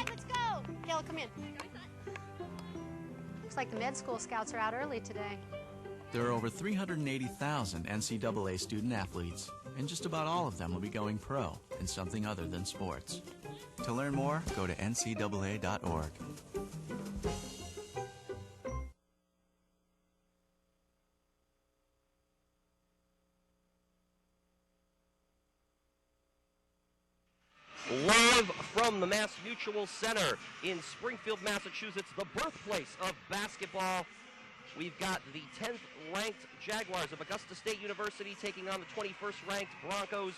Let's go. Kayla, come in. Looks like the med school scouts are out early today. There are over 380,000 NCAA student athletes, and just about all of them will be going pro in something other than sports. To learn more, go to ncaa.org. Live from the MassMutual Center in Springfield, Massachusetts, the birthplace of basketball. We've got the 10th ranked Jaguars of Augusta State University taking on the 21st ranked Broncos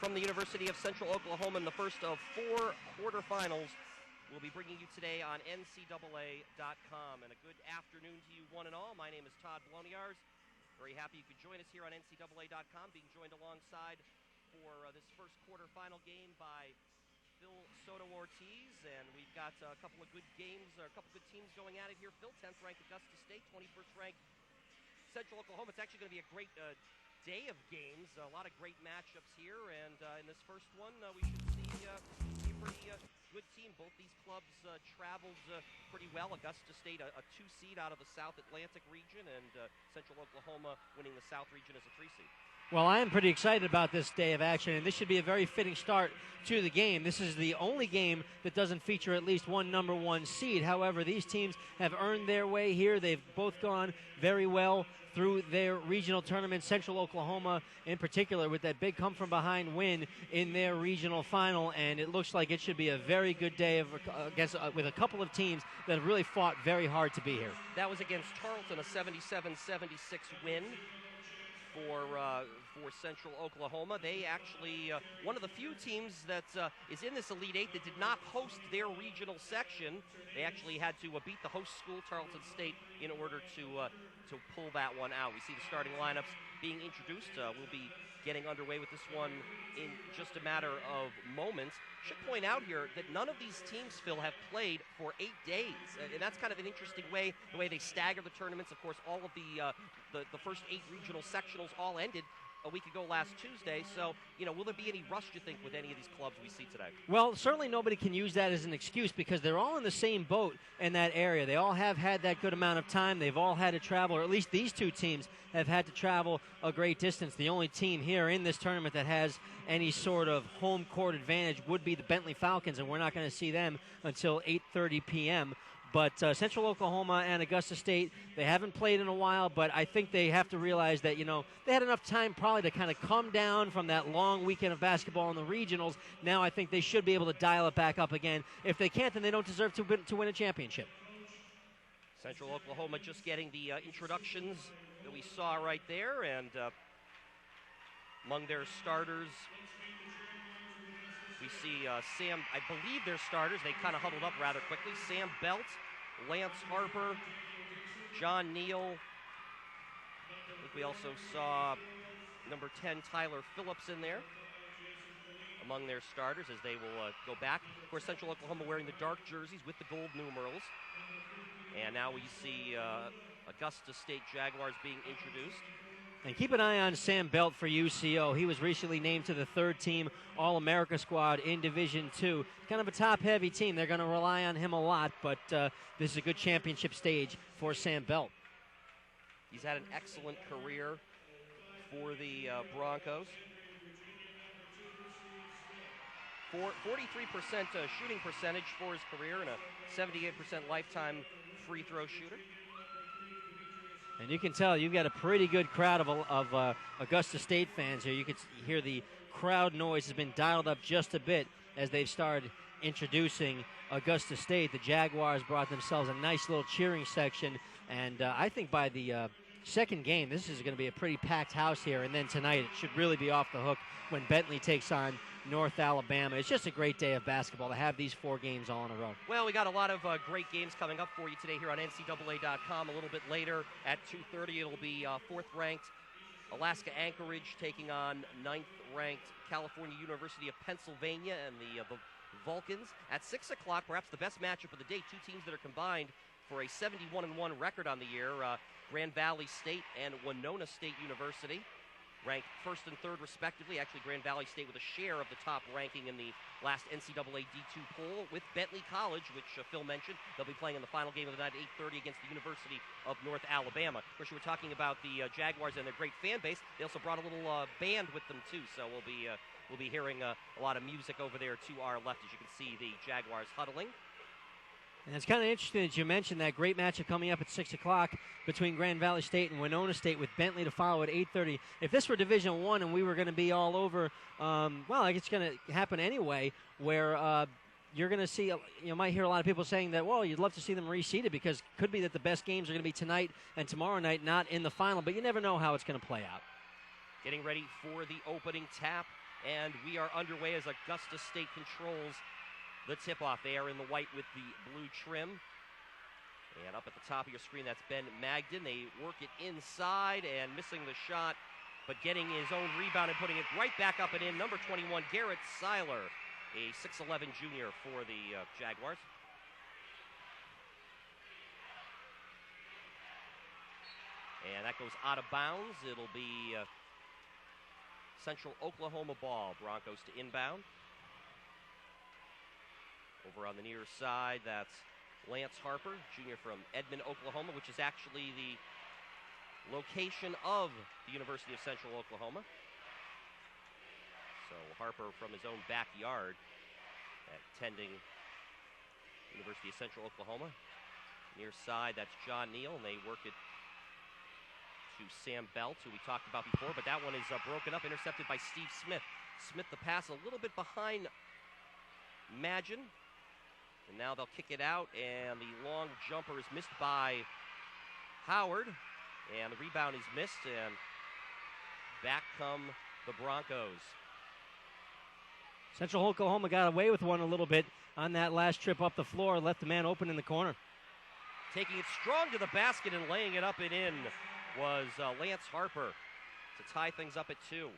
from the University of Central Oklahoma in the first of 4 quarterfinals. We'll be bringing you today on ncaa.com. And a good afternoon to you one and all. My name is Todd Bloniarz. Very happy you could join us here on ncaa.com, being joined alongside for this first quarterfinal game by Phil Soto-Ortiz, and we've got a couple of good games, a couple of good teams going at it here. Phil, 10th ranked Augusta State, 21st ranked Central Oklahoma. It's actually going to be a great day of games, a lot of great matchups here, and in this first one, we should see a pretty good team. Both these clubs traveled pretty well. Augusta State, a 2 seed out of the South Atlantic region, and Central Oklahoma winning the South region as a 3 seed. Well, I am pretty excited about this day of action, and this should be a very fitting start to the game. This is the only game that doesn't feature at least one number 1 seed. However, these teams have earned their way here. They've both gone very well through their regional tournament. Central Oklahoma, in particular, with that big come-from-behind win in their regional final, and it looks like it should be a very good day against with a couple of teams that have really fought very hard to be here. That was against Tarleton, a 77-76 win for Central Oklahoma. They actually, one of the few teams that is in this Elite Eight that did not host their regional section. They actually had to beat the host school, Tarleton State, in order to pull that one out. We see the starting lineups being introduced. We'll be getting underway with this one in just a matter of moments. Should point out here that none of these teams, Phil, have played for 8 days, and that's kind of an interesting way, the way they stagger the tournaments. Of course, all of the first 8 regional sectionals all ended a week ago last Tuesday. So, will there be any rush, do you think, with any of these clubs we see today? Well, certainly nobody can use that as an excuse because they're all in the same boat in that area. They all have had that good amount of time. They've all had to travel, or at least these 2 teams have had to travel a great distance. The only team here in this tournament that has any sort of home court advantage would be the Bentley Falcons, and we're not going to see them until 8:30 p.m. But Central Oklahoma and Augusta State, they haven't played in a while, but I think they have to realize that, they had enough time probably to kind of come down from that long weekend of basketball in the regionals. Now I think they should be able to dial it back up again. If they can't, then they don't deserve to win a championship. Central Oklahoma just getting the introductions that we saw right there, and among their starters, we see Sam, I believe their starters, they kind of huddled up rather quickly. Sam Belt, Lance Harper, John Neal. I think we also saw number 10, Tyler Phillips, in there among their starters as they will go back. Of course, Central Oklahoma wearing the dark jerseys with the gold numerals. And now we see Augusta State Jaguars being introduced. And keep an eye on Sam Belt for UCO. He was recently named to the 3rd team All-America squad in Division II. Kind of a top-heavy team. They're going to rely on him a lot, but this is a good championship stage for Sam Belt. He's had an excellent career for the Broncos. 43% shooting percentage for his career and a 78% lifetime free throw shooter. And you can tell you've got a pretty good crowd of Augusta State fans here. You can hear the crowd noise has been dialed up just a bit as they've started introducing Augusta State. The Jaguars brought themselves a nice little cheering section, and I think by the second game, this is going to be a pretty packed house here, and then tonight it should really be off the hook when Bentley takes on North Alabama. It's just a great day of basketball to have these 4 games all in a row. Well, we got a lot of great games coming up for you today here on ncaa.com. A little bit later at 2:30, it'll be 4th-ranked Alaska Anchorage taking on 9th-ranked California University of Pennsylvania and the Vulcans. At 6 o'clock, perhaps the best matchup of the day, 2 teams that are combined for a 71-1 record on the year. Grand Valley State and Winona State University ranked first and third respectively. Actually, Grand Valley State with a share of the top ranking in the last NCAA D2 poll with Bentley College, which Phil mentioned. They'll be playing in the final game of the night at 8:30 against the University of North Alabama. Of course, you were talking about the Jaguars and their great fan base. They also brought a little band with them too, so we'll be hearing a lot of music over there to our left, as you can see the Jaguars huddling. And it's kind of interesting that you mentioned that great matchup coming up at 6 o'clock between Grand Valley State and Winona State, with Bentley to follow at 8:30. If this were Division I and we were going to be all over, it's going to happen anyway, where you're going to see, you might hear a lot of people saying that, well, you'd love to see them reseeded because it could be that the best games are going to be tonight and tomorrow night, not in the final, but you never know how it's going to play out. Getting ready for the opening tap, and we are underway as Augusta State controls the tip-off. They are in the white with the blue trim. And up at the top of your screen, that's Ben Magden. They work it inside and missing the shot, but getting his own rebound and putting it right back up and in. Number 21, Garret Siler, a 6'11 junior for the Jaguars. And that goes out of bounds. It'll be Central Oklahoma ball. Broncos to inbound. Over on the near side, that's Lance Harper, junior from Edmond, Oklahoma, which is actually the location of the University of Central Oklahoma. So Harper from his own backyard attending University of Central Oklahoma. Near side, that's John Neal, and they work it to Sam Belt, who we talked about before, but that one is broken up, intercepted by Steve Smith. Smith the pass a little bit behind Magin. And now they'll kick it out, and the long jumper is missed by Howard. And the rebound is missed, and back come the Broncos. Central Oklahoma got away with one a little bit on that last trip up the floor, left the man open in the corner. Taking it strong to the basket and laying it up and in was Lance Harper to tie things up at 2.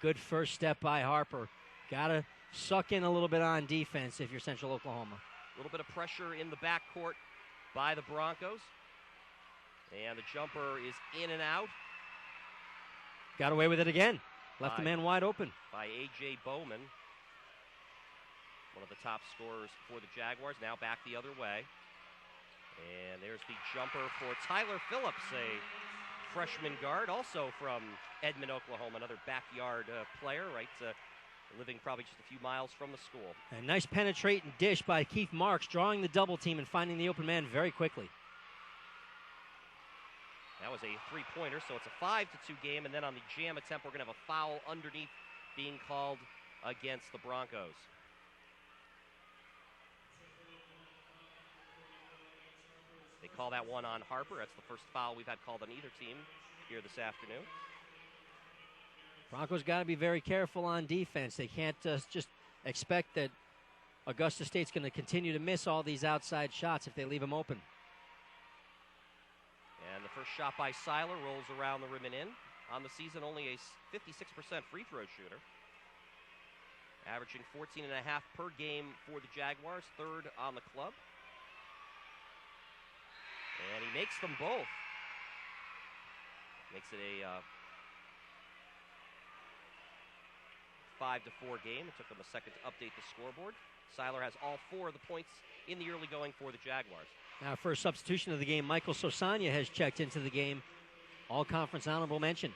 Good first step by Harper. Got to suck in a little bit on defense if you're Central Oklahoma. A little bit of pressure in the backcourt by the Broncos. And the jumper is in and out. Got away with it again. Left the man wide open. By A.J. Bowman. One of the top scorers for the Jaguars. Now back the other way. And there's the jumper for Tyler Phillips, a freshman guard, also from Edmond, Oklahoma, another backyard player, right? Living probably just a few miles from the school. A nice penetrating dish by Keith Marks, drawing the double team and finding the open man very quickly. That was a three-pointer, so it's a 5-2 game, and then on the jam attempt, we're going to have a foul underneath being called against the Broncos. They call that one on Harper. That's the first foul we've had called on either team here this afternoon. Broncos got to be very careful on defense. They can't just expect that Augusta State's going to continue to miss all these outside shots if they leave them open. And the first shot by Siler rolls around the rim and in. On the season, only a 56% free throw shooter. Averaging 14.5 per game for the Jaguars, third on the club. And he makes them both. Makes it a 5-4 game. It took them a second to update the scoreboard. Siler has all 4 of the points in the early going for the Jaguars. Now, first substitution of the game, Michael Sosanya has checked into the game. All-conference honorable mention.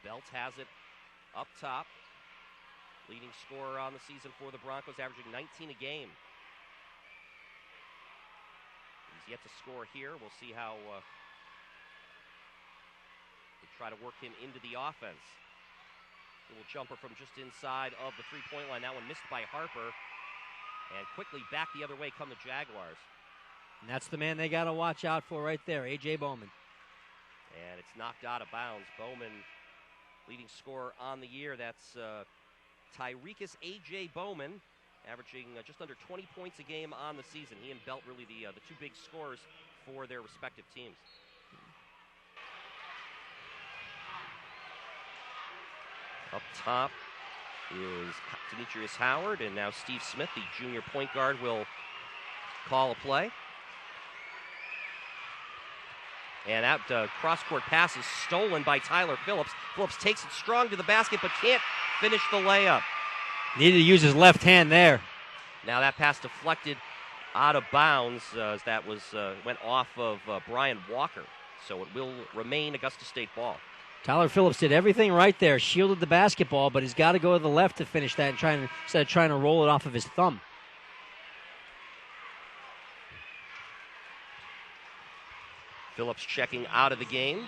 Belt has it up top. Leading scorer on the season for the Broncos, averaging 19 a game. He's yet to score here. We'll see how they try to work him into the offense. A little jumper from just inside of the three-point line. That one missed by Harper. And quickly back the other way come the Jaguars. And that's the man they got to watch out for right there, A.J. Bowman. And it's knocked out of bounds. Bowman, leading scorer on the year. That's Tyrekus A.J. Bowman, averaging just under 20 points a game on the season. He and Belt really the two big scorers for their respective teams. Up top, is Demetrius Howard, and now Steve Smith, the junior point guard, will call a play. And that cross-court pass is stolen by Tyler Phillips. Phillips takes it strong to the basket, but can't finish the layup. Needed to use his left hand there. Now that pass deflected out of bounds as that was went off of Brian Walker. So it will remain Augusta State ball. Tyler Phillips did everything right there, shielded the basketball, but he's got to go to the left to finish that instead of trying to roll it off of his thumb. Phillips checking out of the game.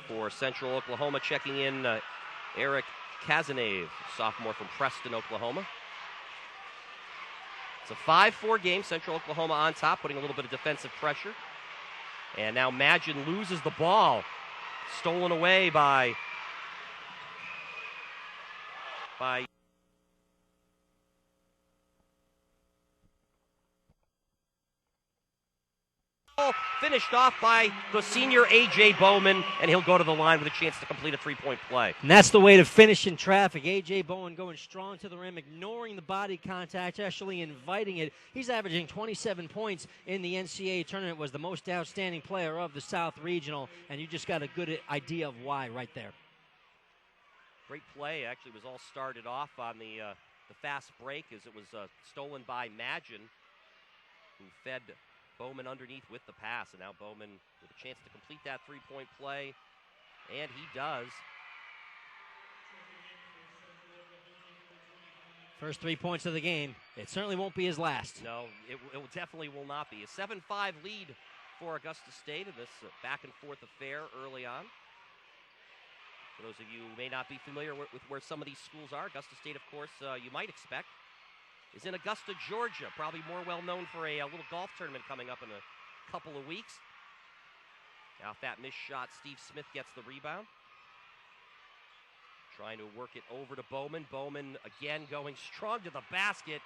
For Central Oklahoma, checking in Eric Kazanave, sophomore from Preston, Oklahoma. It's a 5-4 game. Central Oklahoma on top, putting a little bit of defensive pressure. And now Magin loses the ball. Stolen away by finished off by the senior A.J. Bowman, and he'll go to the line with a chance to complete a three-point play. And that's the way to finish in traffic. A.J. Bowen going strong to the rim, ignoring the body contact, actually inviting it. He's averaging 27 points in the NCAA tournament, was the most outstanding player of the South Regional, and you just got a good idea of why right there. Great play. Actually was all started off on the fast break as it was stolen by Magin, who fed Bowman underneath with the pass, and now Bowman with a chance to complete that three-point play, and he does. First 3 points of the game. It certainly won't be his last. No, it definitely will not be. A 7-5 lead for Augusta State in this back-and-forth affair early on. For those of you who may not be familiar with where some of these schools are, Augusta State, of course, you might expect, is in Augusta, Georgia, probably more well-known for a little golf tournament coming up in a couple of weeks. Now, if that missed shot, Steve Smith gets the rebound. Trying to work it over to Bowman. Bowman, again, going strong to the basket.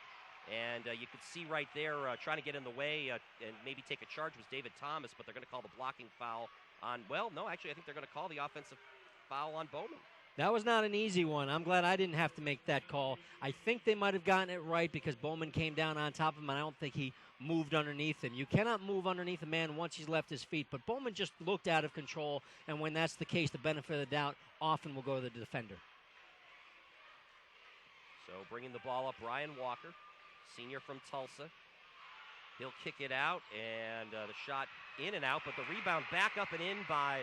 And you could see right there, trying to get in the way and maybe take a charge was David Thomas, but they're going to call the blocking foul on, well, no, actually, I think they're going to call the offensive foul on Bowman. That was not an easy one. I'm glad I didn't have to make that call. I think they might have gotten it right because Bowman came down on top of him, and I don't think he moved underneath him. You cannot move underneath a man once he's left his feet, but Bowman just looked out of control, and when that's the case, the benefit of the doubt often will go to the defender. So bringing the ball up, Brian Walker, senior from Tulsa. He'll kick it out, and the shot in and out, but the rebound back up and in by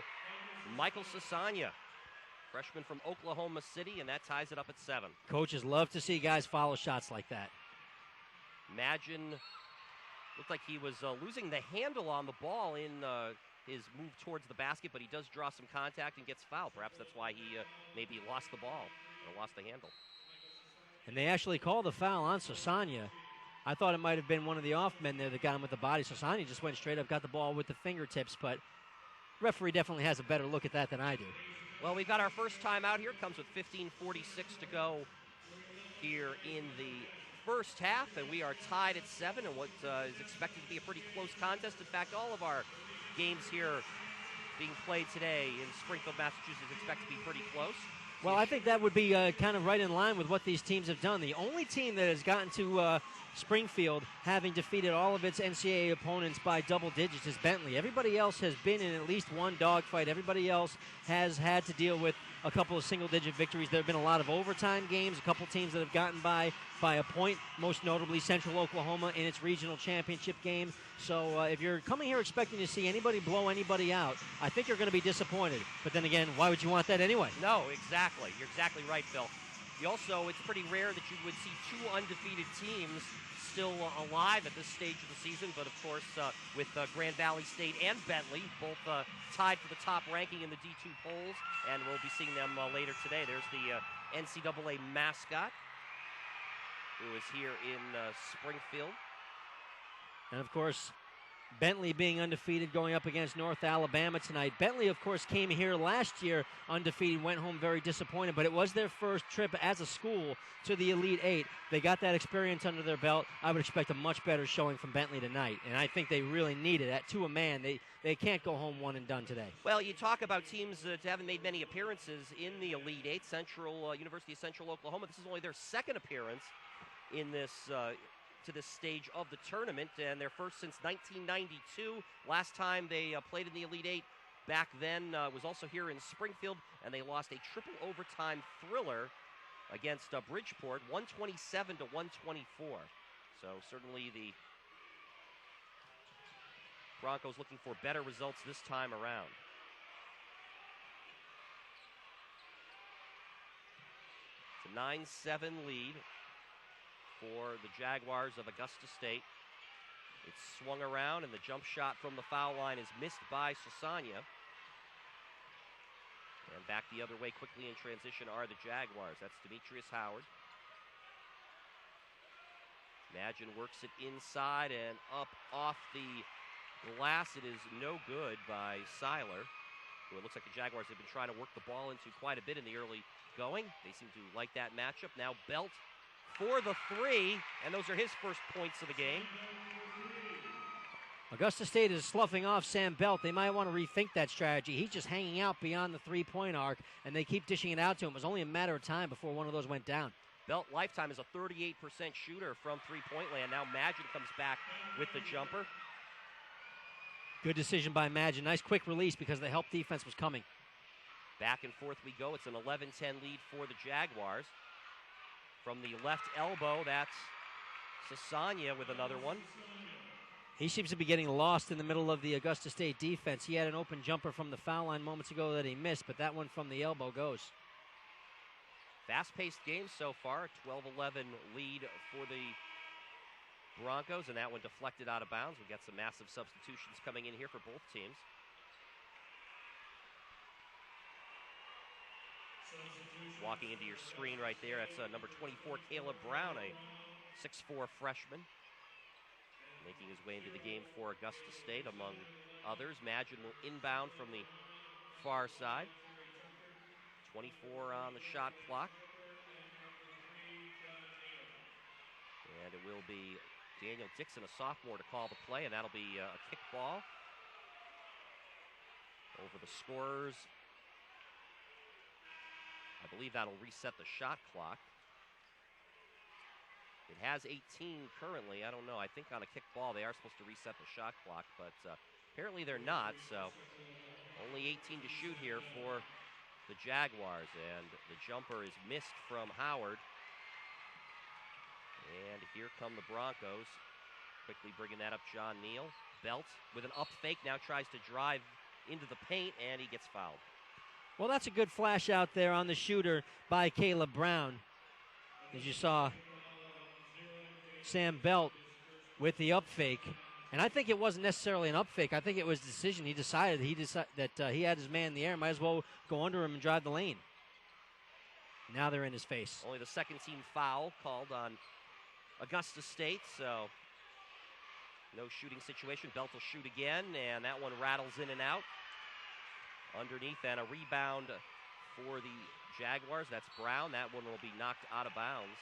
Michael Sasanya, freshman from Oklahoma City, and that ties it up at 7. Coaches love to see guys follow shots like that. Magin looked like he was losing the handle on the ball in his move towards the basket, but he does draw some contact and gets fouled. Perhaps that's why he maybe lost the ball or lost the handle. And they actually called the foul on Sasanya. I thought it might have been one of the off men there that got him with the body. Sasanya just went straight up, got the ball with the fingertips, but referee definitely has a better look at that than I do. Well, we've got our first time out here. It comes with 15:46 to go here in the first half, and we are tied at 7 in what is expected to be a pretty close contest. In fact, all of our games here being played today in Springfield, Massachusetts, expect to be pretty close. Well, I think that would be kind of right in line with what these teams have done. The only team that has gotten to Springfield having defeated all of its NCAA opponents by double digits is Bentley. Everybody else has been in at least one dogfight. Everybody else has had to deal with a couple of single-digit victories. There have been a lot of overtime games, a couple teams that have gotten by a point, most notably Central Oklahoma in its regional championship game. So if you're coming here expecting to see anybody blow anybody out, I think you're going to be disappointed. But then again, why would you want that anyway? No, exactly. You're exactly right, Phil. It's pretty rare that you would see two undefeated teams still alive at this stage of the season, but of course with Grand Valley State and Bentley both tied for the top ranking in the D2 polls, and we'll be seeing them later today. There's the NCAA mascot who is here in Springfield. And of course, Bentley being undefeated going up against North Alabama tonight. Bentley, of course, came here last year undefeated, went home very disappointed, but it was their first trip as a school to the Elite Eight. They got that experience under their belt. I would expect a much better showing from Bentley tonight, and I think they really need it. To a man, they can't go home one and done today. Well, you talk about teams that haven't made many appearances in the Elite Eight. University of Central Oklahoma, this is only their second appearance in this to this stage of the tournament, and their first since 1992. Last time they played in the Elite Eight back then was also here in Springfield, and they lost a triple overtime thriller against Bridgeport, 127 to 124. So certainly the Broncos looking for better results this time around. It's a 9-7 lead for the Jaguars of Augusta State. It's swung around, and the jump shot from the foul line is missed by Sasanya. And back the other way quickly in transition are the Jaguars. That's Demetrius Howard. Magin works it inside and up off the glass. It is no good by Siler, who it looks like the Jaguars have been trying to work the ball into quite a bit in the early going. They seem to like that matchup. Now Belt for the three, and those are his first points of the game. Augusta State is sloughing off Sam Belt. They might want to rethink that strategy. He's just hanging out beyond the three-point arc, and they keep dishing it out to him. It was only a matter of time before one of those went down. Belt lifetime is a 38% shooter from three-point land. Now Magin comes back with the jumper. Good decision by Magin. Nice quick release because the help defense was coming. Back and forth we go. It's an 11-10 lead for the Jaguars. From the left elbow, that's Sasanya with another one. He seems to be getting lost in the middle of the Augusta State defense. He had an open jumper from the foul line moments ago that he missed, but that one from the elbow goes. Fast-paced game so far, 12-11 lead for the Broncos, and that one deflected out of bounds. We've got some massive substitutions coming in here for both teams. Walking into your screen right there, that's number 24, Caleb Brown, a 6'4 freshman. Making his way into the game for Augusta State, among others. Magin will inbound from the far side. 24 on the shot clock. And it will be Daniel Dixon, a sophomore, to call the play, and that'll be a kick ball over the scorers. I believe that'll reset the shot clock. It has 18 currently. I don't know. I think on a kick ball they are supposed to reset the shot clock, but apparently they're not. So only 18 to shoot here for the Jaguars, and the jumper is missed from Howard. And here come the Broncos. Quickly bringing that up, John Neal. Belt with an up fake, now tries to drive into the paint, and he gets fouled. Well, that's a good flash out there on the shooter by Caleb Brown. As you saw, Sam Belt with the up fake. And I think it wasn't necessarily an up fake. I think it was a decision. He decided that he had his man in the air. Might as well go under him and drive the lane. Now they're in his face. Only the second team foul called on Augusta State, so no shooting situation. Belt will shoot again, and that one rattles in and out. Underneath, and a rebound for the Jaguars. That's Brown. That one will be knocked out of bounds.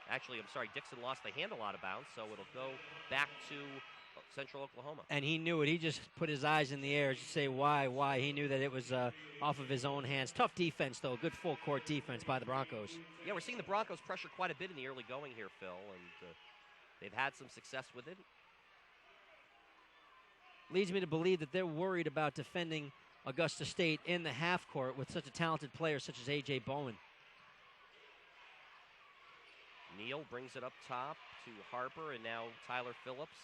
Actually, I'm sorry, Dixon lost the handle out of bounds, so it'll go back to Central Oklahoma. And he knew it. He just put his eyes in the air. As you say, why? He knew that it was off of his own hands. Tough defense, though. Good full-court defense by the Broncos. Yeah, we're seeing the Broncos pressure quite a bit in the early going here, Phil, and they've had some success with it. Leads me to believe that they're worried about defending Augusta State in the half court with such a talented player such as A.J. Bowen. Neal brings it up top to Harper, and now Tyler Phillips.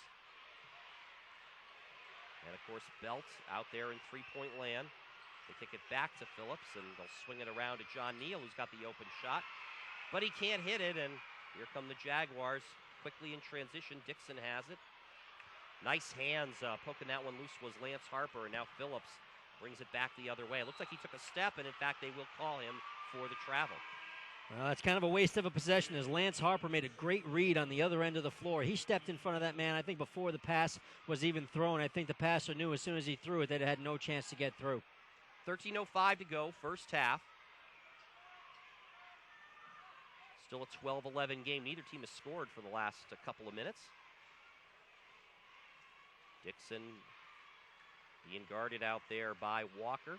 And, of course, Belt out there in three-point land. They kick it back to Phillips, and they'll swing it around to John Neal, who's got the open shot. But he can't hit it, and here come the Jaguars. Quickly in transition, Dixon has it. Nice hands poking that one loose was Lance Harper, and now Phillips brings it back the other way. It looks like he took a step, and in fact, they will call him for the travel. Well, that's kind of a waste of a possession as Lance Harper made a great read on the other end of the floor. He stepped in front of that man, I think, before the pass was even thrown. I think the passer knew as soon as he threw it that it had no chance to get through. 13:05 to go, first half. Still a 12-11 game. Neither team has scored for the last couple of minutes. Dixon being guarded out there by Walker.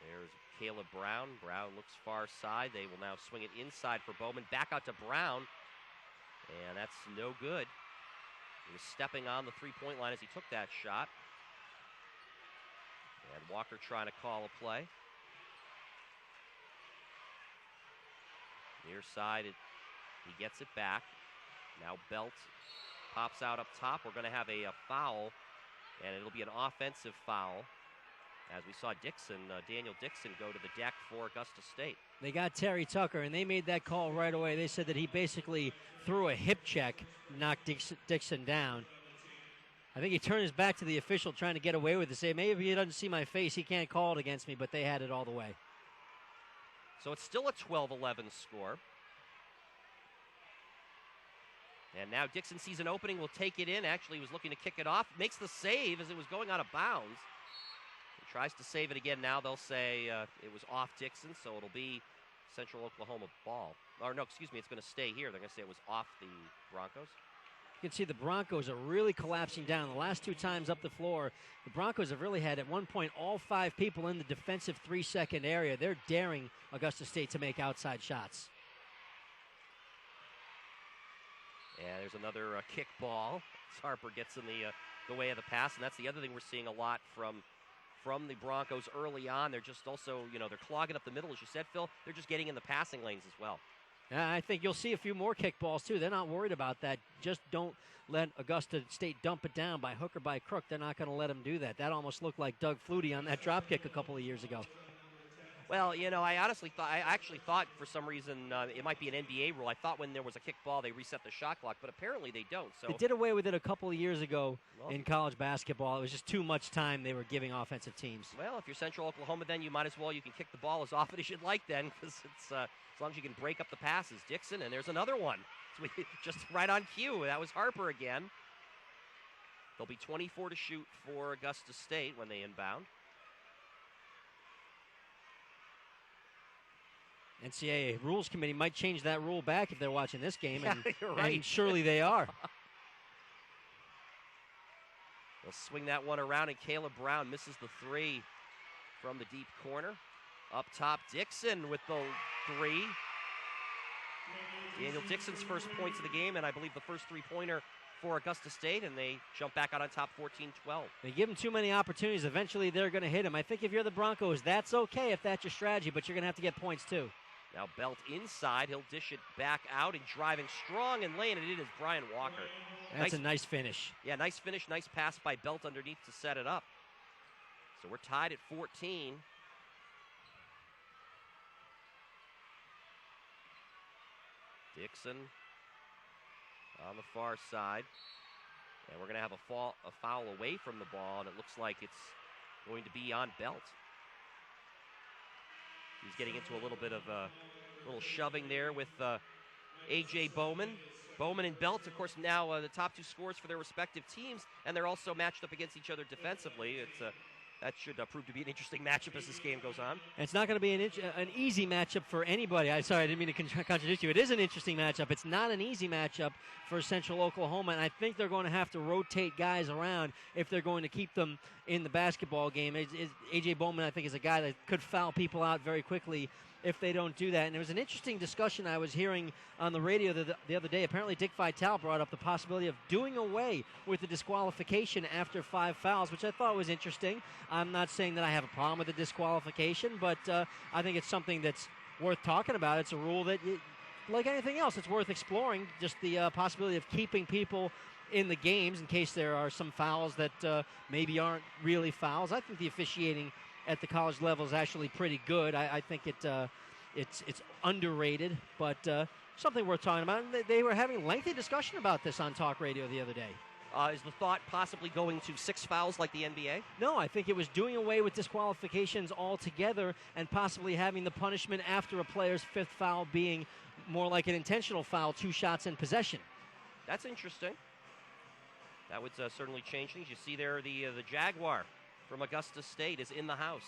There's Caleb Brown. Brown looks far side. They will now swing it inside for Bowman. Back out to Brown. And that's no good. He was stepping on the three-point line as he took that shot. And Walker trying to call a play. Near side, he gets it back. Now Belt pops out up top. We're going to have a foul, and it'll be an offensive foul. As we saw Dixon, Daniel Dixon, go to the deck for Augusta State. They got Terry Tucker, and they made that call right away. They said that he basically threw a hip check, knocked Dixon down. I think he turned his back to the official trying to get away with it, say, maybe he doesn't see my face, he can't call it against me, but they had it all the way. So it's still a 12-11 score. And now Dixon sees an opening, will take it in. Actually, he was looking to kick it off. Makes the save as it was going out of bounds. He tries to save it again. Now they'll say it was off Dixon, so it'll be Central Oklahoma ball. Or no, excuse me, it's going to stay here. They're going to say it was off the Broncos. You can see the Broncos are really collapsing down. The last two times up the floor, the Broncos have really had, at one point, all five people in the defensive 3-second area. They're daring Augusta State to make outside shots. And there's another kick ball. Harper gets in the way of the pass, and that's the other thing we're seeing a lot from the Broncos early on. They're just also, they're clogging up the middle, as you said, Phil. They're just getting in the passing lanes as well. I think you'll see a few more kickballs, too. They're not worried about that. Just don't let Augusta State dump it down by hook or by crook. They're not going to let them do that. That almost looked like Doug Flutie on that drop kick a couple of years ago. Well, I actually thought for some reason it might be an NBA rule. I thought when there was a kick ball, they reset the shot clock, but apparently they don't. So they did away with it a couple of years ago in college basketball. It was just too much time they were giving offensive teams. Well, if you're Central Oklahoma, then you might as well, you can kick the ball as often as you'd like then, because it's as long as you can break up the passes. Dixon, and there's another one. Just right on cue. That was Harper again. There'll be 24 to shoot for Augusta State when they inbound. NCAA Rules Committee might change that rule back if they're watching this game, and, you're right. And surely they are. They'll swing that one around, and Caleb Brown misses the three from the deep corner. Up top, Dixon with the three. Daniel Dixon's first points of the game, and I believe the first three-pointer for Augusta State, and they jump back out on top 14-12. They give him too many opportunities. Eventually, they're going to hit him. I think if you're the Broncos, that's okay if that's your strategy, but you're going to have to get points too. Now Belt inside. He'll dish it back out, and driving strong and laying it in is Brian Walker. That's a nice finish. Yeah, nice finish. Nice pass by Belt underneath to set it up. So we're tied at 14. Dixon on the far side. And we're going to have a foul away from the ball, and it looks like it's going to be on Belt. He's getting into a little bit of a little shoving there with A.J. Bowman. Bowman and Belt, of course, now the top two scorers for their respective teams, and they're also matched up against each other defensively. That should prove to be an interesting matchup as this game goes on. And it's not going to be an easy matchup for anybody. I didn't mean to contradict you. It is an interesting matchup. It's not an easy matchup for Central Oklahoma, and I think they're going to have to rotate guys around if they're going to keep them in the basketball game. A.J. Bowman, I think, is a guy that could foul people out very quickly if they don't do that. And there was an interesting discussion I was hearing on the radio the other day. Apparently, Dick Vitale brought up the possibility of doing away with the disqualification after 5 fouls, which I thought was interesting. I'm not saying that I have a problem with the disqualification, but I think it's something that's worth talking about. It's a rule that, like anything else, it's worth exploring, just the possibility of keeping people in the games in case there are some fouls that maybe aren't really fouls. I think the officiating at the college level is actually pretty good. I think it's underrated, but something worth talking about. They were having a lengthy discussion about this on talk radio the other day. Is the thought possibly going to 6 fouls like the NBA? No, I think it was doing away with disqualifications altogether and possibly having the punishment after a player's 5th foul being more like an intentional foul, 2 shots in possession. That's interesting. That would certainly change things. You see there the Jaguar from Augusta State is in the house.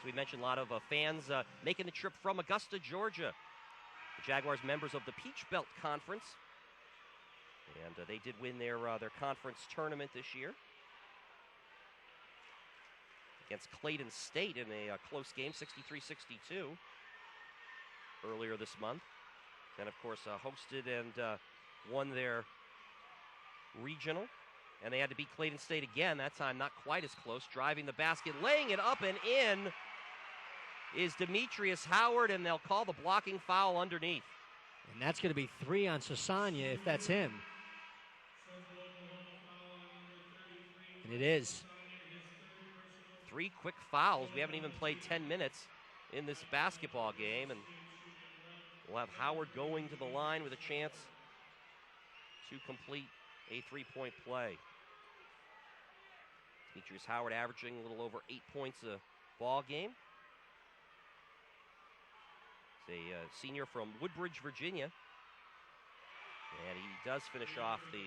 So we mentioned a lot of fans making the trip from Augusta, Georgia. The Jaguars members of the Peach Belt Conference. And they did win their conference tournament this year against Clayton State in a close game, 63-62, earlier this month. Then, of course, hosted and won their regional. And they had to beat Clayton State again, that time not quite as close. Driving the basket, laying it up and in is Demetrius Howard, and they'll call the blocking foul underneath. And that's going to be 3 on Sasanya if that's him. And it is. 3 quick fouls. We haven't even played 10 minutes in this basketball game, and we'll have Howard going to the line with a chance to complete a 3-point play. Demetrius Howard averaging a little over 8 points a ball game. He's a senior from Woodbridge, Virginia. And he does finish off the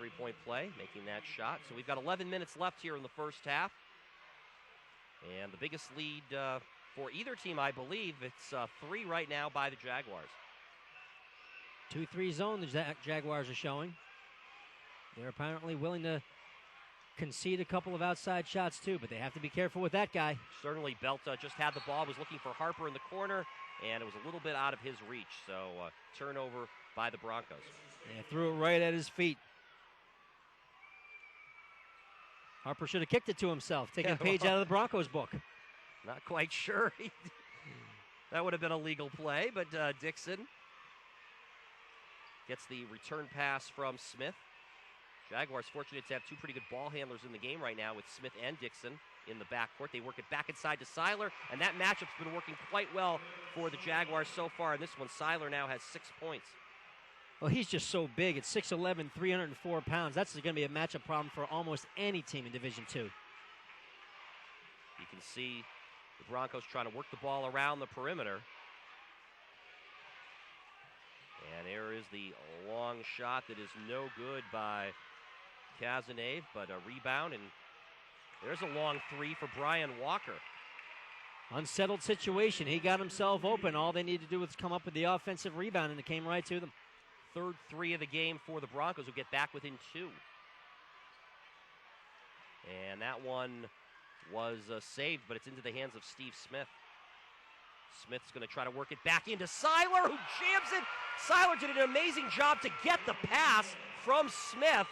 3-point play, making that shot. So we've got 11 minutes left here in the first half. And the biggest lead for either team, I believe, it's 3 right now by the Jaguars. 2-3 zone the Jaguars are showing. They're apparently willing to concede a couple of outside shots too, but they have to be careful with that guy. Certainly, Belt just had the ball, was looking for Harper in the corner, and it was a little bit out of his reach. So turnover by the Broncos. Yeah, threw it right at his feet. Harper should have kicked it to himself, taking a page out of the Broncos book. Not quite sure. That would have been a legal play, but Dixon gets the return pass from Smith. Jaguars fortunate to have 2 pretty good ball handlers in the game right now with Smith and Dixon in the backcourt. They work it back inside to Siler, and that matchup's been working quite well for the Jaguars so far. In this one, Siler now has 6 points. Well, he's just so big. At 6'11", 304 pounds. That's going to be a matchup problem for almost any team in Division II. You can see the Broncos trying to work the ball around the perimeter. And there is the long shot that is no good by Kazanave, but a rebound, and there's a long 3 for Brian Walker. Unsettled situation. He got himself open. All they need to do was come up with the offensive rebound, and it came right to them. 3rd 3 of the game for the Broncos, who get back within 2. And that one was saved, but it's into the hands of Steve Smith. Smith's going to try to work it back into Siler, who jams it. Siler did an amazing job to get the pass from Smith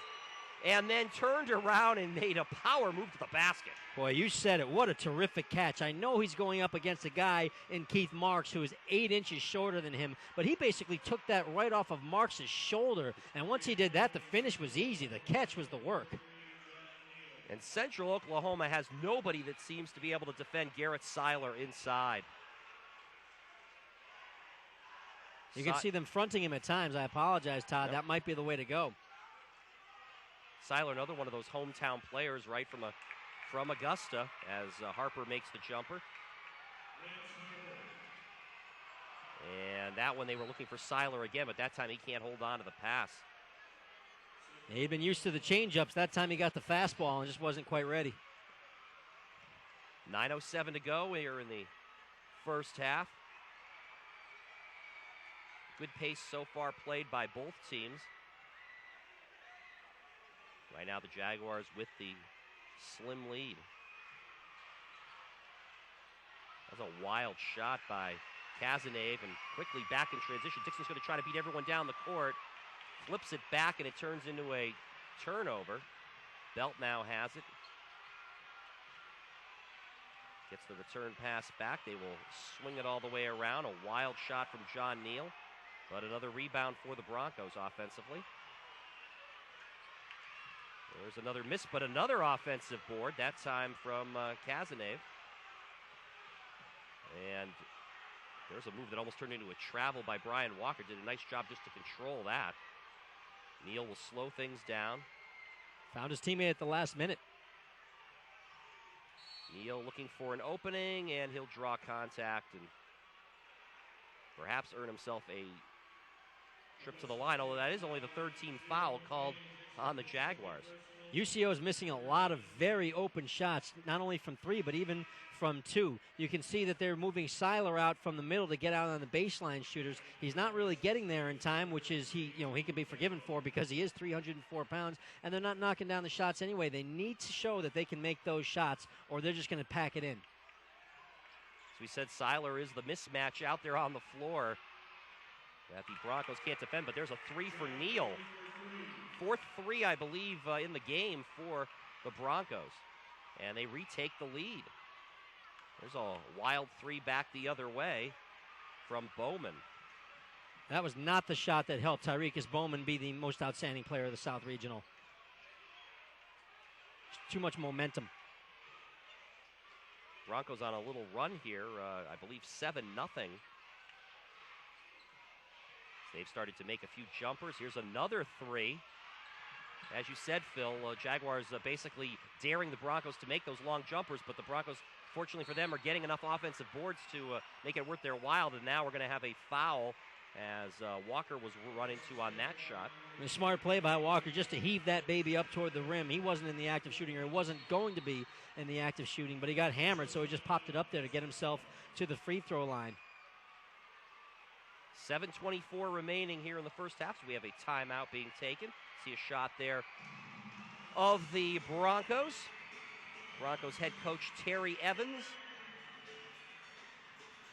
and then turned around and made a power move to the basket. Boy, you said it. What a terrific catch. I know he's going up against a guy in Keith Marks who is 8 inches shorter than him, but he basically took that right off of Marks' shoulder, and once he did that, the finish was easy. The catch was the work. And Central Oklahoma has nobody that seems to be able to defend Garret Siler inside. You can see them fronting him at times. I apologize, Todd. That might be the way to go. Siler, another one of those hometown players, right, from Augusta, as Harper makes the jumper. And that one, they were looking for Siler again, but that time he can't hold on to the pass. He'd been used to the change-ups. That time he got the fastball and just wasn't quite ready. 9:07 to go here in the first half. Good pace so far played by both teams. Right now the Jaguars with the slim lead. That's a wild shot by Kazanave, and quickly back in transition. Dixon's going to try to beat everyone down the court. Flips it back, and it turns into a turnover. Belt now has it. Gets the return pass back. They will swing it all the way around. A wild shot from John Neal. But another rebound for the Broncos offensively. There's another miss, but another offensive board, that time from Kazanave. And there's a move that almost turned into a travel by Brian Walker. Did a nice job just to control that. Neal will slow things down. Found his teammate at the last minute. Neal looking for an opening, and he'll draw contact and perhaps earn himself a trip to the line, although that is only the third team foul called on the Jaguars. UCO is missing a lot of very open shots, not only from 3, but even from 2. You can see that they're moving Siler out from the middle to get out on the baseline shooters. He's not really getting there in time, which is he can be forgiven for because he is 304 pounds, and they're not knocking down the shots anyway. They need to show that they can make those shots, or they're just going to pack it in. As we said, Siler is the mismatch out there on the floor that the Broncos can't defend, but there's a 3 for Neal. 4th 3, I believe, in the game for the Broncos. And they retake the lead. There's a wild 3 back the other way from Bowman. That was not the shot that helped Tyrekus Bowman be the most outstanding player of the South Regional. Too much momentum. Broncos on a little run here, I believe 7-0. They've started to make a few jumpers. Here's another 3. As you said, Phil, Jaguars basically daring the Broncos to make those long jumpers, but the Broncos, fortunately for them, are getting enough offensive boards to make it worth their while, and now we're going to have a foul as Walker was run into on that shot. A smart play by Walker just to heave that baby up toward the rim. He wasn't in the act of shooting, or he wasn't going to be in the act of shooting, but he got hammered, so he just popped it up there to get himself to the free throw line. 7:24 remaining here in the first half, so we have a timeout being taken. See a shot there of the Broncos. Broncos head coach Terry Evans.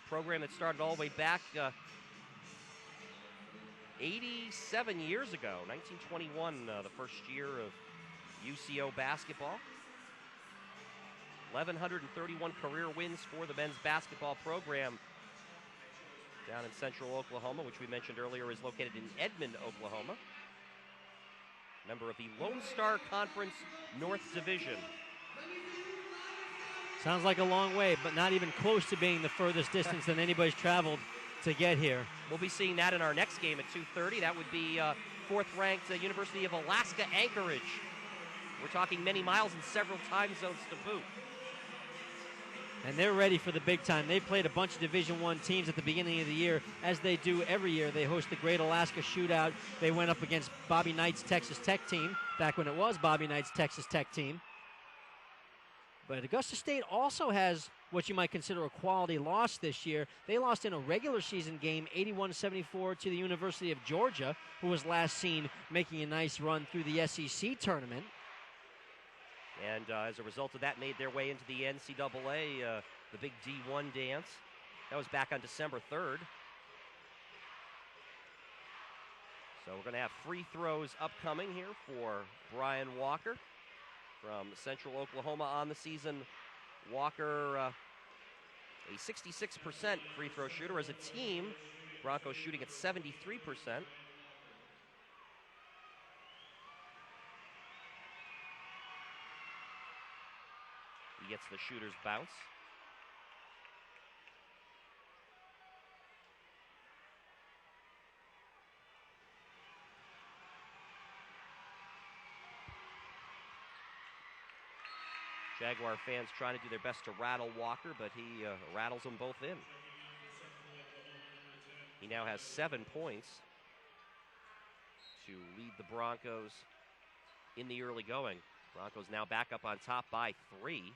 Program that started all the way back 87 years ago, 1921, the first year of UCO basketball. 1,131 career wins for the men's basketball program down in central Oklahoma, which we mentioned earlier is located in Edmond, Oklahoma. Member of the Lone Star Conference North Division. Sounds like a long way, but not even close to being the furthest distance that anybody's traveled to get here. We'll be seeing that in our next game at 2:30. That would be 4th-ranked University of Alaska Anchorage. We're talking many miles and several time zones to boot. And they're ready for the big time. They played a bunch of Division I teams at the beginning of the year, as they do every year. They host the Great Alaska Shootout. They went up against Bobby Knight's Texas Tech team, back when it was Bobby Knight's Texas Tech team. But Augusta State also has what you might consider a quality loss this year. They lost in a regular season game, 81-74 to the University of Georgia, who was last seen making a nice run through the SEC tournament. And as a result of that, made their way into the NCAA, the big D1 dance. That was back on December 3rd. So we're going to have free throws upcoming here for Brian Walker from Central Oklahoma on the season. Walker, a 66% free throw shooter. As a team, Broncos shooting at 73%. He gets the shooter's bounce. Jaguar fans trying to do their best to rattle Walker, but he rattles them both in. He now has 7 points to lead the Broncos in the early going. Broncos now back up on top by 3.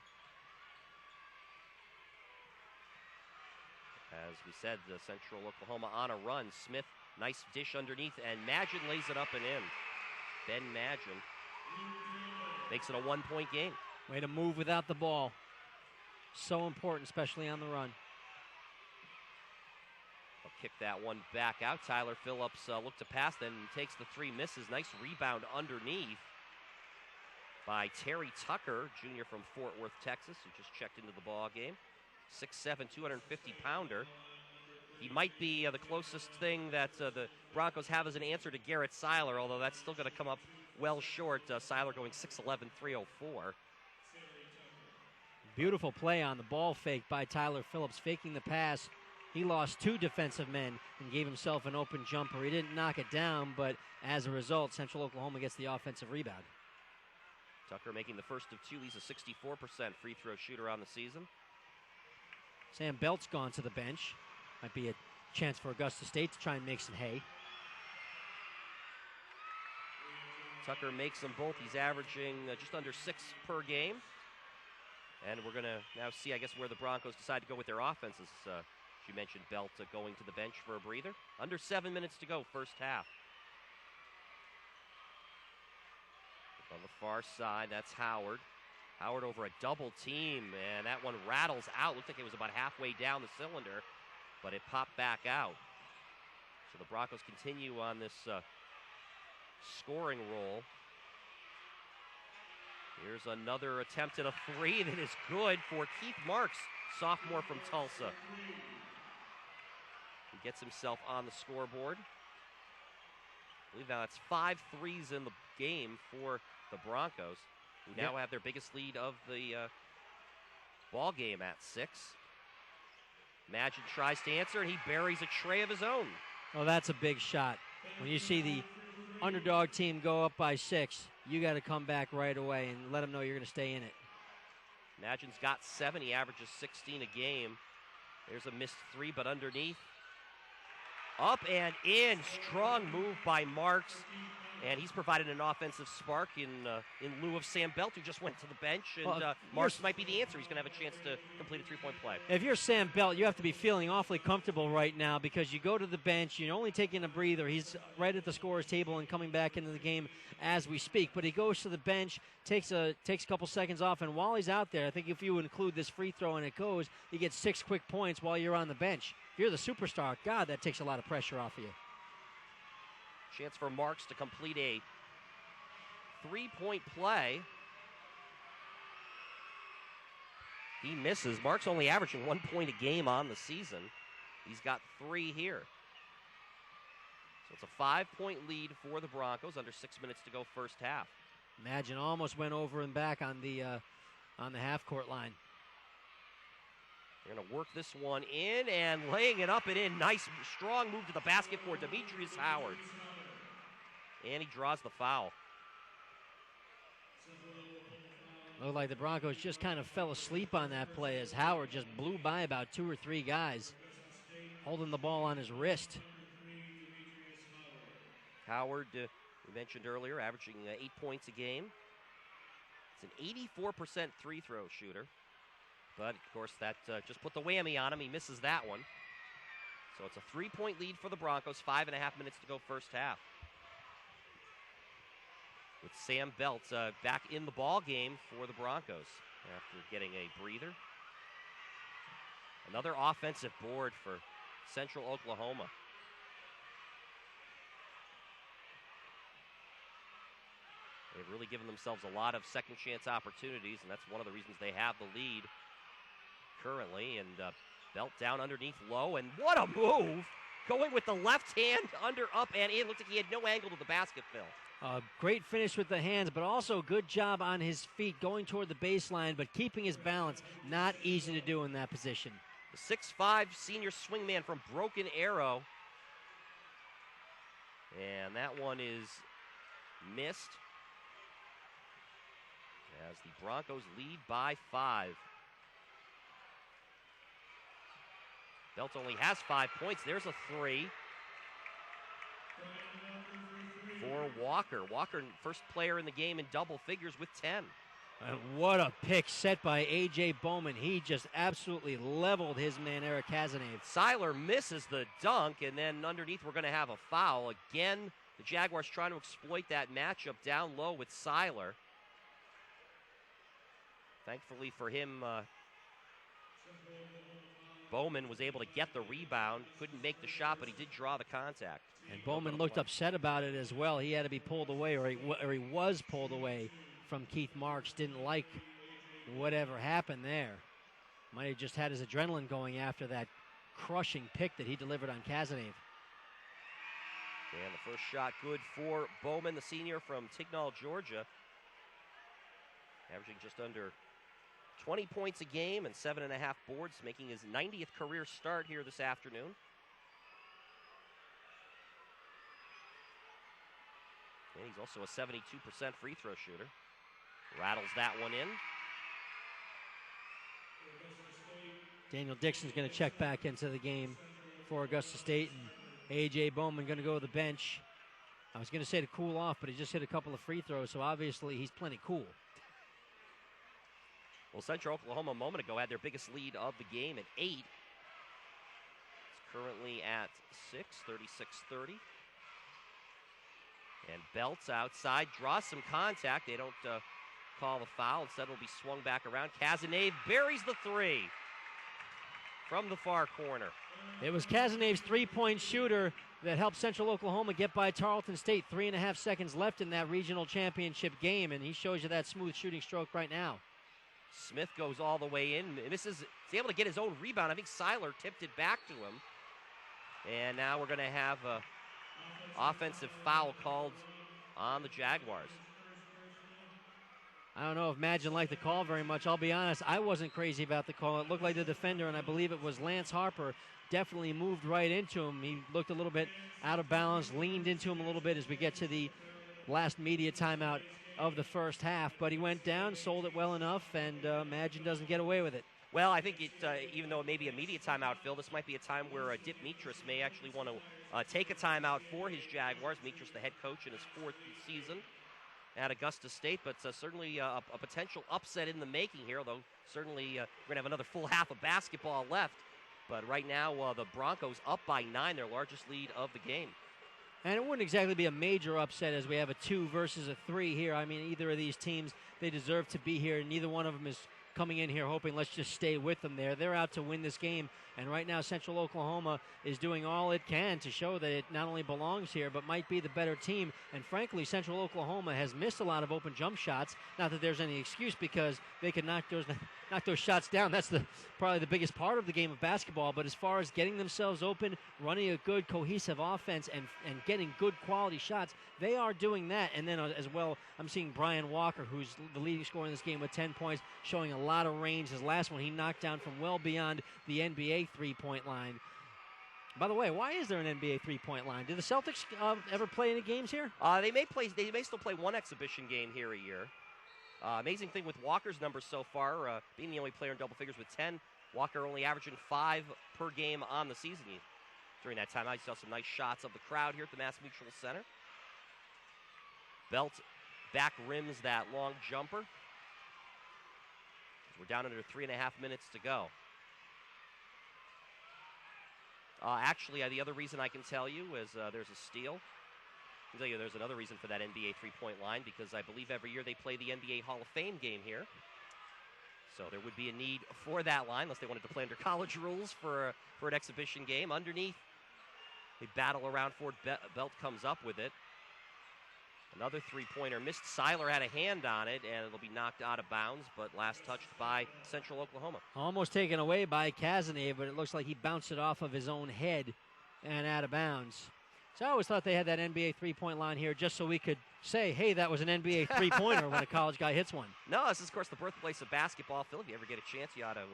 As we said, the Central Oklahoma on a run. Smith, nice dish underneath, and Magin lays it up and in. Ben Magin makes it a 1-point game. Way to move without the ball. So important, especially on the run. I'll kick that one back out. Tyler Phillips looked to pass, then takes the 3, misses. Nice rebound underneath by Terry Tucker, junior from Fort Worth, Texas, who just checked into the ball game. 6'7", 250-pounder. He might be the closest thing that the Broncos have as an answer to Garret Siler, although that's still going to come up well short. Siler going 6'11", 304. Beautiful play on the ball fake by Tyler Phillips, faking the pass. He lost 2 defensive men and gave himself an open jumper. He didn't knock it down, but as a result, Central Oklahoma gets the offensive rebound. Tucker making the first of 2. He's a 64% free throw shooter on the season. Sam Belt's gone to the bench. Might be a chance for Augusta State to try and make some hay. Tucker makes them both. He's averaging just under 6 per game. And we're going to now see, I guess, where the Broncos decide to go with their offenses. You mentioned Belt going to the bench for a breather. Under 7 minutes to go, first half. On the far side, that's Howard. Howard over a double team, and that one rattles out. Looked like it was about halfway down the cylinder, but it popped back out. So the Broncos continue on this scoring roll. Here's another attempt at a 3 that is good for Keith Marks, sophomore from Tulsa. He gets himself on the scoreboard. I believe now it's 5 threes in the game for the Broncos, who now have their biggest lead of the ball game at 6. Magin tries to answer, and he buries a tray of his own. Oh, that's a big shot. When you see the underdog team go up by 6, you got to come back right away and let them know you're going to stay in it. Magin's got 7. He averages 16 a game. There's a missed 3, but underneath. Up and in. Strong move by Marks. And he's provided an offensive spark in lieu of Sam Belt, who just went to the bench. And Marks might be the answer. He's going to have a chance to complete a 3-point play. If you're Sam Belt, you have to be feeling awfully comfortable right now because you go to the bench, you're only taking a breather. He's right at the scorer's table and coming back into the game as we speak. But he goes to the bench, takes a couple seconds off, and while he's out there, I think if you include this free throw and it goes, he gets 6 quick points while you're on the bench. If you're the superstar, God, that takes a lot of pressure off of you. Chance for Marks to complete a 3-point play. He misses. Marks only averaging 1 point a game on the season. He's got 3 here. So it's a 5-point lead for the Broncos. Under 6 minutes to go, first half. Magin almost went over and back on the half-court line. They're going to work this one in and laying it up and in. Nice, strong move to the basket for Demetrius Howard. And he draws the foul. Looked like the Broncos just kind of fell asleep on that play as Howard just blew by about 2 or 3 guys, holding the ball on his wrist. Howard, we mentioned earlier, averaging 8 points a game. It's an 84% free throw shooter. But, of course, that just put the whammy on him. He misses that one. So it's a 3-point lead for the Broncos. 5.5 minutes to go first half. With Sam Belt back in the ball game for the Broncos after getting a breather. Another offensive board for Central Oklahoma. They've really given themselves a lot of second chance opportunities, and that's one of the reasons they have the lead currently. And Belt down underneath low, and what a move! Going with the left hand under, up, and in. Looked like he had no angle to the basket, Phil. Great finish with the hands, but also good job on his feet going toward the baseline, but keeping his balance. Not easy to do in that position. The 6'5 senior swingman from Broken Arrow. And that one is missed as the Broncos lead by 5. Belt only has 5 points. There's a 3 for Walker. Walker, first player in the game in double figures with 10. And what a pick set by A.J. Bowman. He just absolutely leveled his man, Eric Kazanev. Siler misses the dunk, and then underneath we're going to have a foul. Again, the Jaguars trying to exploit that matchup down low with Siler. Thankfully for him, Bowman was able to get the rebound. Couldn't make the shot, but he did draw the contact. And Bowman looked upset about it as well. He had to be pulled away, or he was pulled away from Keith Marks. Didn't like whatever happened there. Might have just had his adrenaline going after that crushing pick that he delivered on Kazanev. And the first shot good for Bowman, the senior from Tignall, Georgia. Averaging just under 20 points a game and 7.5 boards, making his 90th career start here this afternoon. And he's also a 72% free throw shooter. Rattles that one in. Daniel Dixon's going to check back into the game for Augusta State, and A.J. Bowman going to go to the bench. I was going to say to cool off, but he just hit a couple of free throws, so obviously he's plenty cool. Well, Central Oklahoma a moment ago had their biggest lead of the game at 8. It's currently at 6, 36-30. And Belts outside, draws some contact. They don't call the foul. Instead, it'll be swung back around. Cazenave buries the three from the far corner. It was Cazenave's three-point shooter that helped Central Oklahoma get by Tarleton State. 3.5 seconds left in that regional championship game, and he shows you that smooth shooting stroke right now. Smith goes all the way in. He's able to get his own rebound. I think Siler tipped it back to him. And now we're going to have an offensive foul called on the Jaguars. I don't know if Madgen liked the call very much. I'll be honest, I wasn't crazy about the call. It looked like the defender, and I believe it was Lance Harper, definitely moved right into him. He looked a little bit out of balance, leaned into him a little bit as we get to the last media timeout of the first half. But he went down, sold it well enough, and Madgen doesn't get away with it. Well, I think even though it may be a media timeout, Phil, this might be a time where Dip Mitras may actually want to take a timeout for his Jaguars. Mitras, the head coach in his 4th season at Augusta State, but certainly a potential upset in the making here, although certainly we're going to have another full half of basketball left. But right now, the Broncos up by 9, their largest lead of the game. And it wouldn't exactly be a major upset as we have a 2 versus a 3 here. I mean, either of these teams, they deserve to be here. Neither one of them is coming in here hoping let's just stay with them there. They're out to win this game. And right now, Central Oklahoma is doing all it can to show that it not only belongs here, but might be the better team. And frankly, Central Oklahoma has missed a lot of open jump shots. Not that there's any excuse, because they can knock those shots down. That's probably the biggest part of the game of basketball. But as far as getting themselves open, running a good, cohesive offense, and getting good quality shots, they are doing that. And then as well, I'm seeing Brian Walker, who's the leading scorer in this game with 10 points, showing a lot of range. His last one, he knocked down from well beyond the NBA three-point line. By the way, why is there an NBA three-point line? Do the Celtics ever play any games here? They may still play one exhibition game here a year. Amazing thing with Walker's numbers so far, being the only player in double figures with 10, Walker only averaging 5 per game on the season. During that time, I saw some nice shots of the crowd here at the MassMutual Center. Belt back rims that long jumper. We're down under 3.5 minutes to go. Actually, the other reason I can tell you is there's a steal. I can tell you there's another reason for that NBA three-point line, because I believe every year they play the NBA Hall of Fame game here. So there would be a need for that line, unless they wanted to play under college rules for an exhibition game. Underneath, they battle around for it. Belt comes up with it. Another three-pointer missed. Siler had a hand on it, and it'll be knocked out of bounds, but last touched by Central Oklahoma. Almost taken away by Cazenave, but it looks like he bounced it off of his own head and out of bounds. So I always thought they had that NBA three-point line here just so we could say, hey, that was an NBA three-pointer when a college guy hits one. No, this is, of course, the birthplace of basketball. Phil, if you ever get a chance, you ought to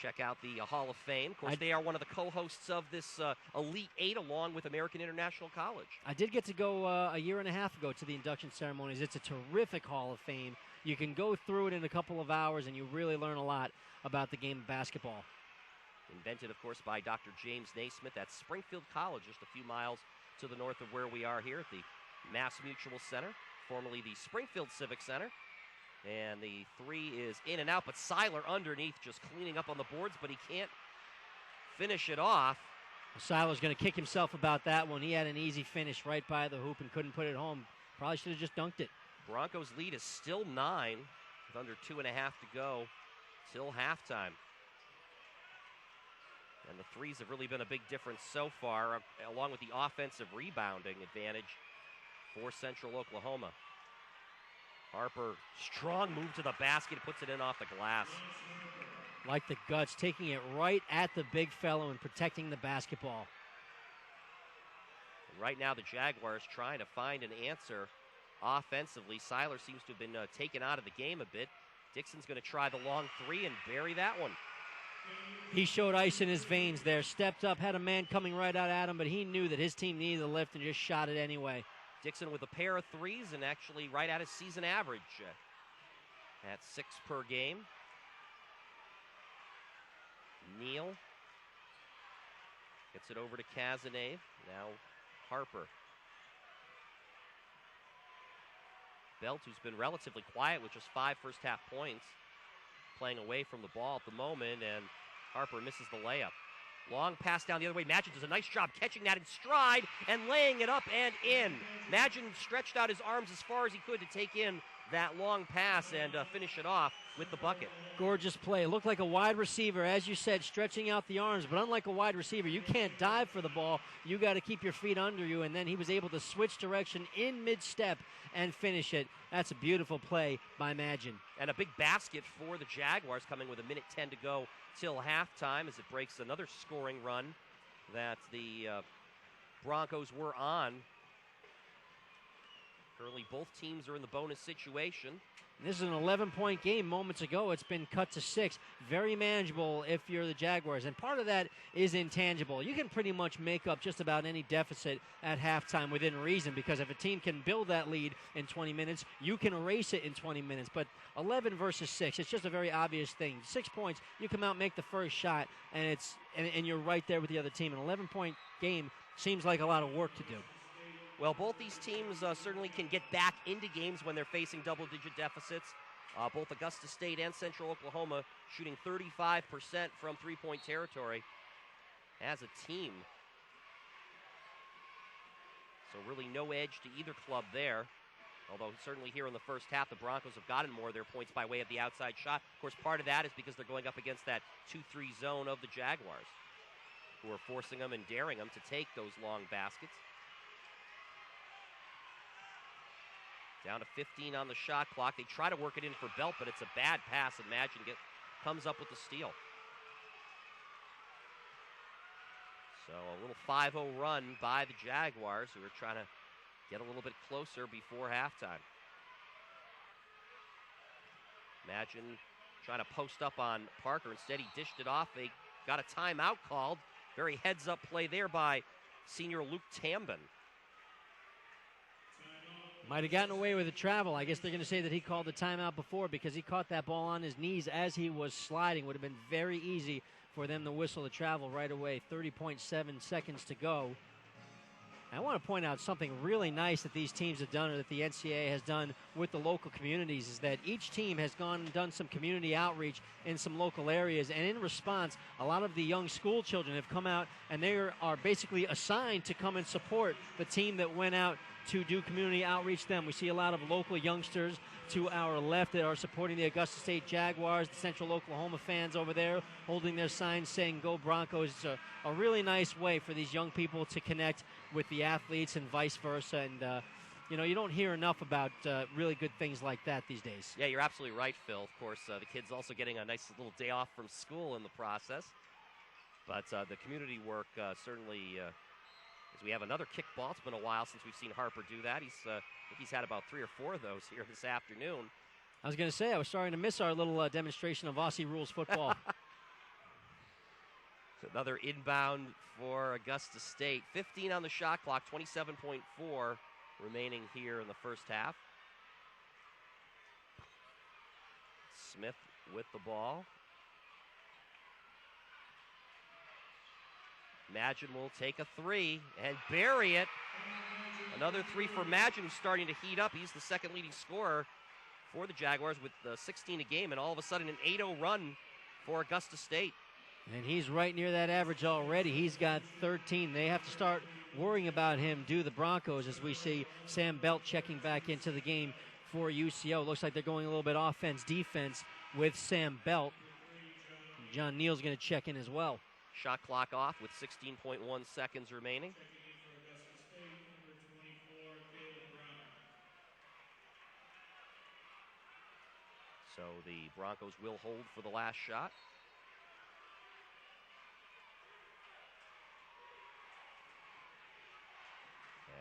check out the Hall of Fame. Of course, they are one of the co-hosts of this Elite Eight along with American International College. I did get to go a year and a half ago to the induction ceremonies. It's a terrific Hall of Fame. You can go through it in a couple of hours, and you really learn a lot about the game of basketball. Invented, of course, by Dr. James Naismith at Springfield College, just a few miles to the north of where we are here at the MassMutual Center, formerly the Springfield Civic Center. And the three is in and out, but Siler underneath just cleaning up on the boards, but he can't finish it off. Siler's going to kick himself about that one. He had an easy finish right by the hoop and couldn't put it home. Probably should have just dunked it. Broncos lead is still 9 with under 2.5 to go till halftime. And the threes have really been a big difference so far, along with the offensive rebounding advantage for Central Oklahoma. Harper, strong move to the basket, puts it in off the glass. Like the guts, taking it right at the big fellow and protecting the basketball. And right now the Jaguars trying to find an answer offensively. Siler seems to have been taken out of the game a bit. Dixon's going to try the long three and bury that one. He showed ice in his veins there, stepped up, had a man coming right out at him, but he knew that his team needed the lift and just shot it anyway. Dixon with a pair of threes and actually right at his season average at 6 per game. Neal gets it over to Cazenave. Now Harper. Belt, who's been relatively quiet with just 5 first-half points, playing away from the ball at the moment, and Harper misses the layup. Long pass down the other way. Magin does a nice job catching that in stride and laying it up and in. Magin stretched out his arms as far as he could to take in that long pass and finish it off with the bucket. Gorgeous play. Looked like a wide receiver, as you said, stretching out the arms. But unlike a wide receiver, you can't dive for the ball. You got to keep your feet under you. And then he was able to switch direction in mid-step and finish it. That's a beautiful play by Magin. And a big basket for the Jaguars, coming with 1:10 to go till halftime as it breaks another scoring run that the Broncos were on. Currently, both teams are in the bonus situation. This is an 11-point game. Moments ago, it's been cut to 6. Very manageable if you're the Jaguars. And part of that is intangible. You can pretty much make up just about any deficit at halftime within reason, because if a team can build that lead in 20 minutes, you can erase it in 20 minutes. But 11 versus 6, it's just a very obvious thing. 6 points, you come out, make the first shot, and and you're right there with the other team. An 11-point game seems like a lot of work to do. Well, both these teams certainly can get back into games when they're facing double-digit deficits. Both Augusta State and Central Oklahoma shooting 35% from three-point territory as a team. So really no edge to either club there. Although certainly here in the first half, the Broncos have gotten more of their points by way of the outside shot. Of course, part of that is because they're going up against that 2-3 zone of the Jaguars, who are forcing them and daring them to take those long baskets. Down to 15 on the shot clock. They try to work it in for Belt, but it's a bad pass, and Magin comes up with the steal. So a little 5-0 run by the Jaguars, who are trying to get a little bit closer before halftime. Magin trying to post up on Parker. Instead, he dished it off. They got a timeout called. Very heads-up play there by senior Luke Tambin. Might have gotten away with the travel. I guess they're going to say that he called the timeout before because he caught that ball on his knees as he was sliding. Would have been very easy for them to whistle the travel right away. 30.7 seconds to go. I want to point out something really nice that these teams have done, or that the NCAA has done with the local communities, is that each team has gone and done some community outreach in some local areas, and in response, a lot of the young school children have come out, and they are basically assigned to come and support the team that went out to do community outreach them. We see a lot of local youngsters to our left that are supporting the Augusta State Jaguars, the Central Oklahoma fans over there holding their signs saying "Go Broncos." It's a really nice way for these young people to connect with the athletes and vice versa. And you don't hear enough about really good things like that these days. Yeah, you're absolutely right, Phil. Of course, the kids also getting a nice little day off from school in the process. But the community work certainly, as we have another kickball. It's been a while since we've seen Harper do that. I think he's had about 3 or 4 of those here this afternoon. I was going to say, I was starting to miss our little demonstration of Aussie rules football. Another inbound for Augusta State. 15 on the shot clock, 27.4 remaining here in the first half. Smith with the ball. Magin will take a 3 and bury it. Another 3 for Magin, who's starting to heat up. He's the second leading scorer for the Jaguars with 16 a game, and all of a sudden an 8-0 run for Augusta State. And he's right near that average already. He's got 13. They have to start worrying about him, do the Broncos, as we see Sam Belt checking back into the game for UCO. Looks like they're going a little bit offense-defense with Sam Belt. John Neal's going to check in as well. Shot clock off with 16.1 seconds remaining. So the Broncos will hold for the last shot.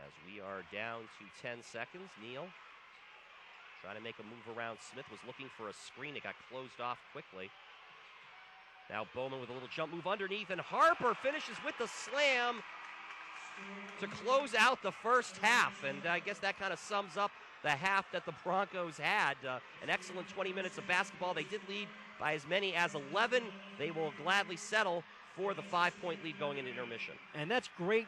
As we are down to 10 seconds, Neal Trying to make a move around. Smith was looking for a screen. It got closed off quickly. Now Bowman with a little jump move underneath, and Harper finishes with the slam to close out the first half. And I guess that kind of sums up the half that the Broncos had. An excellent 20 minutes of basketball. They did lead by as many as 11. They will gladly settle for the 5-point lead going into intermission. And that's great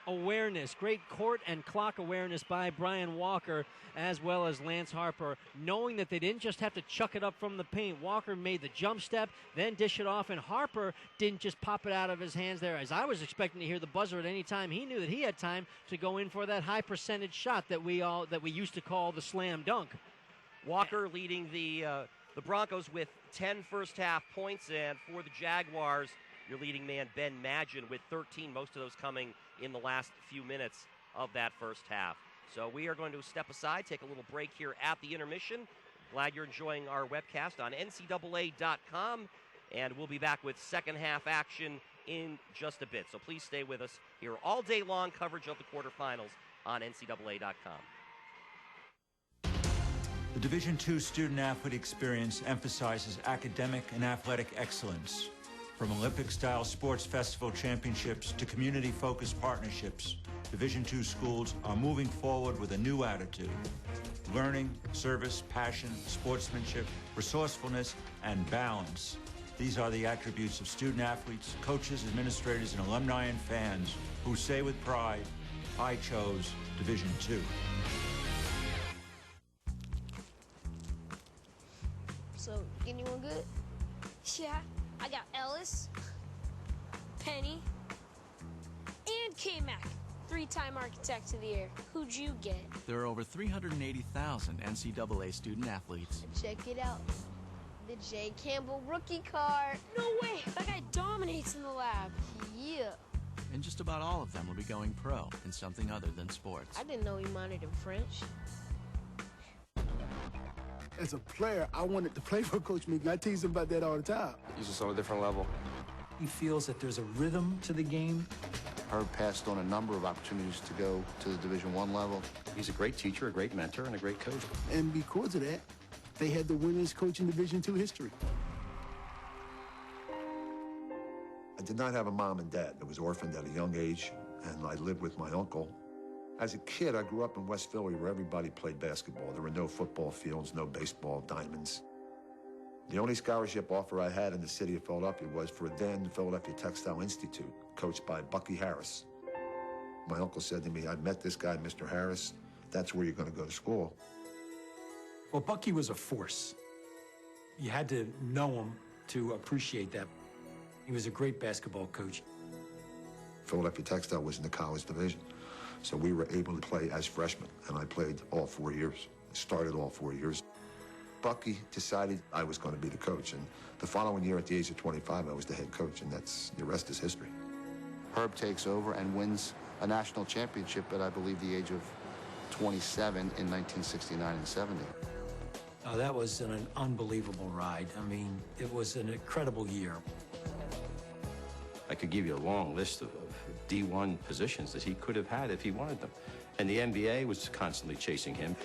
awareness, great court and clock awareness by Brian Walker as well as Lance Harper, knowing that they didn't just have to chuck it up from the paint. Walker made the jump step, then dish it off, and Harper didn't just pop it out of his hands there. As I was expecting to hear the buzzer at any time, he knew that he had time to go in for that high percentage shot that we used to call the slam dunk. Walker leading the Broncos with 10 first half points, and for the Jaguars, your leading man Ben Magin with 13, most of those coming in the last few minutes of that first half. So we are going to step aside, take a little break here at the intermission. Glad you're enjoying our webcast on ncaa.com, and we'll be back with second half action in just a bit. So please stay with us here all day long, coverage of the quarterfinals on ncaa.com. The Division II student-athlete experience emphasizes academic and athletic excellence. From Olympic-style sports festival championships to community-focused partnerships, Division II schools are moving forward with a new attitude. Learning, service, passion, sportsmanship, resourcefulness, and balance. These are the attributes of student-athletes, coaches, administrators, and alumni and fans who say with pride, I chose Division II. So, anyone good? Yeah, I got Ellis, Penny, and K-Mac, 3-time Architect of the Year. Who'd you get? There are over 380,000 NCAA student-athletes. Check it out. The J. Campbell rookie card. No way! That guy dominates in the lab. Yeah. And just about all of them will be going pro in something other than sports. I didn't know he minored in French. As a player, I wanted to play for Coach Meek. I tease him about that all the time. He's just on a different level. He feels that there's a rhythm to the game. Herb passed on a number of opportunities to go to the Division I level. He's a great teacher, a great mentor, and a great coach. And because of that, they had the winningest coach in Division II history. I did not have a mom and dad. I was orphaned at a young age, and I lived with my uncle. As a kid, I grew up in West Philly where everybody played basketball. There were no football fields, no baseball diamonds. The only scholarship offer I had in the city of Philadelphia was for then Philadelphia Textile Institute, coached by Bucky Harris. My uncle said to me, I met this guy, Mr. Harris. That's where you're going to go to school. Well, Bucky was a force. You had to know him to appreciate that. He was a great basketball coach. Philadelphia Textile was in the college division, so we were able to play as freshmen, and I played all 4 years, started all 4 years. Bucky decided I was going to be the coach, and the following year at the age of 25, I was the head coach, and the rest is history. Herb takes over and wins a national championship at, I believe, the age of 27 in 1969 and 70. That was an unbelievable ride. I mean, it was an incredible year. I could give you a long list of D1 positions that he could have had if he wanted them. And the NBA was constantly chasing him.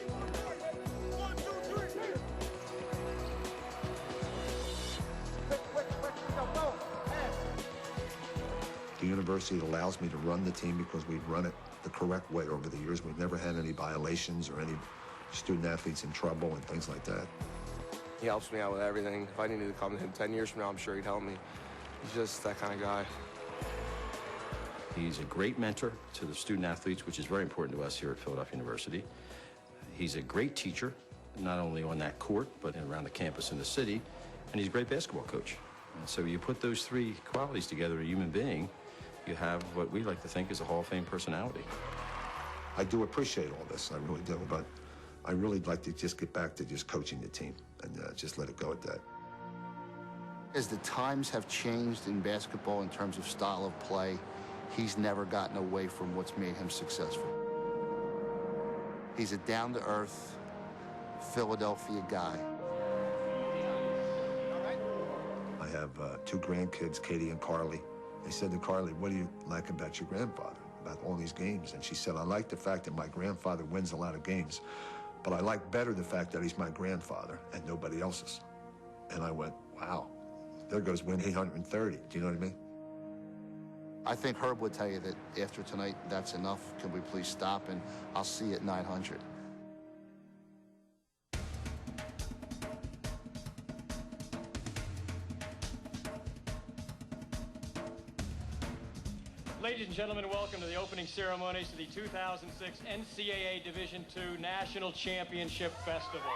The university allows me to run the team because we've run it the correct way over the years. We've never had any violations or any student-athletes in trouble and things like that. He helps me out with everything. If I needed to come to him 10 years from now, I'm sure he'd help me. He's just that kind of guy. He's a great mentor to the student-athletes, which is very important to us here at Philadelphia University. He's a great teacher, not only on that court, but around the campus in the city. And he's a great basketball coach. And so you put those three qualities together, a human being, you have what we like to think is a Hall of Fame personality. I do appreciate all this, I really do, but I really like to just get back to just coaching the team and just let it go at that. As the times have changed in basketball in terms of style of play, he's never gotten away from what's made him successful. He's a down-to-earth Philadelphia guy. I have two grandkids, Katie and Carly. I said to Carly, what do you like about your grandfather, about all these games? And she said, I like the fact that my grandfather wins a lot of games, But I like better the fact that he's my grandfather and nobody else's. And I went, wow, there goes win 830. Do you know what I mean? I think Herb would tell you that after tonight, that's enough. Can we please stop? And I'll see you at 900. Ladies and gentlemen, welcome to the opening ceremonies to the 2006 NCAA Division II National Championship Festival.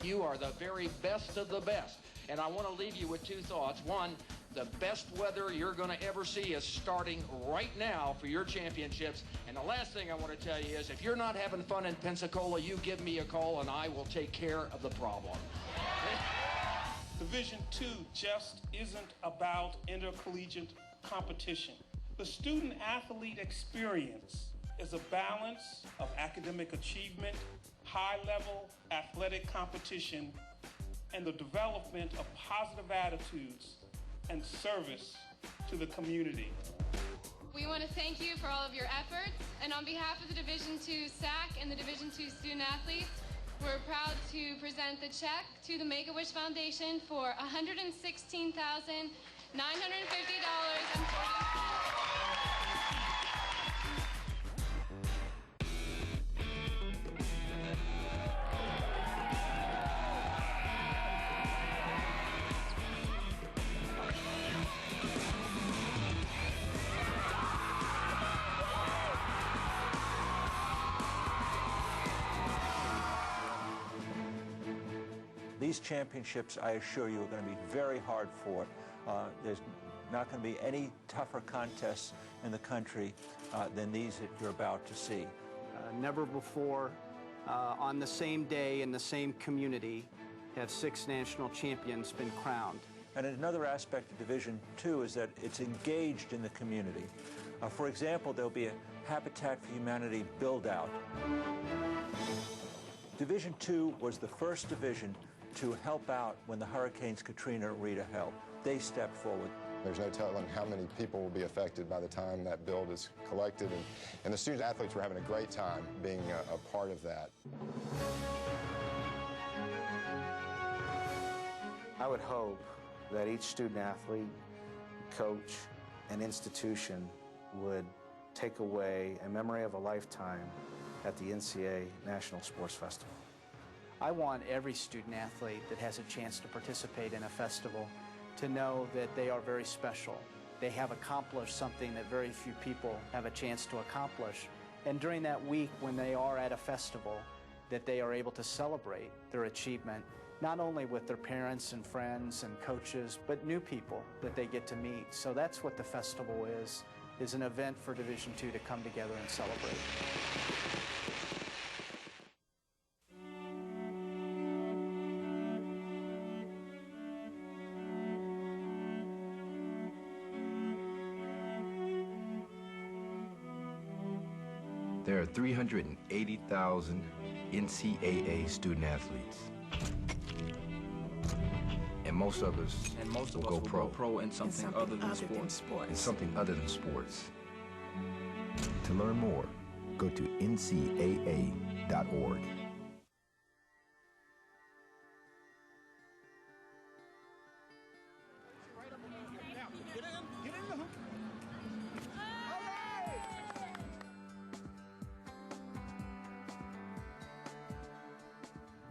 You are the very best of the best. And I want to leave you with two thoughts. One, the best weather you're going to ever see is starting right now for your championships. And the last thing I want to tell you is if you're not having fun in Pensacola, you give me a call and I will take care of the problem. Division II just isn't about intercollegiate competition. The student-athlete experience is a balance of academic achievement, high-level athletic competition, and the development of positive attitudes and service to the community. We want to thank you for all of your efforts, and on behalf of the Division II SAC and the Division II student athletes, we're proud to present the check to the Make-A-Wish Foundation for $116,950.40. These championships, I assure you, are going to be very hard fought. There's not going to be any tougher contests in the country than these that you're about to see. Never before, on the same day in the same community, have 6 national champions been crowned. And another aspect of Division II is that it's engaged in the community. For example, there'll be a Habitat for Humanity build-out. Division II was the first division to help out when the Hurricanes Katrina and Rita held. They stepped forward. There's no telling how many people will be affected by the time that build is collected, and the student athletes were having a great time being a part of that. I would hope that each student athlete, coach, and institution would take away a memory of a lifetime at the NCAA National Sports Festival. I want every student athlete that has a chance to participate in a festival to know that they are very special. They have accomplished something that very few people have a chance to accomplish. And during that week when they are at a festival, that they are able to celebrate their achievement, not only with their parents and friends and coaches, but new people that they get to meet. So that's what the festival is an event for Division II to come together and celebrate. There are 380,000 NCAA student athletes. And most of us will go pro in something other than sports. In something other than sports. To learn more, go to ncaa.org.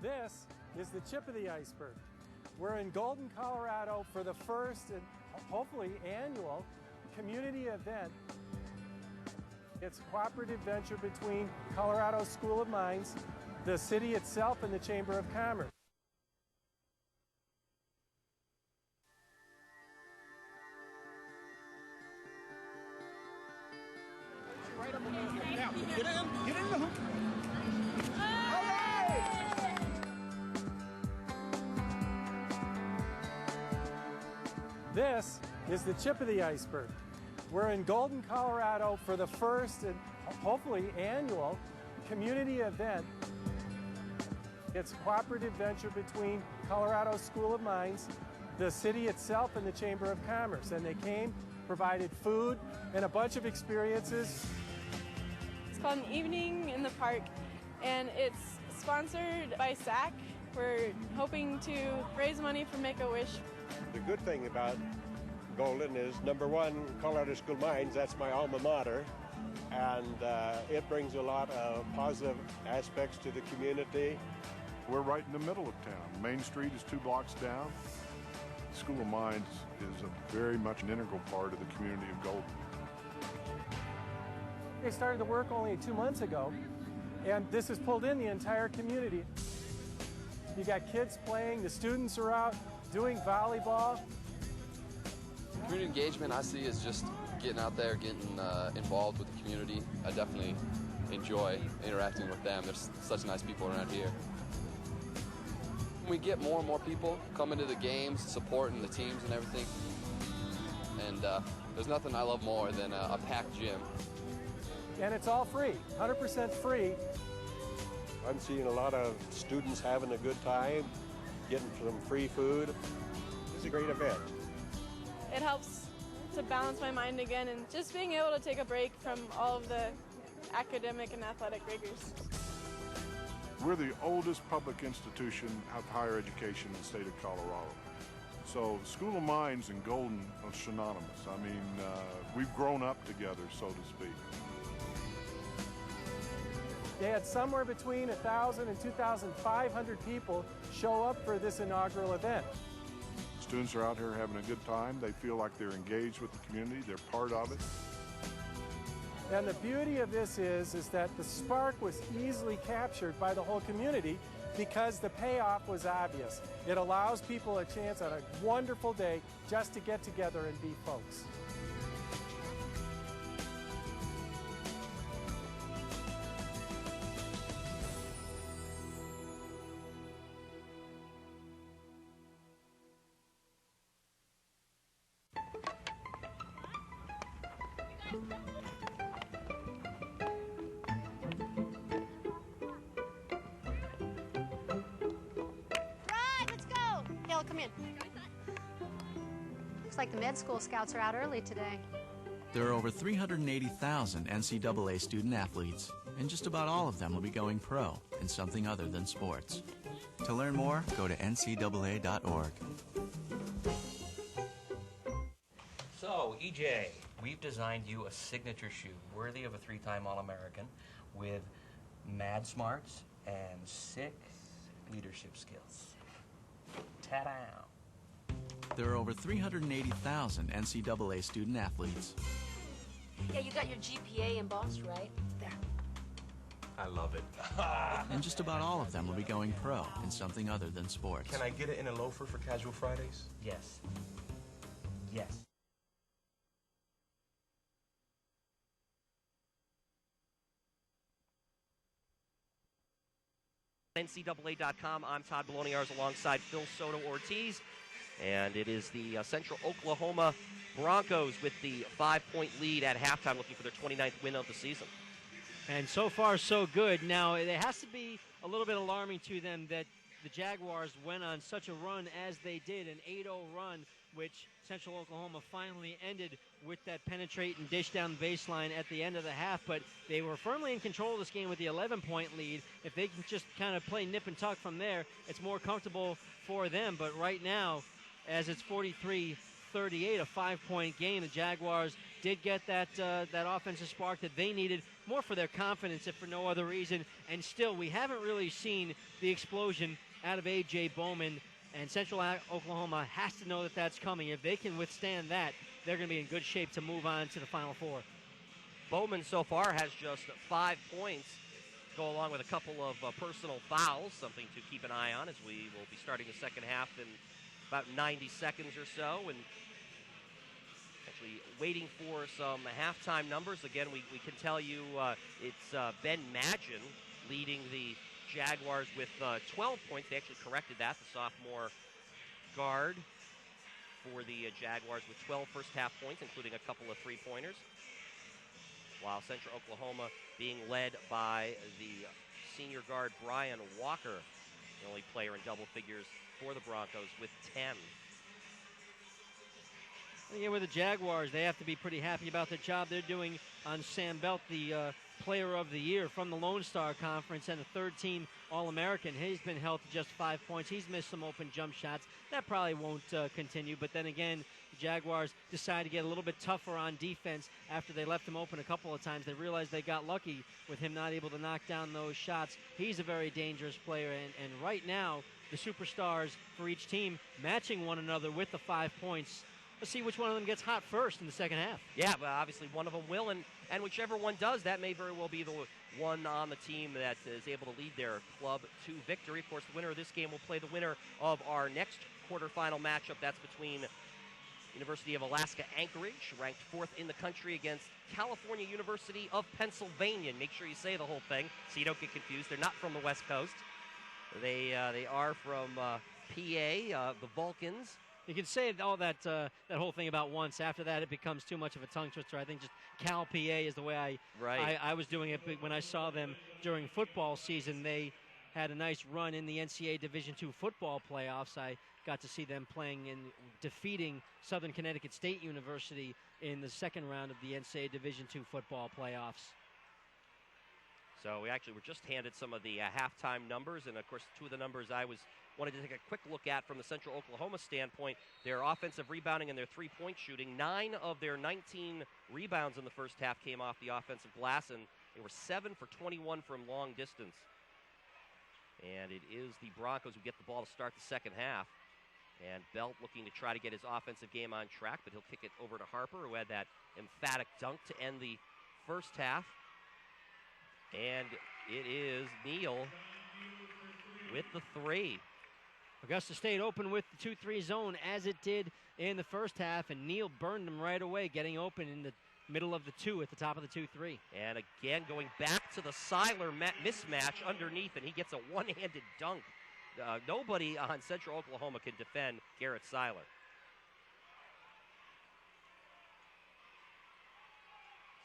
This is the tip of the iceberg. We're in Golden, Colorado for the first and hopefully annual community event. It's a cooperative venture between Colorado School of Mines, the city itself, and the Chamber of Commerce. Get in the hoop. This is the tip of the iceberg. We're in Golden, Colorado for the first and hopefully annual community event. It's a cooperative venture between Colorado School of Mines, the city itself, and the Chamber of Commerce. And they came, provided food, and a bunch of experiences. fun evening in the park, and it's sponsored by SAC. We're hoping to raise money for Make-A-Wish. The good thing about Golden is, number one, Colorado School Mines, that's my alma mater, and it brings a lot of positive aspects to the community. We're right in the middle of town. Main Street is 2 blocks down. School of Mines is very much an integral part of the community of Golden. They started the work only 2 months ago, and this has pulled in the entire community. You got kids playing, the students are out doing volleyball. Community engagement I see is just getting out there, getting involved with the community. I definitely enjoy interacting with them. There's such nice people around here. We get more and more people coming to the games, supporting the teams and everything. And there's nothing I love more than a packed gym. And it's all free, 100% free. I'm seeing a lot of students having a good time, getting some free food. It's a great event. It helps to balance my mind again and just being able to take a break from all of the academic and athletic rigors. We're the oldest public institution of higher education in the state of Colorado. So School of Mines and Golden are synonymous. I mean, we've grown up together, so to speak. They had somewhere between 1,000 and 2,500 people show up for this inaugural event. Students are out here having a good time. They feel like they're engaged with the community. They're part of it. And the beauty of this is that the spark was easily captured by the whole community because the payoff was obvious. It allows people a chance on a wonderful day just to get together and be folks. Come in. Looks like the med school scouts are out early today. There are over 380,000 NCAA student athletes, and just about all of them will be going pro in something other than sports. To learn more, go to ncaa.org. So, EJ, we've designed you a signature shoe worthy of a 3-time All-American with mad smarts and sick leadership skills. Ta-da! There are over 380,000 NCAA student athletes. Yeah, you got your GPA embossed, right? There. I love it. And just about all of them will be going pro in something other than sports. Can I get it in a loafer for casual Fridays? Yes. Yes. NCAA.com. I'm Todd Bologniars alongside Phil Soto-Ortiz. And it is the Central Oklahoma Broncos with the 5-point lead at halftime, looking for their 29th win of the season. And so far, so good. Now, it has to be a little bit alarming to them that the Jaguars went on such a run as they did, an 8-0 run, which Central Oklahoma finally ended with that penetrate and dish down the baseline at the end of the half. But they were firmly in control of this game with the 11-point lead. If they can just kind of play nip and tuck from there, it's more comfortable for them. But right now, as it's 43-38, a 5-point game, the Jaguars did get that offensive spark that they needed, more for their confidence, if for no other reason. And still, we haven't really seen the explosion out of A.J. Bowman, and Central Oklahoma has to know that that's coming. If they can withstand that, they're going to be in good shape to move on to the Final Four. Bowman so far has just 5 points, go along with a couple of personal fouls, something to keep an eye on as we will be starting the second half in about 90 seconds or so, and actually waiting for some halftime numbers. Again, we can tell you it's Ben Magin leading the Jaguars with 12 points. They actually corrected that, the sophomore guard for the Jaguars with 12 first-half points, including a couple of three-pointers, while Central Oklahoma being led by the senior guard Brian Walker, the only player in double figures for the Broncos with 10. Yeah, with the Jaguars, they have to be pretty happy about the job they're doing on Sam Belt, the Player of the Year from the Lone Star Conference and a third-team All-American. He's been held to just 5 points. He's missed some open jump shots. That probably won't continue, but then again, the Jaguars decided to get a little bit tougher on defense after they left him open a couple of times. They realized they got lucky with him not able to knock down those shots. He's a very dangerous player, and right now, the superstars for each team matching one another with the 5 points. Let's see which one of them gets hot first in the second half. Yeah, but obviously one of them will, and whichever one does, that may very well be the one on the team that is able to lead their club to victory. Of course, the winner of this game will play the winner of our next quarterfinal matchup. That's between University of Alaska Anchorage, ranked 4th in the country, against California University of Pennsylvania. And make sure you say the whole thing so you don't get confused. They're not from the West Coast. They are from PA, the Vulcans. You can say all that whole thing about once. After that, it becomes too much of a tongue twister. I think just Cal PA is the way I was doing it. But when I saw them during football season, they had a nice run in the NCAA Division II football playoffs. I got to see them playing and defeating Southern Connecticut State University in the second round of the NCAA Division II football playoffs. So we actually were just handed some of the halftime numbers, and of course, two of the numbers I wanted to take a quick look at from the Central Oklahoma standpoint. Their offensive rebounding and their three-point shooting. 9 of their 19 rebounds in the first half came off the offensive glass, and they were 7 for 21 from long distance. And it is the Broncos who get the ball to start the second half. And Belt looking to try to get his offensive game on track, but he'll kick it over to Harper, who had that emphatic dunk to end the first half. And it is Neal with the three. Augusta State opened with the 2-3 zone as it did in the first half, and Neal burned them right away, getting open in the middle of the 2 at the top of the 2-3. And again, going back to the Siler mismatch underneath, and he gets a one-handed dunk. Nobody on Central Oklahoma can defend Garret Siler.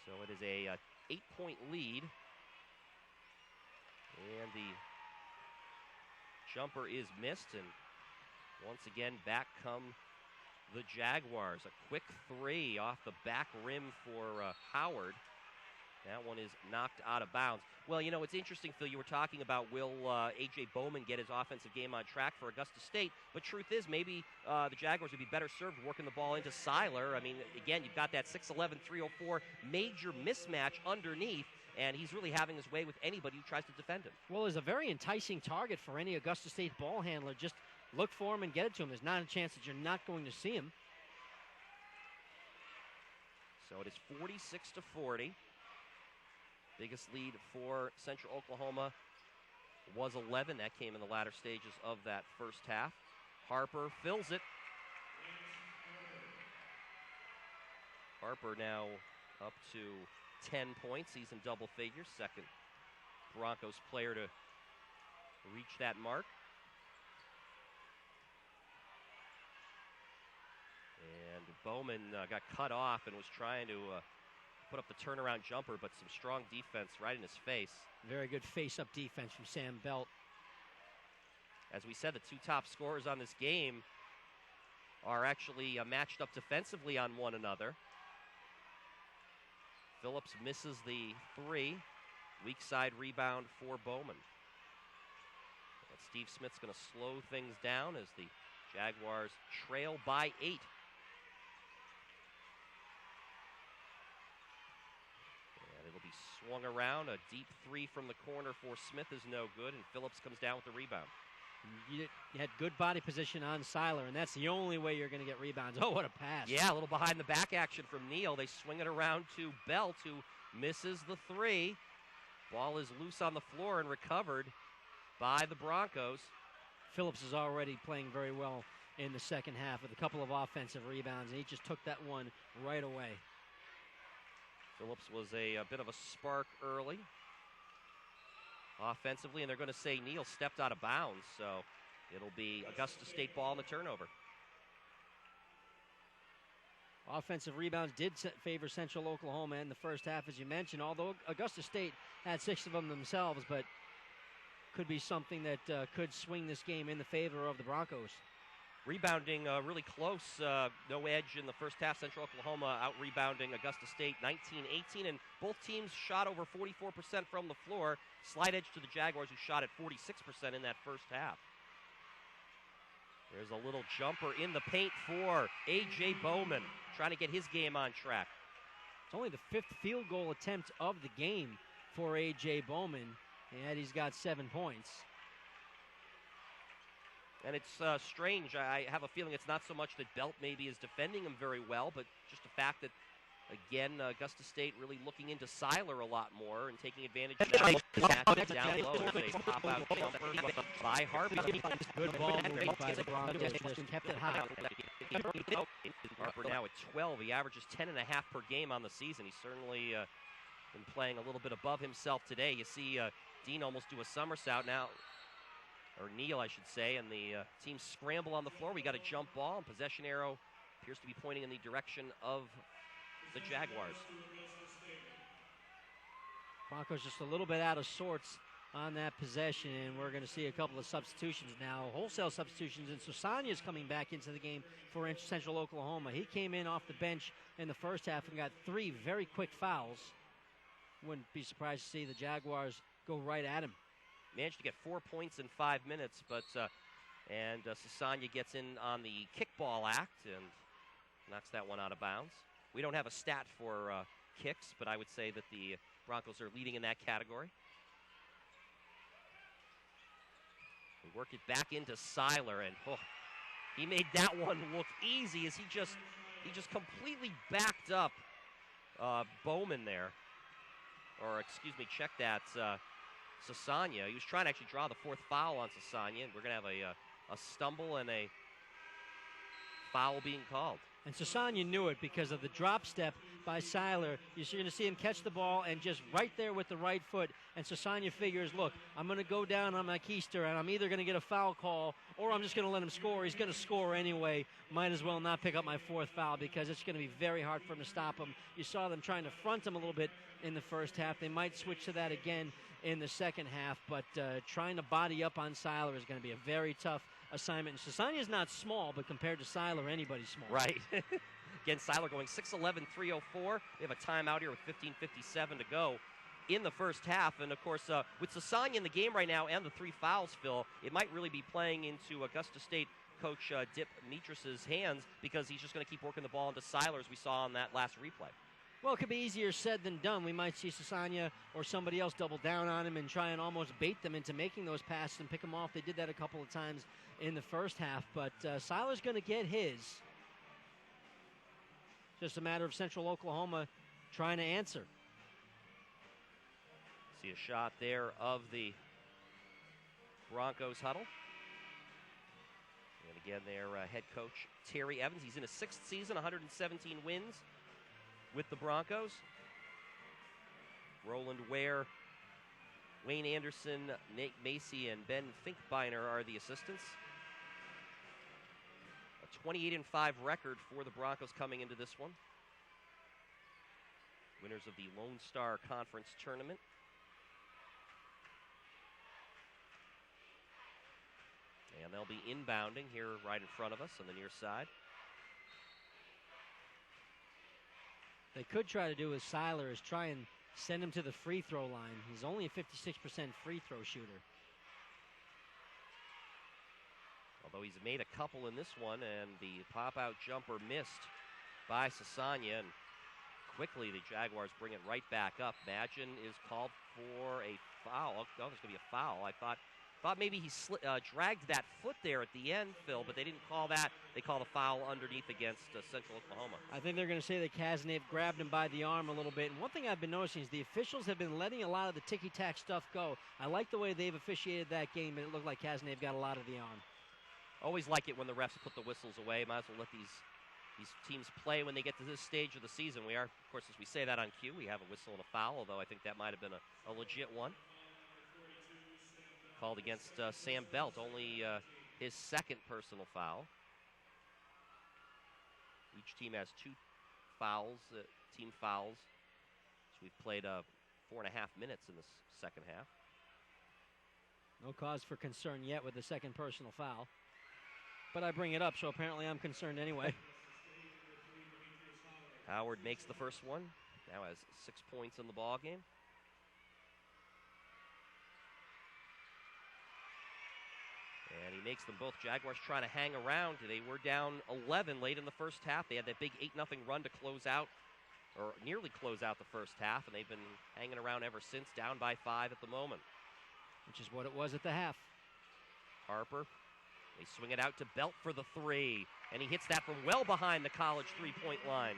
So it is a 8-point lead. And the jumper is missed, and once again, back come the Jaguars. A quick 3 off the back rim for Howard. That one is knocked out of bounds. Well, you know, it's interesting, Phil, you were talking about will A.J. Bowman get his offensive game on track for Augusta State, but truth is maybe the Jaguars would be better served working the ball into Siler. I mean, again, you've got that 6'11", 304 major mismatch underneath, and he's really having his way with anybody who tries to defend him. Well, he's a very enticing target for any Augusta State ball handler. Just look for him and get it to him. There's not a chance that you're not going to see him. So it is 46-40. Biggest lead for Central Oklahoma was 11. That came in the latter stages of that first half. Harper fills it. Harper now up to 10 points. He's in double figures. Second Broncos player to reach that mark. And Bowman got cut off and was trying to put up the turnaround jumper, but some strong defense right in his face. Very good face-up defense from Sam Belt. As we said, the two top scorers on this game are actually matched up defensively on one another. Phillips misses the 3. Weak side rebound for Bowman. But Steve Smith's going to slow things down as the Jaguars trail by 8. And it'll be swung around. A deep 3 from the corner for Smith is no good, and Phillips comes down with the rebound. You had good body position on Siler, and that's the only way you're going to get rebounds. Oh, what a pass. Yeah, a little behind the back action from Neal. They swing it around to Belt, who misses the 3. Ball is loose on the floor and recovered by the Broncos. Phillips is already playing very well in the second half with a couple of offensive rebounds, and he just took that one right away. Phillips was a bit of a spark early offensively, and they're going to say Neal stepped out of bounds, so it'll be Augusta State ball in the turnover. Offensive rebounds did favor Central Oklahoma in the first half, as you mentioned, although Augusta State had 6 of them themselves, but could be something that could swing this game in the favor of the Broncos. Rebounding really close. No edge in the first half. Central Oklahoma out-rebounding Augusta State 19-18, and both teams shot over 44% from the floor. Slight edge to the Jaguars, who shot at 46% in that first half. There's a little jumper in the paint for A.J. Bowman, trying to get his game on track. It's only the 5th field goal attempt of the game for A.J. Bowman, and he's got 7 points. And it's strange. I have a feeling it's not so much that Belt maybe is defending him very well, but just the fact that, again, Augusta State really looking into Siler a lot more and taking advantage of that down low. They pop out jumper by Harper. Good ball movement by the Broncos. Just kept it hot. Harper now at 12. He averages 10.5 per game on the season. He's certainly been playing a little bit above himself today. You see Dean almost do a somersault now. Or Neal, I should say, and the team scramble on the floor. We got a jump ball, and possession arrow appears to be pointing in the direction of the Jaguars. Broncos just a little bit out of sorts on that possession, and we're going to see a couple of substitutions now, wholesale substitutions, and Sosania's coming back into the game for Central Oklahoma. He came in off the bench in the first half and got 3 very quick fouls. Wouldn't be surprised to see the Jaguars go right at him. Managed to get 4 points in 5 minutes, but Sosania gets in on the kickball act and knocks that one out of bounds. We don't have a stat for kicks, but I would say that the Broncos are leading in that category. We work it back into Siler, and he made that one look easy as he just completely backed up Bowman there, or excuse me, check that. Sosania. He was trying to actually draw the 4th foul on Sosania, and we're going to have a stumble and a foul being called. And Sosania knew it because of the drop step by Siler. You're going to see him catch the ball and just right there with the right foot. And Sosania figures, look, I'm going to go down on my keister, and I'm either going to get a foul call or I'm just going to let him score. He's going to score anyway. Might as well not pick up my 4th foul because it's going to be very hard for him to stop him. You saw them trying to front him a little bit in the first half. They might switch to that again in the second half, but trying to body up on Siler is going to be a very tough assignment. And Sosania is not small, but compared to Siler, anybody's small. Right. Again, Siler going 6'11", 304. We have a timeout here with 15:57 to go in the first half. And, of course, with Sosania in the game right now and the 3 fouls, Phil, it might really be playing into Augusta State coach Dip Mitris's hands because he's just going to keep working the ball into Siler as we saw on that last replay. Well, it could be easier said than done. We might see Sosania or somebody else double down on him and try and almost bait them into making those passes and pick them off. They did that a couple of times in the first half, but Siler's going to get his. Just a matter of Central Oklahoma trying to answer. See a shot there of the Broncos huddle. And again, their head coach, Terry Evans. He's in his 6th season, 117 wins with the Broncos. Roland Ware, Wayne Anderson, Nate Macy, and Ben Finkbeiner are the assistants. A 28-5 record for the Broncos coming into this one. Winners of the Lone Star Conference Tournament. And they'll be inbounding here right in front of us on the near side. They could try to do with Siler is try and send him to the free throw line. He's only a 56% free throw shooter. Although he's made a couple in this one, and the pop-out jumper missed by Sosania. And quickly, the Jaguars bring it right back up. Magin is called for a foul. Oh, there's going to be a foul. I thought maybe he dragged that foot there at the end, Phil, but they didn't call that. They called a foul underneath against Central Oklahoma. I think they're going to say that Kazanev grabbed him by the arm a little bit. And one thing I've been noticing is the officials have been letting a lot of the ticky-tack stuff go. I like the way they've officiated that game, and it looked like Kazanev got a lot of the arm. Always like it when the refs put the whistles away. Might as well let these teams play when they get to this stage of the season. We are, of course, as we say that on cue, we have a whistle and a foul, although I think that might have been a legit one. Called against Sam Belt, only his 2nd personal foul. Each team has 2 fouls, team fouls. So we've played 4.5 minutes in this second half. No cause for concern yet with the 2nd personal foul. but I bring it up, so apparently I'm concerned anyway. Howard makes the first one. Now has 6 points in the ball game. And he makes them both. Jaguars trying to hang around. They were down 11 late in the first half. They had that big 8-0 run to close out, or nearly close out the first half, and they've been hanging around ever since, down by 5 at the moment. Which is what it was at the half. Harper, they swing it out to Belt for the 3, and he hits that from well behind the college three-point line.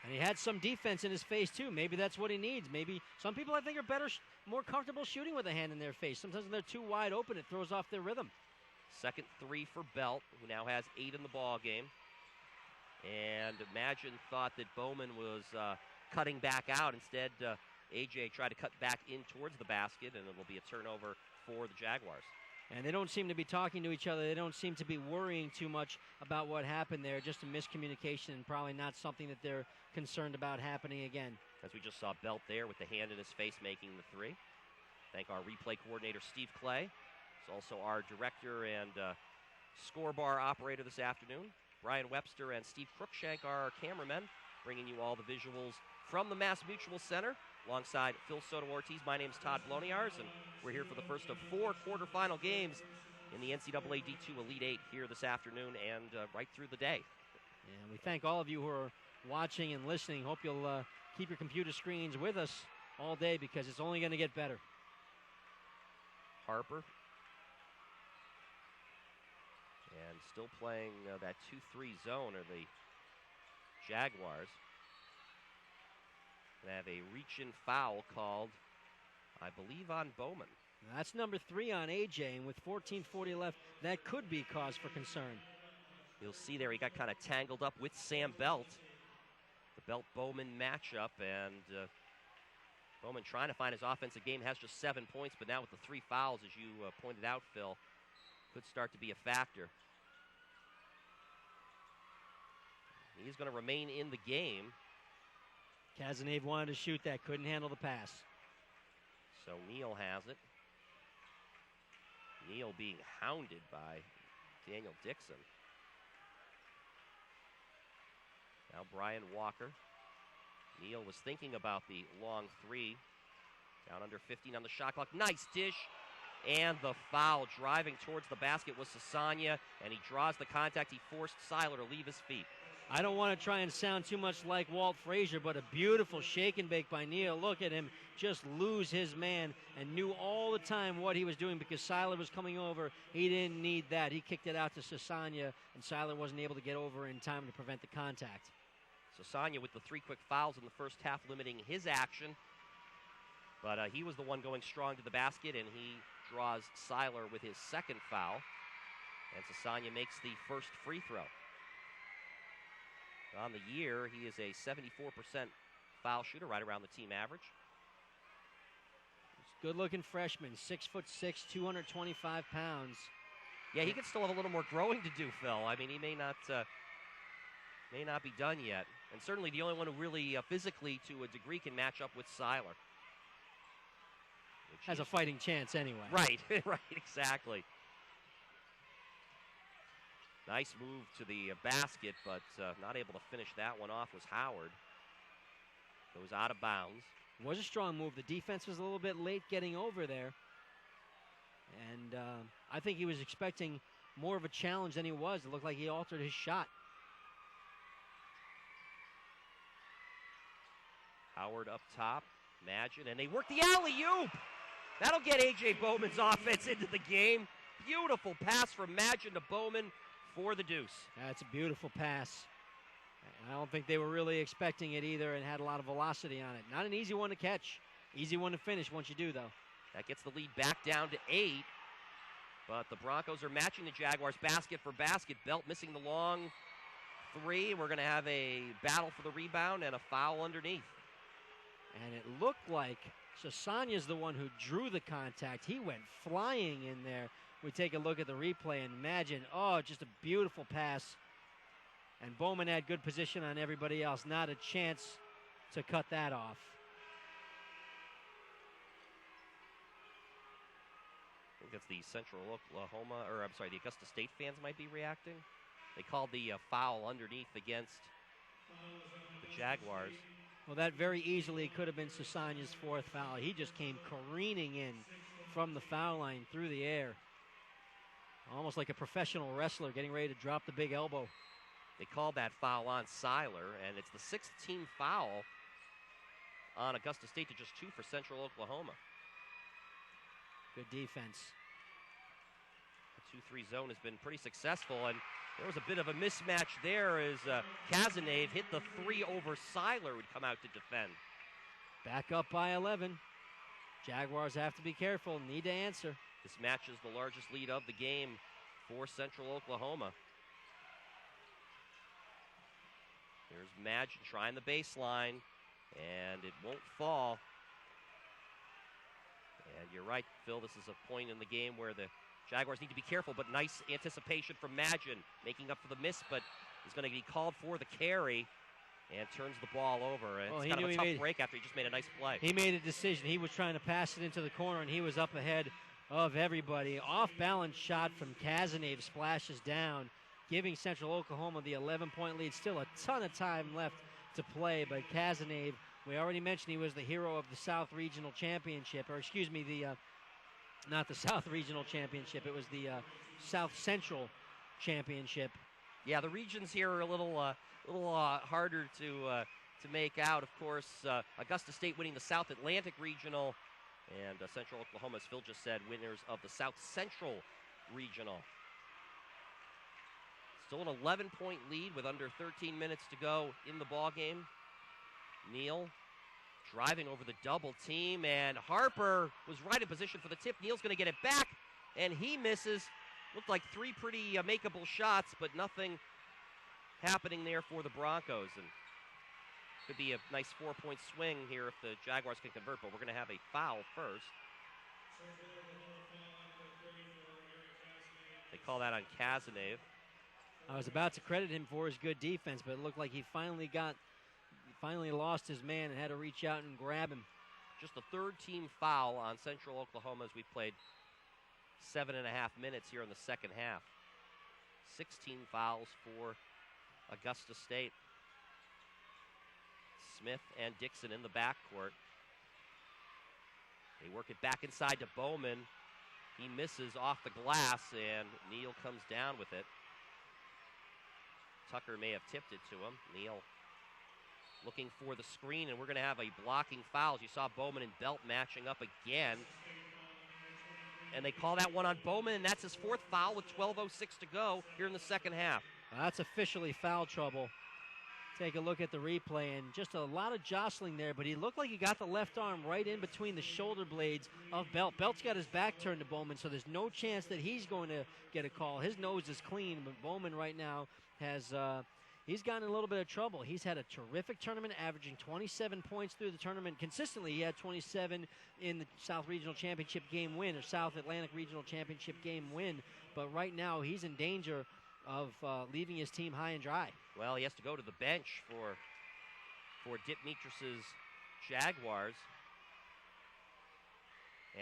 And he had some defense in his face, too. Maybe that's what he needs. Maybe some people, I think, are better, more comfortable shooting with a hand in their face. Sometimes when they're too wide open, it throws off their rhythm. Second 3 for Belt, who now has 8 in the ball game. And Imagine thought that Bowman was cutting back out. Instead, AJ tried to cut back in towards the basket, and it'll be a turnover for the Jaguars. And they don't seem to be talking to each other. They don't seem to be worrying too much about what happened there. Just a miscommunication and probably not something that they're concerned about happening again. As we just saw Belt there with the hand in his face making the 3. Thank our replay coordinator, Steve Clay. He's also our director and score bar operator this afternoon. Brian Webster and Steve Cruikshank are our cameramen, bringing you all the visuals from the MassMutual Center. Alongside Phil Soto-Ortiz, my name's Todd Bloniars, and we're here for the first of 4 quarterfinal games in the NCAA D2 Elite 8 here this afternoon and right through the day. And we thank all of you who are watching and listening. Hope you'll keep your computer screens with us all day because it's only going to get better. Harper. And still playing that 2-3 zone are the Jaguars. And have a reach-in foul called, I believe, on Bowman. That's number 3 on AJ, and with 14:40 left, that could be cause for concern. You'll see there he got kind of tangled up with Sam Belt. The Belt-Bowman matchup, and Bowman trying to find his offensive game, has just 7 points, but now with the 3 fouls, as you pointed out, Phil, could start to be a factor. He's going to remain in the game. Cazenave wanted to shoot that, couldn't handle the pass. So Neal has it. Neal being hounded by Daniel Dixon. Now Brian Walker. Neal was thinking about the long 3. Down under 15 on the shot clock. Nice dish. And the foul driving towards the basket was Sasanya, and he draws the contact. He forced Siler to leave his feet. I don't want to try and sound too much like Walt Frazier, but a beautiful shake and bake by Neal. Look at him just lose his man and knew all the time what he was doing because Siler was coming over. He didn't need that. He kicked it out to Sasanya, and Siler wasn't able to get over in time to prevent the contact. Sasanya with the 3 quick fouls in the first half, limiting his action. But he was the one going strong to the basket, and he draws Siler with his second foul. And Sasanya makes the first free throw. On the year, he is a 74% foul shooter, right around the team average. Good-looking freshman, 6'6", 225 pounds. Yeah, he could still have a little more growing to do, Phil. I mean, he may not be done yet. And certainly the only one who really physically, to a degree, can match up with Siler. Has a fighting chance anyway. Right, right, exactly. Nice move to the basket, but not able to finish that one off was Howard. Goes out of bounds. It was a strong move. The defense was a little bit late getting over there. And I think he was expecting more of a challenge than he was. It looked like he altered his shot. Howard up top, Imagine, and they work the alley-oop. That'll get A.J. Bowman's offense into the game. Beautiful pass from Imagine to Bowman for the deuce. That's a beautiful pass. I don't think they were really expecting it either and had a lot of velocity on it. Not an easy one to catch. Easy one to finish once you do, though. That gets the lead back down to 8. But the Broncos are matching the Jaguars basket for basket. Belt missing the long 3. We're going to have a battle for the rebound and a foul underneath. And it looked like Sasanya's the one who drew the contact. He went flying in there. We take a look at the replay and Imagine, oh, just a beautiful pass. And Bowman had good position on everybody else. Not a chance to cut that off. I think it's the Central Oklahoma, or I'm sorry, the Augusta State fans might be reacting. They called the foul underneath against the Jaguars. Well, that very easily could have been Sasanya's fourth foul. He just came careening in from the foul line through the air. Almost like a professional wrestler getting ready to drop the big elbow. They called that foul on Siler, and it's the sixth team foul on Augusta State to just 2 for Central Oklahoma. Good defense. The 2-3 zone has been pretty successful, and there was a bit of a mismatch there as Kazanave hit the 3 over Siler, who'd come out to defend. Back up by 11. Jaguars have to be careful, need to answer. This matches the largest lead of the game for Central Oklahoma. There's Madgen trying the baseline, and it won't fall. And you're right, Phil, this is a point in the game where the Jaguars need to be careful, but nice anticipation from Madgen, making up for the miss, but he's going to be called for the carry and turns the ball over. And it's kind of a tough break after he just made a nice play. He made a decision. He was trying to pass it into the corner, and he was up ahead of everybody. Off-balance shot from Kazanave splashes down, giving Central Oklahoma the 11-point lead. Still a ton of time left to play, but Kazanave, we already mentioned he was the hero of the South Regional Championship, or excuse me, not the South Regional Championship, it was the South Central Championship. Yeah, the regions here are a little harder to make out. Of course, Augusta State winning the South Atlantic Regional, and Central Oklahoma, as Phil just said, winners of the South Central Regional. Still an 11-point lead with under 13 minutes to go in the ball game. Neal driving over the double team, and Harper was right in position for the tip. Neal's going to get it back, and he misses. Looked like 3 pretty makeable shots, but nothing happening there for the Broncos. And could be a nice 4-point swing here if the Jaguars can convert, but we're going to have a foul first. They call that on Kazanave. I was about to credit him for his good defense, but it looked like he finally lost his man and had to reach out and grab him. Just the third team foul on Central Oklahoma as we played 7.5 minutes here in the second half. 16 fouls for Augusta State. Smith and Dixon in the backcourt. They work it back inside to Bowman. He misses off the glass, and Neal comes down with it. Tucker may have tipped it to him. Neal looking for the screen, and we're going to have a blocking foul. As you saw Bowman and Belt matching up again. And they call that one on Bowman, and that's his 4th foul with 12:06 to go here in the second half. That's officially foul trouble. Take a look at the replay, and just a lot of jostling there, but he looked like he got the left arm right in between the shoulder blades of Belt. Belt's got his back turned to Bowman, so there's no chance that he's going to get a call. His nose is clean, but Bowman right now has he's gotten in a little bit of trouble. He's had a terrific tournament, averaging 27 points through the tournament. Consistently, he had 27 in the South Regional Championship game win, or South Atlantic Regional Championship game win, but right now he's in danger of leaving his team high and dry. Well, he has to go to the bench for Dipmitris's Jaguars.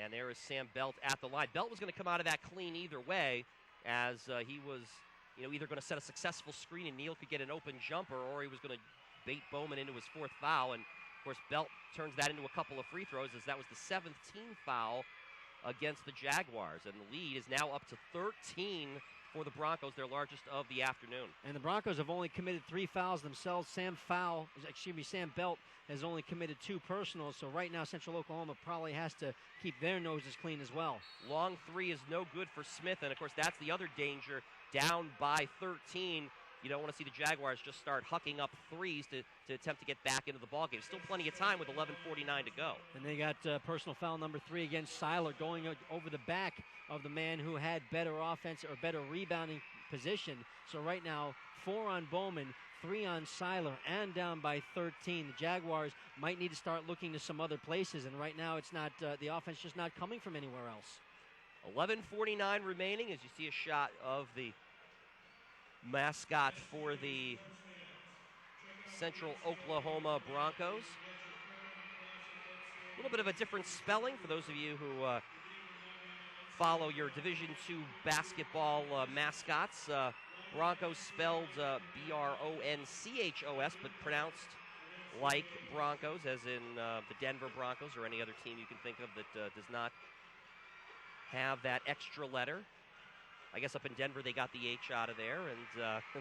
And there is Sam Belt at the line. Belt was going to come out of that clean either way, as he was either going to set a successful screen and Neal could get an open jumper, or he was going to bait Bowman into his 4th foul. And, of course, Belt turns that into a couple of free throws, as that was the 7th team foul against the Jaguars. And the lead is now up to 13 for the Broncos, their largest of the afternoon. And the Broncos have only committed 3 fouls themselves. Sam Belt has only committed 2 personals, so right now Central Oklahoma probably has to keep their noses clean as well. Long 3 is no good for Smith, and of course that's the other danger. Down by 13, you don't want to see the Jaguars just start hucking up threes to attempt to get back into the ballgame. Still plenty of time with 11:49 to go. And they got personal foul number 3 against Siler, going over the back of the man who had better offense or better rebounding position. So right now, 4 on Bowman, 3 on Siler, and down by 13. The Jaguars might need to start looking to some other places, and right now it's not the offense just not coming from anywhere else. 11:49 remaining as you see a shot of the mascot for the Central Oklahoma Broncos. A little bit of a different spelling for those of you who follow your Division II basketball mascots. Broncos spelled Bronchos, but pronounced like Broncos, as in the Denver Broncos or any other team you can think of that does not have that extra letter. I guess up in Denver they got the H out of there and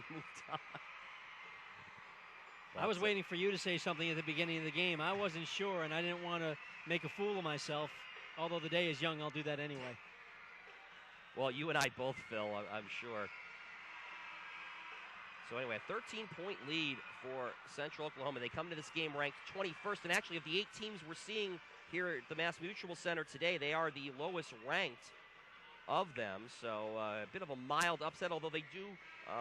moved on. I was waiting for you to say something at the beginning of the game. I wasn't sure, and I didn't want to make a fool of myself. Although the day is young, I'll do that anyway. Well, you and I both, Phil, I'm sure. So anyway, a 13-point lead for Central Oklahoma. They come to this game ranked 21st, and actually of the 8 teams we're seeing here at the MassMutual Center today, they are the lowest ranked of them. So a bit of a mild upset, although they do,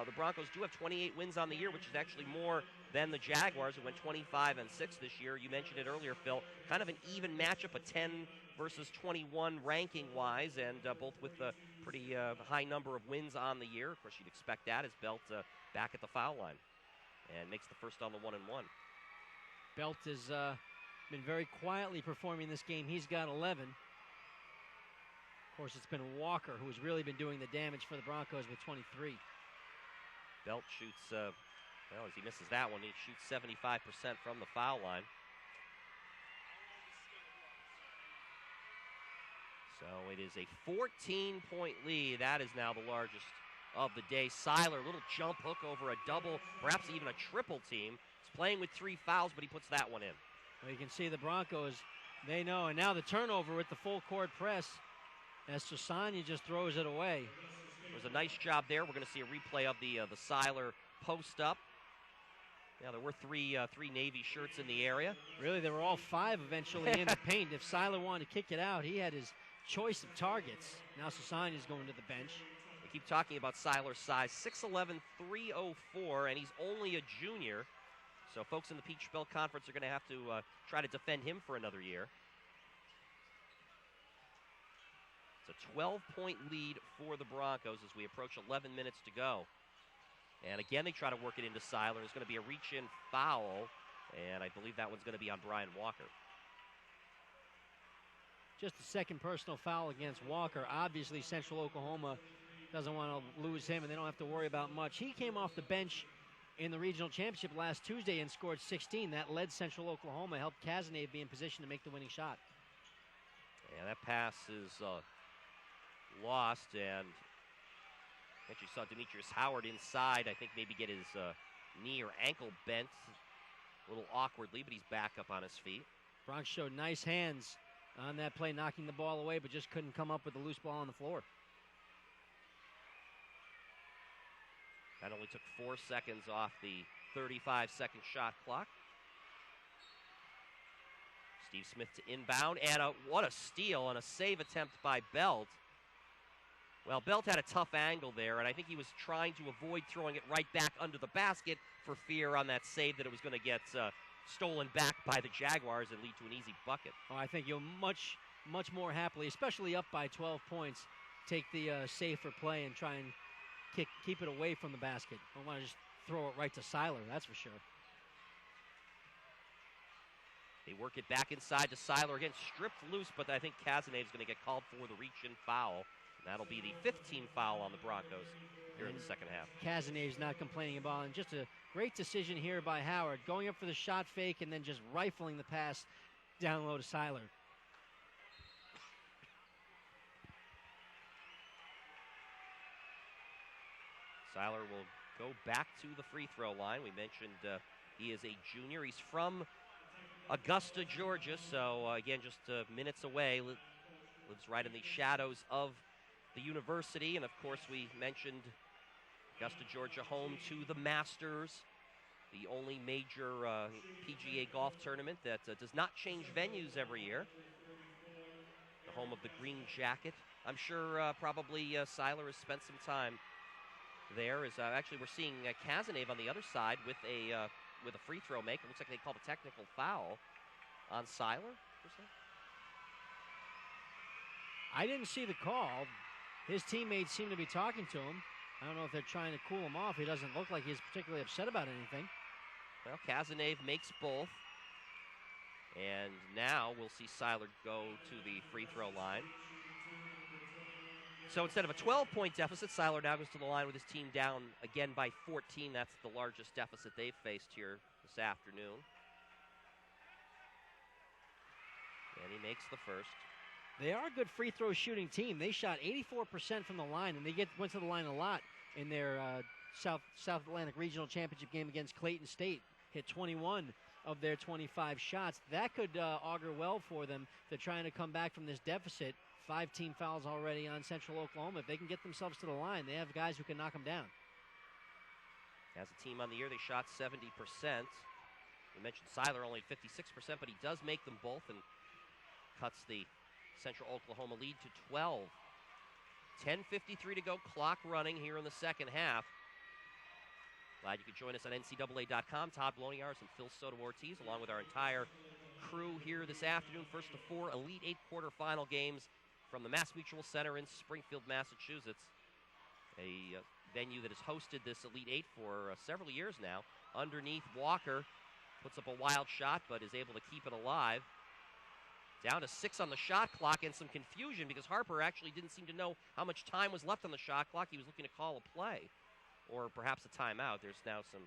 the Broncos do have 28 wins on the year, which is actually more than the Jaguars, who went 25-6 this year. You mentioned it earlier, Phil. Kind of an even matchup, a 10 versus 21 ranking-wise, and both with a pretty high number of wins on the year. Of course, you'd expect that as Belt back at the foul line and makes the first on the 1-and-1. Belt has been very quietly performing this game. He's got 11. Of course, it's been Walker who has really been doing the damage for the Broncos with 23. Belt shoots, well, as he misses that one, he shoots 75% from the foul line. So it is a 14-point lead. That is now the largest of the day. Siler, little jump hook over a double, perhaps even a triple team. He's playing with 3 fouls, but he puts that one in. Well, you can see the Broncos, they know. And now the turnover with the full court press as Sasanya just throws it away. It was a nice job there. We're going to see a replay of the Siler post up. Yeah, there were three Navy shirts in the area. Really, there were all 5 eventually in the paint. If Siler wanted to kick it out, he had his choice of targets. Now Sasanya's going to the bench. We keep talking about Siler's size, 6'11", 304, and he's only a junior. So folks in the Peach Belt Conference are going to have to try to defend him for another year. It's a 12-point lead for the Broncos as we approach 11 minutes to go. And again, they try to work it into Siler. There's going to be a reach-in foul, and I believe that one's going to be on Brian Walker. Just a second personal foul against Walker. Obviously, Central Oklahoma doesn't want to lose him, and they don't have to worry about much. He came off the bench in the regional championship last Tuesday and scored 16. That led Central Oklahoma, helped Kazanave be in position to make the winning shot. Yeah, that pass is lost, and actually saw Demetrius Howard inside, I think maybe get his knee or ankle bent a little awkwardly, but he's back up on his feet. Bronx showed nice hands on that play, knocking the ball away, but just couldn't come up with the loose ball on the floor. That only took 4 seconds off the 35-second shot clock. Steve Smith to inbound, and what a steal and a save attempt by Belt. Well, Belt had a tough angle there, and I think he was trying to avoid throwing it right back under the basket for fear on that save that it was going to get stolen back by the Jaguars and lead to an easy bucket. Oh, I think you'll much more happily, especially up by 12 points, take the safer play and try and keep it away from the basket. Don't want to just throw it right to Siler, that's for sure. They work it back inside to Siler again, stripped loose, but I think Kazanave's going to get called for the reach-in foul. That'll be the 15th foul on the Broncos here in the second half. Kazanave's not complaining about it. And just a great decision here by Howard, going up for the shot fake and then just rifling the pass down low to Siler. Siler will go back to the free throw line. We mentioned he is a junior. He's from Augusta, Georgia, so again, just minutes away. Lives right in the shadows of the university, and of course we mentioned Augusta, Georgia, home to the Masters, the only major PGA golf tournament that does not change venues every year. The home of the green jacket. I'm sure probably Siler has spent some time there. Actually, we're seeing Kazanave on the other side with a free throw make. It looks like they called a technical foul on Siler. I didn't see the call. His teammates seem to be talking to him. I don't know if they're trying to cool him off. He doesn't look like he's particularly upset about anything. Well, Kazanave makes both. And now we'll see Siler go to the free throw line. So instead of a 12-point deficit, Siler now goes to the line with his team down again by 14. That's the largest deficit they've faced here this afternoon. And he makes the first. They are a good free throw shooting team. They shot 84% from the line, and they went to the line a lot in their South Atlantic Regional Championship game against Clayton State. Hit 21 of their 25 shots. That could augur well for them. They're trying to come back from this deficit. 5 team fouls already on Central Oklahoma. If they can get themselves to the line, they have guys who can knock them down. As a team on the year, they shot 70%. We mentioned Siler only 56%, but he does make them both and cuts the Central Oklahoma lead to 12. 10:53 to go, clock running here in the second half. Glad you could join us on NCAA.com. Todd Bloniars and Phil Soto-Ortiz, along with our entire crew here this afternoon. First of 4 Elite 8 quarterfinal games from the MassMutual Center in Springfield, Massachusetts. A venue that has hosted this Elite 8 for several years now. Underneath, Walker puts up a wild shot, but is able to keep it alive. Down to 6 on the shot clock, and some confusion because Harper actually didn't seem to know how much time was left on the shot clock. He was looking to call a play, or perhaps a timeout. There's now some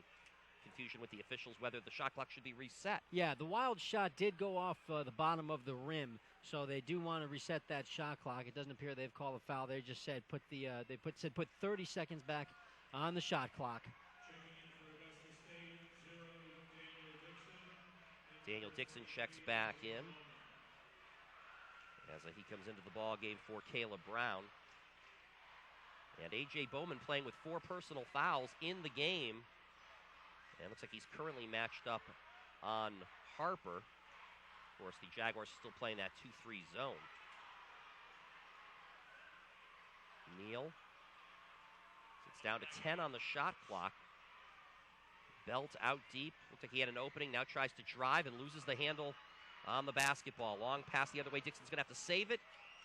confusion with the officials whether the shot clock should be reset. Yeah, the wild shot did go off the bottom of the rim, so they do want to reset that shot clock. It doesn't appear they've called a foul. They just said put 30 seconds back on the shot clock. Daniel Dixon checks back in as he comes into the ball game for Caleb Brown. And A.J. Bowman playing with 4 personal fouls in the game. And it looks like he's currently matched up on Harper. Of course, the Jaguars still playing that 2-3 zone. Neal. It's down to 10 on the shot clock. Belt out deep. Looks like he had an opening. Now tries to drive and loses the handle on the basketball. Long pass the other way. Dixon's going to have to save it.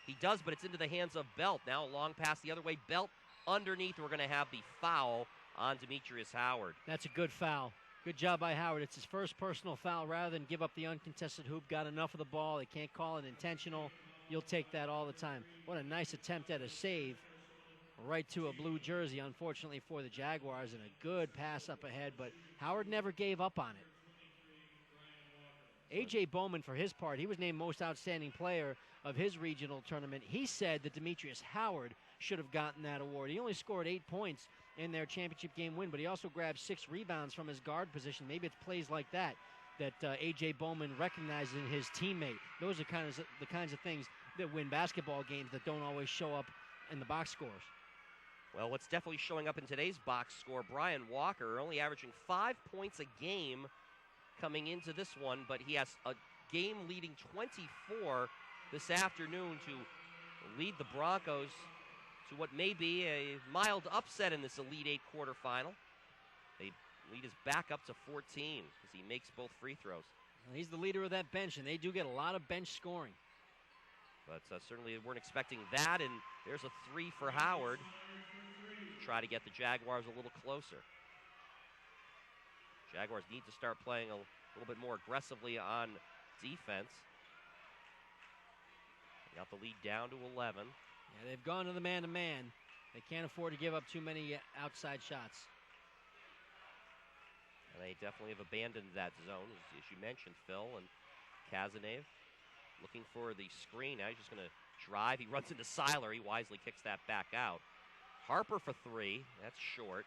He does, but it's into the hands of Belt. Now a long pass the other way. Belt underneath. We're going to have the foul on Demetrius Howard. That's a good foul. Good job by Howard. It's his first personal foul. Rather than give up the uncontested hoop, got enough of the ball. They can't call it intentional. You'll take that all the time. What a nice attempt at a save. Right to a blue jersey, unfortunately, for the Jaguars, and a good pass up ahead, but Howard never gave up on it. A.J. Bowman, for his part, he was named most outstanding player of his regional tournament. He said that Demetrius Howard should have gotten that award. He only scored 8 points in their championship game win, but he also grabbed 6 rebounds from his guard position. Maybe it's plays like that A.J. Bowman recognizes in his teammate. Those are the kinds of things that win basketball games that don't always show up in the box scores. Well, what's definitely showing up in today's box score, Brian Walker only averaging 5 points a game coming into this one, but he has a game-leading 24 this afternoon to lead the Broncos to what may be a mild upset in this Elite 8 quarterfinal. They lead is back up to 14 because he makes both free throws. Well, he's the leader of that bench, and they do get a lot of bench scoring. But certainly weren't expecting that, and there's a 3 for Howard. Try to get the Jaguars a little closer. Jaguars need to start playing a little bit more aggressively on defense. They got the lead down to 11. Yeah, they've gone to the man-to-man. They can't afford to give up too many outside shots. And they definitely have abandoned that zone, as you mentioned, Phil. And Kazanev looking for the screen. Now he's just going to drive. He runs into Siler. He wisely kicks that back out. Harper for 3. That's short.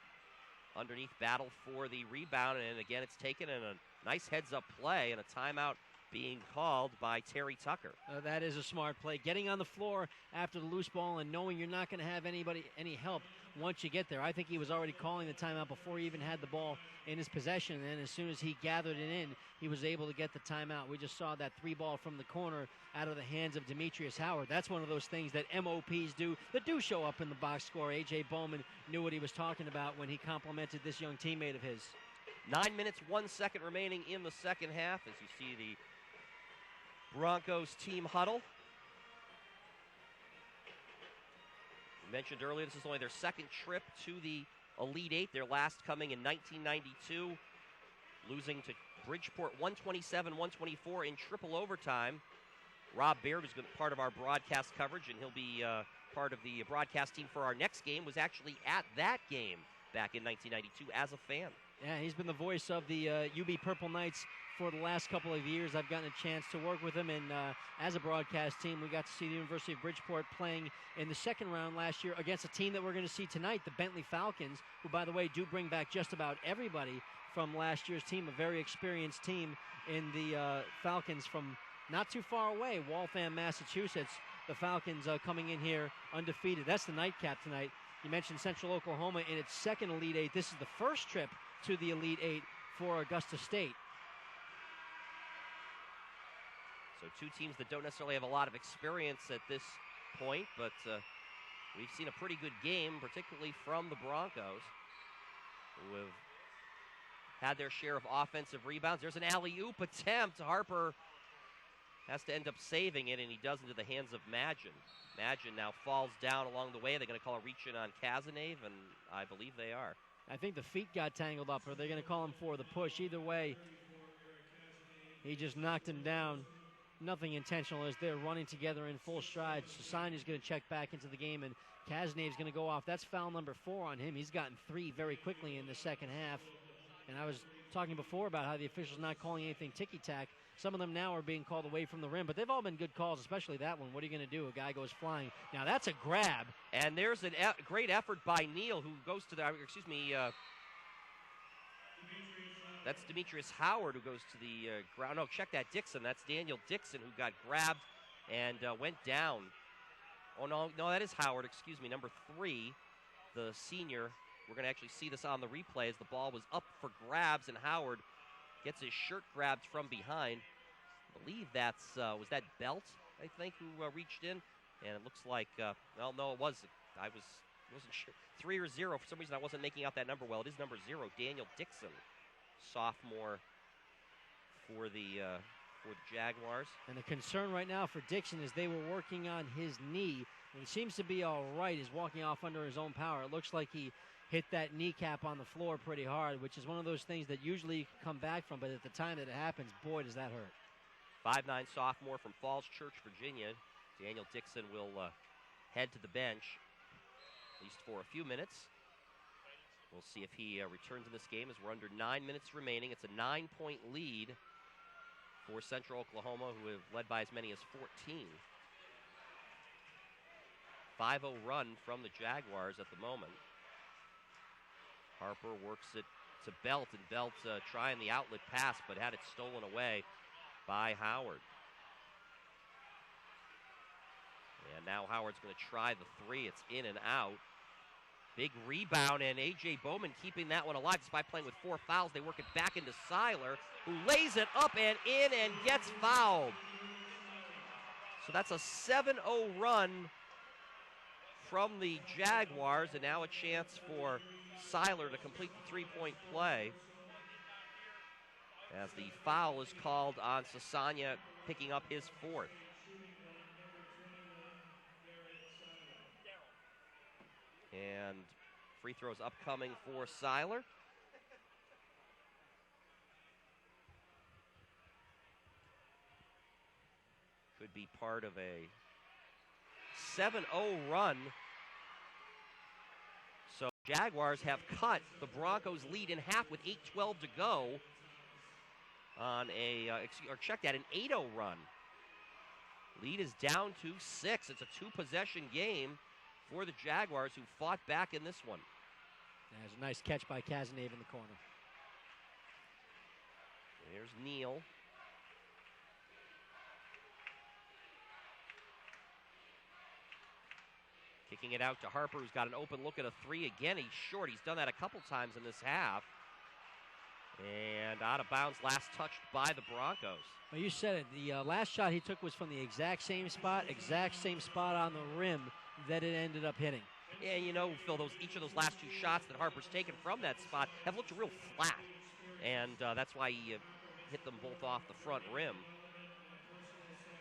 Underneath, battle for the rebound. And again, it's taken in a nice heads-up play and a timeout being called by Terry Tucker. That is a smart play. Getting on the floor after the loose ball and knowing you're not going to have any help once you get there. I think he was already calling the timeout before he even had the ball in his possession. And as soon as he gathered it in, he was able to get the timeout. We just saw that 3 ball from the corner out of the hands of Demetrius Howard. That's one of those things that MOPs do that do show up in the box score. A.J. Bowman knew what he was talking about when he complimented this young teammate of his. 9 minutes, 1 second remaining in the second half as you see the Broncos team huddle. We mentioned earlier this is only their second trip to the Elite 8, their last coming in 1992, losing to Bridgeport 127-124 in triple overtime Rob Baird, who's been part of our broadcast coverage, and he'll be part of the broadcast team for our next game, was actually at that game back in 1992 as a fan. Yeah, he's been the voice of the UB Purple Knights for the last couple of years. I've gotten a chance to work with him, and as a broadcast team, we got to see the University of Bridgeport playing in the second round last year against a team that we're going to see tonight, the Bentley Falcons, who, by the way, do bring back just about everybody from last year's team, a very experienced team in the Falcons from not too far away, Waltham, Massachusetts. The Falcons coming in here undefeated. That's the nightcap tonight. You mentioned Central Oklahoma in its second Elite Eight. This is the first trip to the Elite Eight for Augusta State. So two teams that don't necessarily have a lot of experience at this point, but we've seen a pretty good game, particularly from the Broncos, who have had their share of offensive rebounds. There's an alley-oop attempt. Harper has to end up saving it, and he does into the hands of Magin. Magin now falls down along the way. They're going to call a reach-in on Kazanave, and I believe they are. I think the feet got tangled up, or they're going to call him for the push. Either way, he just knocked him down. Nothing intentional as they're running together in full stride. Sasania's going to check back into the game, and Kazanave's going to go off. That's foul number 4 on him. He's gotten 3 very quickly in the second half. And I was talking before about how the officials not calling anything ticky-tack. Some of them now are being called away from the rim, but they've all been good calls, especially that one. What are you going to do? A guy goes flying. Now, that's a grab. And there's a great effort by Neal, who goes to the, that's Demetrius Howard, who goes to the ground. No, check that, Dixon. That's Daniel Dixon, who got grabbed and went down. Oh, no, that is Howard, number 3, the senior. We're going to actually see this on the replay as the ball was up for grabs, and Howard gets his shirt grabbed from behind. I believe that's, was that Belt, I think, who reached in? And it looks like, well, no, it wasn't. I wasn't sure. 3 or 0. For some reason, I wasn't making out that number well. It is number 0, Daniel Dixon, sophomore for the Jaguars. And the concern right now for Dixon is they were working on his knee. And he seems to be all right. He's walking off under his own power. It looks like he hit that kneecap on the floor pretty hard, which is one of those things that usually you can come back from, but at the time that it happens, boy, does that hurt. 5'9" sophomore from Falls Church, Virginia. Daniel Dixon will head to the bench, at least for a few minutes. We'll see if he returns in this game as we're under 9 minutes remaining. It's a 9-point lead for Central Oklahoma, who have led by as many as 14. 5-0 run from the Jaguars at the moment. Harper works it to Belt, and Belt trying the outlet pass, but had it stolen away by Howard. And now Howard's going to try the 3. It's in and out. Big rebound, and A.J. Bowman keeping that one alive despite playing with 4 fouls. They work it back into Siler, who lays it up and in and gets fouled. So that's a 7-0 run from the Jaguars, and now a chance for Siler to complete the 3-point play as the foul is called on Sasania, picking up his 4th. And free throws upcoming for Siler. Could be part of a 7-0 run. So Jaguars have cut the Broncos' lead in half with 8:12 to go on an 8-0 run. Lead is down to 6. It's a 2-possession game for the Jaguars, who fought back in this one. There's a nice catch by Kazanave in the corner. There's Neal. Kicking it out to Harper, who's got an open look at a 3 again. He's short. He's done that a couple times in this half. And out of bounds, last touched by the Broncos. Well, you said it. The last shot he took was from the exact same spot on the rim that it ended up hitting. Yeah, you know, Phil, each of those last 2 shots that Harper's taken from that spot have looked real flat. And that's why he hit them both off the front rim.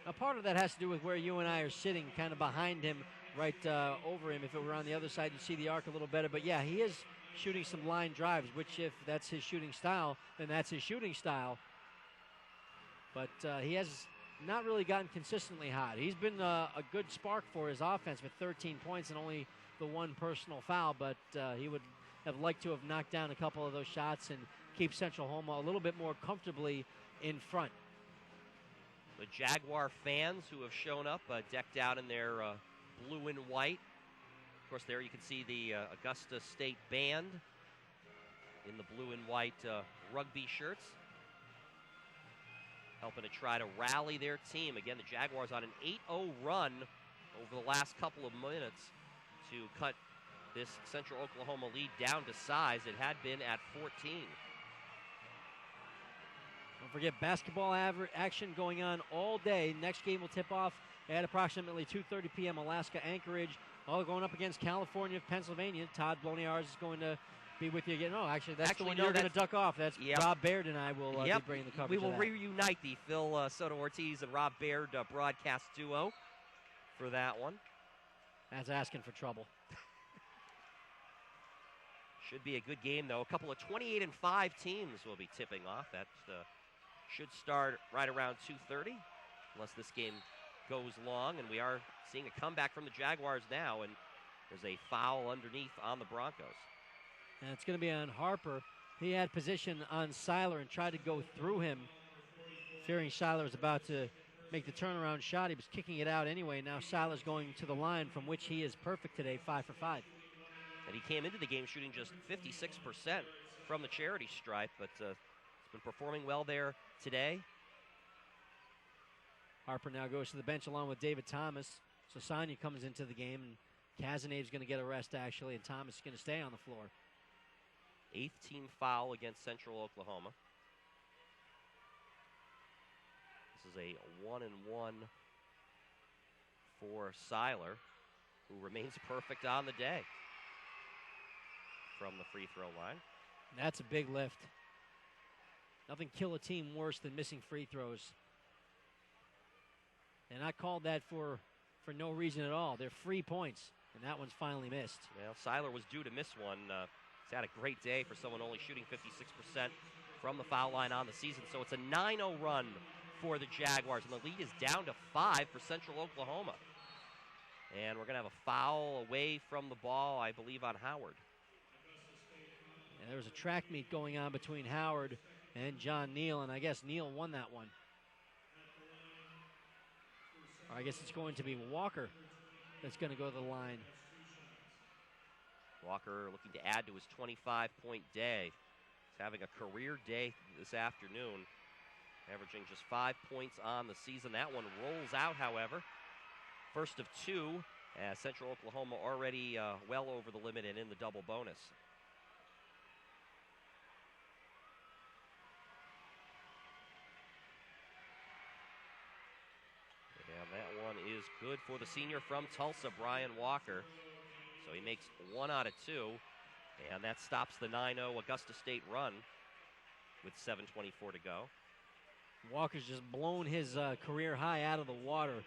Now, part of that has to do with where you and I are sitting, kind of behind him, right over him. If it were on the other side, you'd see the arc a little better. But, yeah, he is shooting some line drives, which if that's his shooting style, then that's his shooting style. But he has not really gotten consistently hot. He's been a good spark for his offense with 13 points and only the one personal foul, but he would have liked to have knocked down a couple of those shots and keep Central Homa a little bit more comfortably in front. The Jaguar fans who have shown up decked out in their blue and white. Of course, there you can see the Augusta State band in the blue and white rugby shirts, helping to try to rally their team. Again, the Jaguars on an 8-0 run over the last couple of minutes to cut this Central Oklahoma lead down to size. It had been at 14. Don't forget basketball action going on all day. Next game will tip off at approximately 2:30 p.m. Alaska Anchorage. All going up against California, Pennsylvania. Todd Bloniarz is going to be with you again. No, actually, that's the one you're going to duck off. That's Rob Baird and I will be bringing the coverage. We will reunite the Phil Soto Ortiz and Rob Baird broadcast duo for that one. That's asking for trouble. Should be a good game, though. A couple of 28-5 teams will be tipping off. That should start right around 2:30, unless this game goes long. And we are seeing a comeback from the Jaguars now, and there's a foul underneath on the Broncos. And it's going to be on Harper. He had position on Siler and tried to go through him, fearing Siler was about to make the turnaround shot. He was kicking it out anyway. Now Siler's going to the line, from which he is perfect today, 5 for 5. And he came into the game shooting just 56% from the charity stripe, but he's been performing well there today. Harper now goes to the bench along with David Thomas. Sasanya comes into the game, and Cazenave's going to get a rest, actually, and Thomas is going to stay on the floor. 8th team foul against Central Oklahoma. This is a 1-and-1 for Siler, who remains perfect on the day from the free throw line. That's a big lift. Nothing kill a team worse than missing free throws. And I called that for no reason at all. They're free points, and that one's finally missed. Well, Siler was due to miss one. He's had a great day for someone only shooting 56% from the foul line on the season. So it's a 9-0 run for the Jaguars, and the lead is down to 5 for Central Oklahoma. And we're going to have a foul away from the ball, I believe, on Howard. And there was a track meet going on between Howard and John Neal, and I guess Neal won that one. Or I guess it's going to be Walker that's going to go to the line. Walker looking to add to his 25-point day. He's having a career day this afternoon, averaging just 5 points on the season. That one rolls out, however. First of two, as Central Oklahoma already well over the limit and in the double bonus. And that one is good for the senior from Tulsa, Brian Walker. So he makes 1 out of 2, and that stops the 9-0 Augusta State run with 7:24 to go. Walker's just blown his career high out of the water.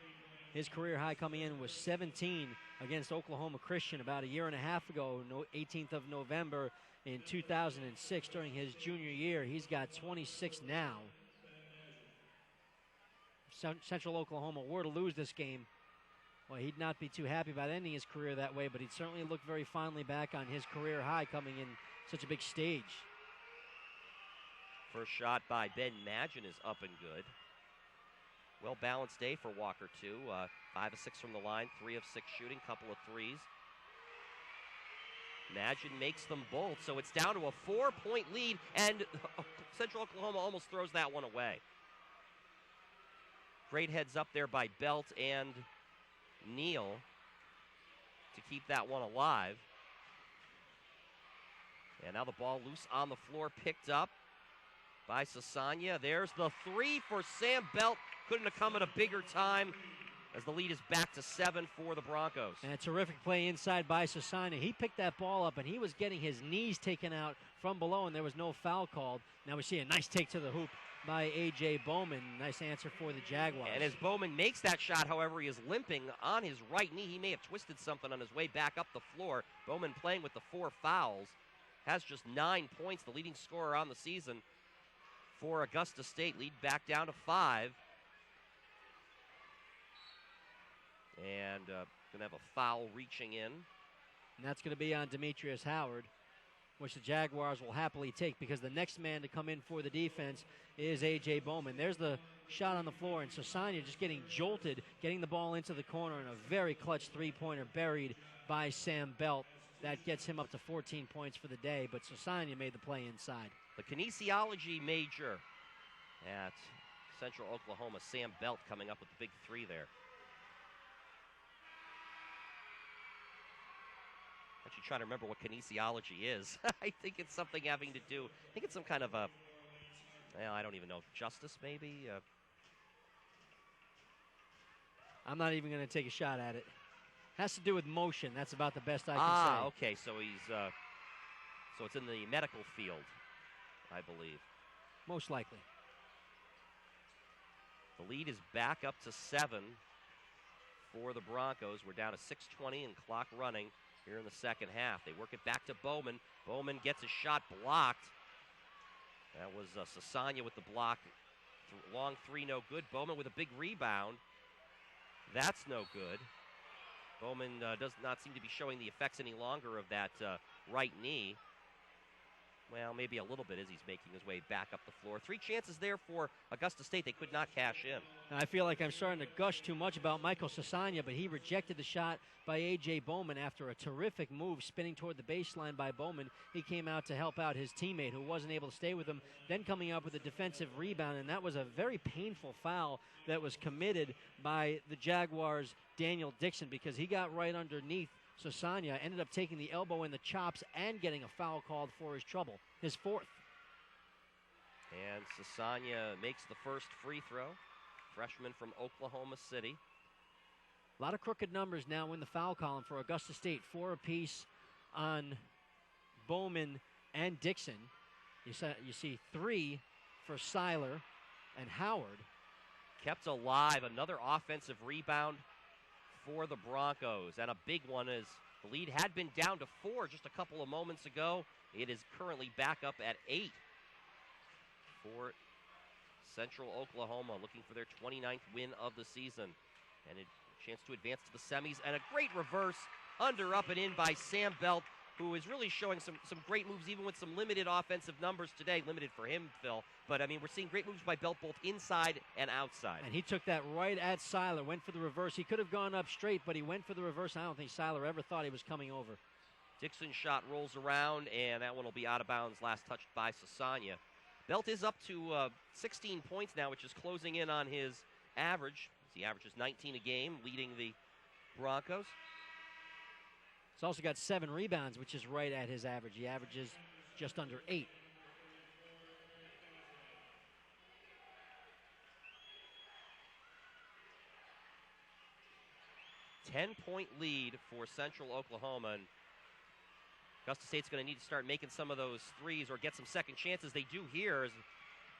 His career high coming in was 17 against Oklahoma Christian about a year and a half ago, 18th of November in 2006 during his junior year. He's got 26 now. If Central Oklahoma were to lose this game, well, he'd not be too happy about ending his career that way, but he'd certainly look very fondly back on his career high coming in such a big stage. First shot by Ben Magin is up and good. Well-balanced day for Walker, too. 5 of 6 from the line, 3 of 6 shooting, couple of threes. Magin makes them both, so it's down to a 4-point lead, and Central Oklahoma almost throws that one away. Great heads up there by Belt and Neal to keep that one alive. And now the ball loose on the floor, picked up by Sasanya. There's the 3 for Sam Belt. Couldn't have come at a bigger time as the lead is back to 7 for the Broncos. And a terrific play inside by Sasanya. He picked that ball up, and he was getting his knees taken out from below, and there was no foul called. Now we see a nice take to the hoop by A.J. Bowman. Nice answer for the Jaguars. And as Bowman makes that shot, however, he is limping on his right knee. He may have twisted something on his way back up the floor. Bowman playing with the 4 fouls. Has just 9 points, the leading scorer on the season for Augusta State. Lead back down to 5. And going to have a foul reaching in. And that's going to be on Demetrius Howard, which the Jaguars will happily take because the next man to come in for the defense is A.J. Bowman. There's the shot on the floor, and Sasanya just getting jolted, getting the ball into the corner, and a very clutch three-pointer buried by Sam Belt. That gets him up to 14 points for the day, but Sasanya made the play inside. The kinesiology major at Central Oklahoma, Sam Belt, coming up with the big three there. Actually trying to remember what kinesiology is. I think it's something having to do, I think it's some kind of a, well, I don't even know, justice maybe? I'm not even going to take a shot at it. Has to do with motion. That's about the best I can say. Ah, okay, so he's, so it's in the medical field, I believe. Most likely. The lead is back up to 7 for the Broncos. We're down to 6:20 and clock running here in the second half. They work it back to Bowman. Bowman gets a shot blocked. That was Sasanya with the block. Long three, no good. Bowman with a big rebound. That's no good. Bowman does not seem to be showing the effects any longer of that right knee. Well, maybe a little bit as he's making his way back up the floor. 3 chances there for Augusta State. They could not cash in. I feel like I'm starting to gush too much about Michael Sasanya, but he rejected the shot by A.J. Bowman after a terrific move spinning toward the baseline by Bowman. He came out to help out his teammate who wasn't able to stay with him, then coming up with a defensive rebound, and that was a very painful foul that was committed by the Jaguars' Daniel Dixon because he got right underneath Sasanya, ended up taking the elbow in the chops and getting a foul called for his trouble, his 4th. And Sasanya makes the first free throw. Freshman from Oklahoma City. A lot of crooked numbers now in the foul column for Augusta State. 4 apiece on Bowman and Dixon. You see 3 for Siler and Howard. Kept alive. Another offensive rebound for the Broncos, and a big one as the lead had been down to 4 just a couple of moments ago. It is currently back up at 8 for Central Oklahoma, looking for their 29th win of the season, and a chance to advance to the semis, and a great reverse under, up, and in by Sam Belt, who is really showing some great moves, even with some limited offensive numbers today. Limited for him, Phil. But, I mean, we're seeing great moves by Belt both inside and outside. And he took that right at Siler, went for the reverse. He could have gone up straight, but he went for the reverse. I don't think Siler ever thought he was coming over. Dixon's shot rolls around, and that one will be out of bounds, last touched by Sasanya. Belt is up to 16 points now, which is closing in on his average. He averages 19 a game, leading the Broncos. He's also got 7 rebounds, which is right at his average. He averages just under 8. Ten-point lead for Central Oklahoma, and Augusta State's going to need to start making some of those threes or get some second chances. They do here as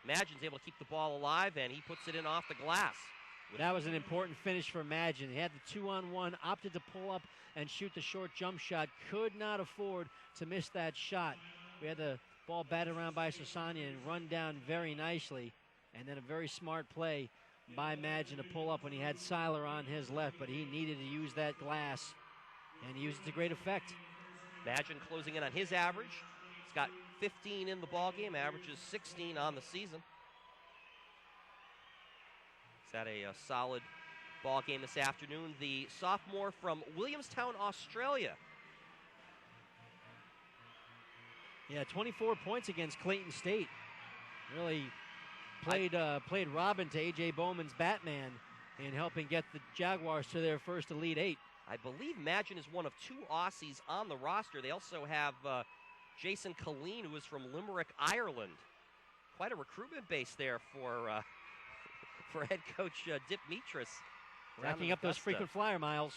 Madgen's able to keep the ball alive, and he puts it in off the glass. That was an important finish for Madgen. He had the 2-on-1, opted to pull up and shoot the short jump shot. Could not afford to miss that shot. We had the ball batted around by Sasanya and run down very nicely. And then a very smart play by Madgen to pull up when he had Siler on his left, but he needed to use that glass, and he used it to great effect. Madgen closing in on his average. He's got 15 in the ballgame, averages 16 on the season. He's had a solid ball game this afternoon. The sophomore from Williamstown, Australia. Yeah, 24 points against Clayton State. Really played Robin to A.J. Bowman's Batman in helping get the Jaguars to their first Elite 8. I believe Madgen is one of 2 Aussies on the roster. They also have Jason Colleen, who is from Limerick, Ireland. Quite a recruitment base there for head coach Dip Mitras. Racking up those frequent flyer miles.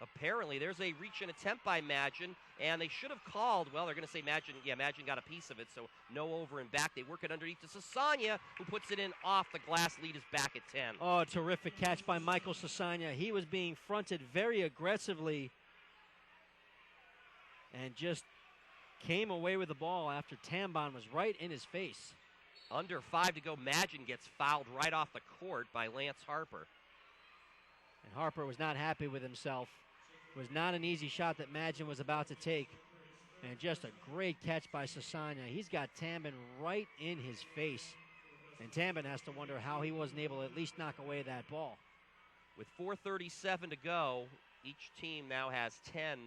Apparently, there's a reach-in attempt by Madgen, and they should have called. Well, they're going to say Madgen got a piece of it, so no over and back. They work it underneath to Sasanya, who puts it in off the glass. Lead is back at 10. Oh, terrific catch by Michael Sasanya. He was being fronted very aggressively and just came away with the ball after Tambon was right in his face. Under 5 to go, Madgen gets fouled right off the court by Lance Harper. And Harper was not happy with himself. It was not an easy shot that Madgen was about to take. And just a great catch by Sasanya. He's got Tambin right in his face. And Tambin has to wonder how he wasn't able to at least knock away that ball. With 4:37 to go, each team now has 10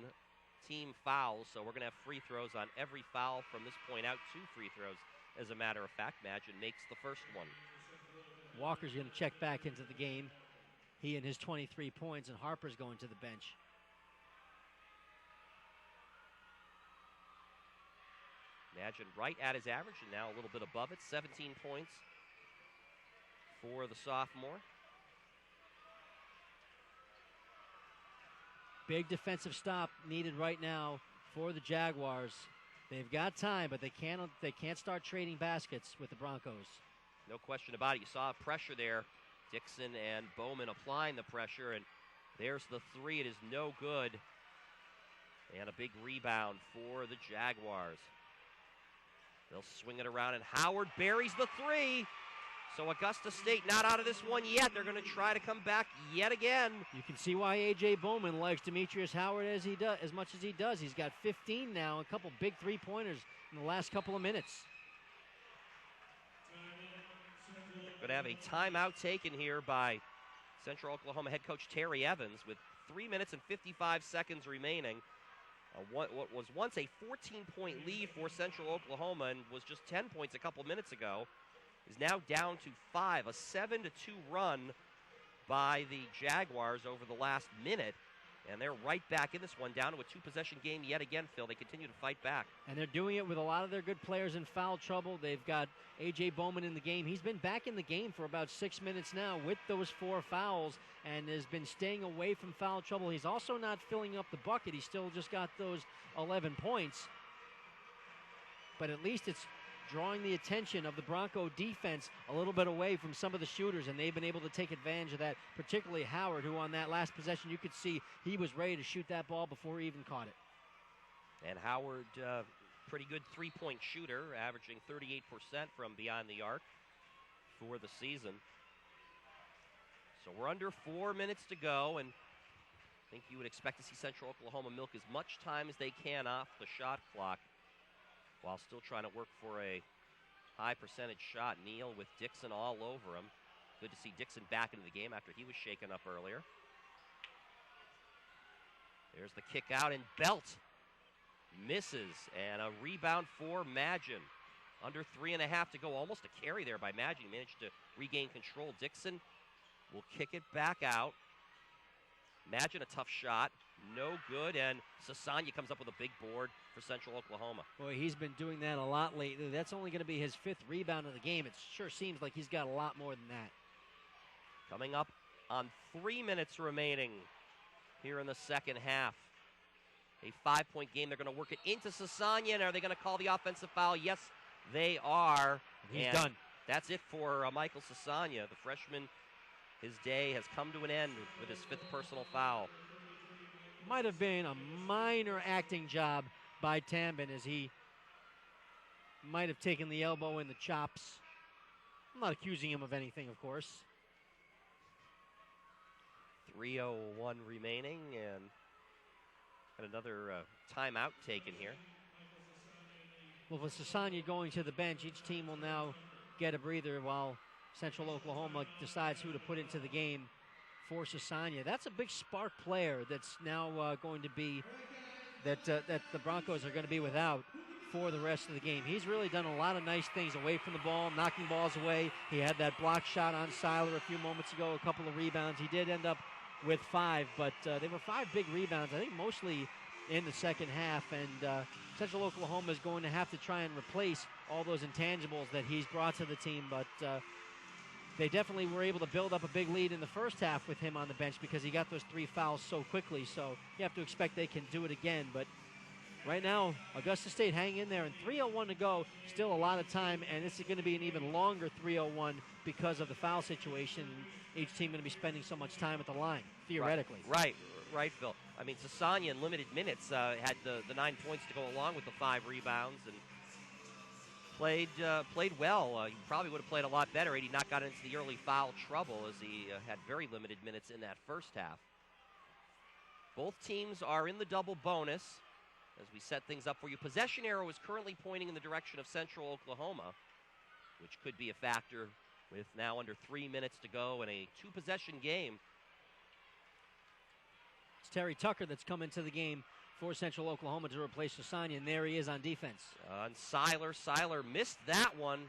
team fouls, so we're going to have free throws on every foul from this point out. 2 free throws, as a matter of fact. Madgen makes the first one. Walker's going to check back into the game. He and his 23 points, and Harper's going to the bench. Madgen right at his average, and now a little bit above it. 17 points for the sophomore. Big defensive stop needed right now for the Jaguars. They've got time, but they can't start trading baskets with the Broncos. No question about it. You saw pressure there. Dixon and Bowman applying the pressure, and there's the three. It is no good. And a big rebound for the Jaguars. They'll swing it around, and Howard buries the three. So Augusta State not out of this one yet. They're going to try to come back yet again. You can see why A.J. Bowman likes Demetrius Howard as much as he does. He's got 15 now, a couple big three-pointers in the last couple of minutes. Going to have a timeout taken here by Central Oklahoma head coach Terry Evans with 3 minutes and 55 seconds remaining. What was once a 14-point lead for Central Oklahoma and was just 10 points a couple minutes ago is now down to 5. A 7-2 run by the Jaguars over the last minute. And they're right back in this one, down to a 2-possession game yet again, Phil. They continue to fight back. And they're doing it with a lot of their good players in foul trouble. They've got A.J. Bowman in the game. He's been back in the game for about 6 minutes now with those 4 fouls and has been staying away from foul trouble. He's also not filling up the bucket. He's still just got those 11 points. But at least it's drawing the attention of the Bronco defense a little bit away from some of the shooters, and they've been able to take advantage of that, particularly Howard, who on that last possession, you could see he was ready to shoot that ball before he even caught it. And Howard, pretty good three-point shooter, averaging 38% from beyond the arc for the season. So we're under 4 minutes to go, and I think you would expect to see Central Oklahoma milk as much time as they can off the shot clock, while still trying to work for a high percentage shot. Neal with Dixon all over him. Good to see Dixon back into the game after he was shaken up earlier. There's the kick out, and Belt misses, and a rebound for Madgen. Under 3.5 to go, almost a carry there by Madgen. He managed to regain control. Dixon will kick it back out. Madgen, a tough shot, no good, and Sasanya comes up with a big board for Central Oklahoma. Boy, he's been doing that a lot lately. That's only going to be his 5th rebound of the game. It sure seems like he's got a lot more than that. Coming up on 3 minutes remaining here in the second half. A 5-point game. They're going to work it into Sasanya, and are they going to call the offensive foul? Yes, they are. He's done. That's it for Michael Sasanya. The freshman, his day has come to an end with his 5th personal foul. Might have been a minor acting job by Tambin, as he might have taken the elbow in the chops. I'm not accusing him of anything, of course. 3:01 remaining, and got another timeout taken here. Well, with Sasanya going to the bench, each team will now get a breather while Central Oklahoma decides who to put into the game for Sasanya. That's a big spark player that's now going to be, that the Broncos are going to be without for the rest of the game. He's really done a lot of nice things away from the ball, knocking balls away. He had that block shot on Siler a few moments ago, a couple of rebounds. He did end up with 5, but they were 5 big rebounds, I think mostly in the second half, and Central Oklahoma is going to have to try and replace all those intangibles that he's brought to the team, but they definitely were able to build up a big lead in the first half with him on the bench because he got those 3 fouls so quickly, so you have to expect they can do it again. But right now, Augusta State hang in there, and 3:01 to go, still a lot of time, and this is going to be an even longer 3:01 because of the foul situation. Each team going to be spending so much time at the line, theoretically. Right, Phil. I mean, Sasanya in limited minutes had the 9 points to go along with the 5 rebounds, and played well. He probably would have played a lot better had he not got into the early foul trouble, as he had very limited minutes in that first half. Both teams are in the double bonus as we set things up for you. Possession arrow is currently pointing in the direction of Central Oklahoma, which could be a factor with now under 3 minutes to go in a two-possession game. It's Terry Tucker that's come into the game for Central Oklahoma to replace Sasanya, and there he is on defense. And Siler missed that one.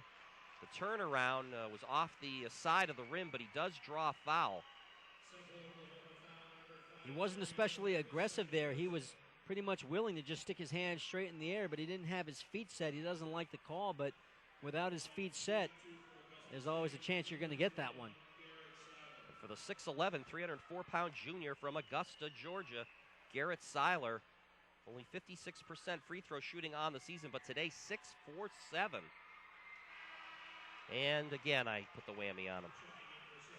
The turnaround was off the side of the rim, but he does draw a foul. He wasn't especially aggressive there. He was pretty much willing to just stick his hand straight in the air, but he didn't have his feet set. He doesn't like the call, but without his feet set, there's always a chance you're going to get that one. For the 6'11", 304-pound junior from Augusta, Georgia, Garret Siler, only 56% free throw shooting on the season, but today 6-4-7. And again, I put the whammy on him.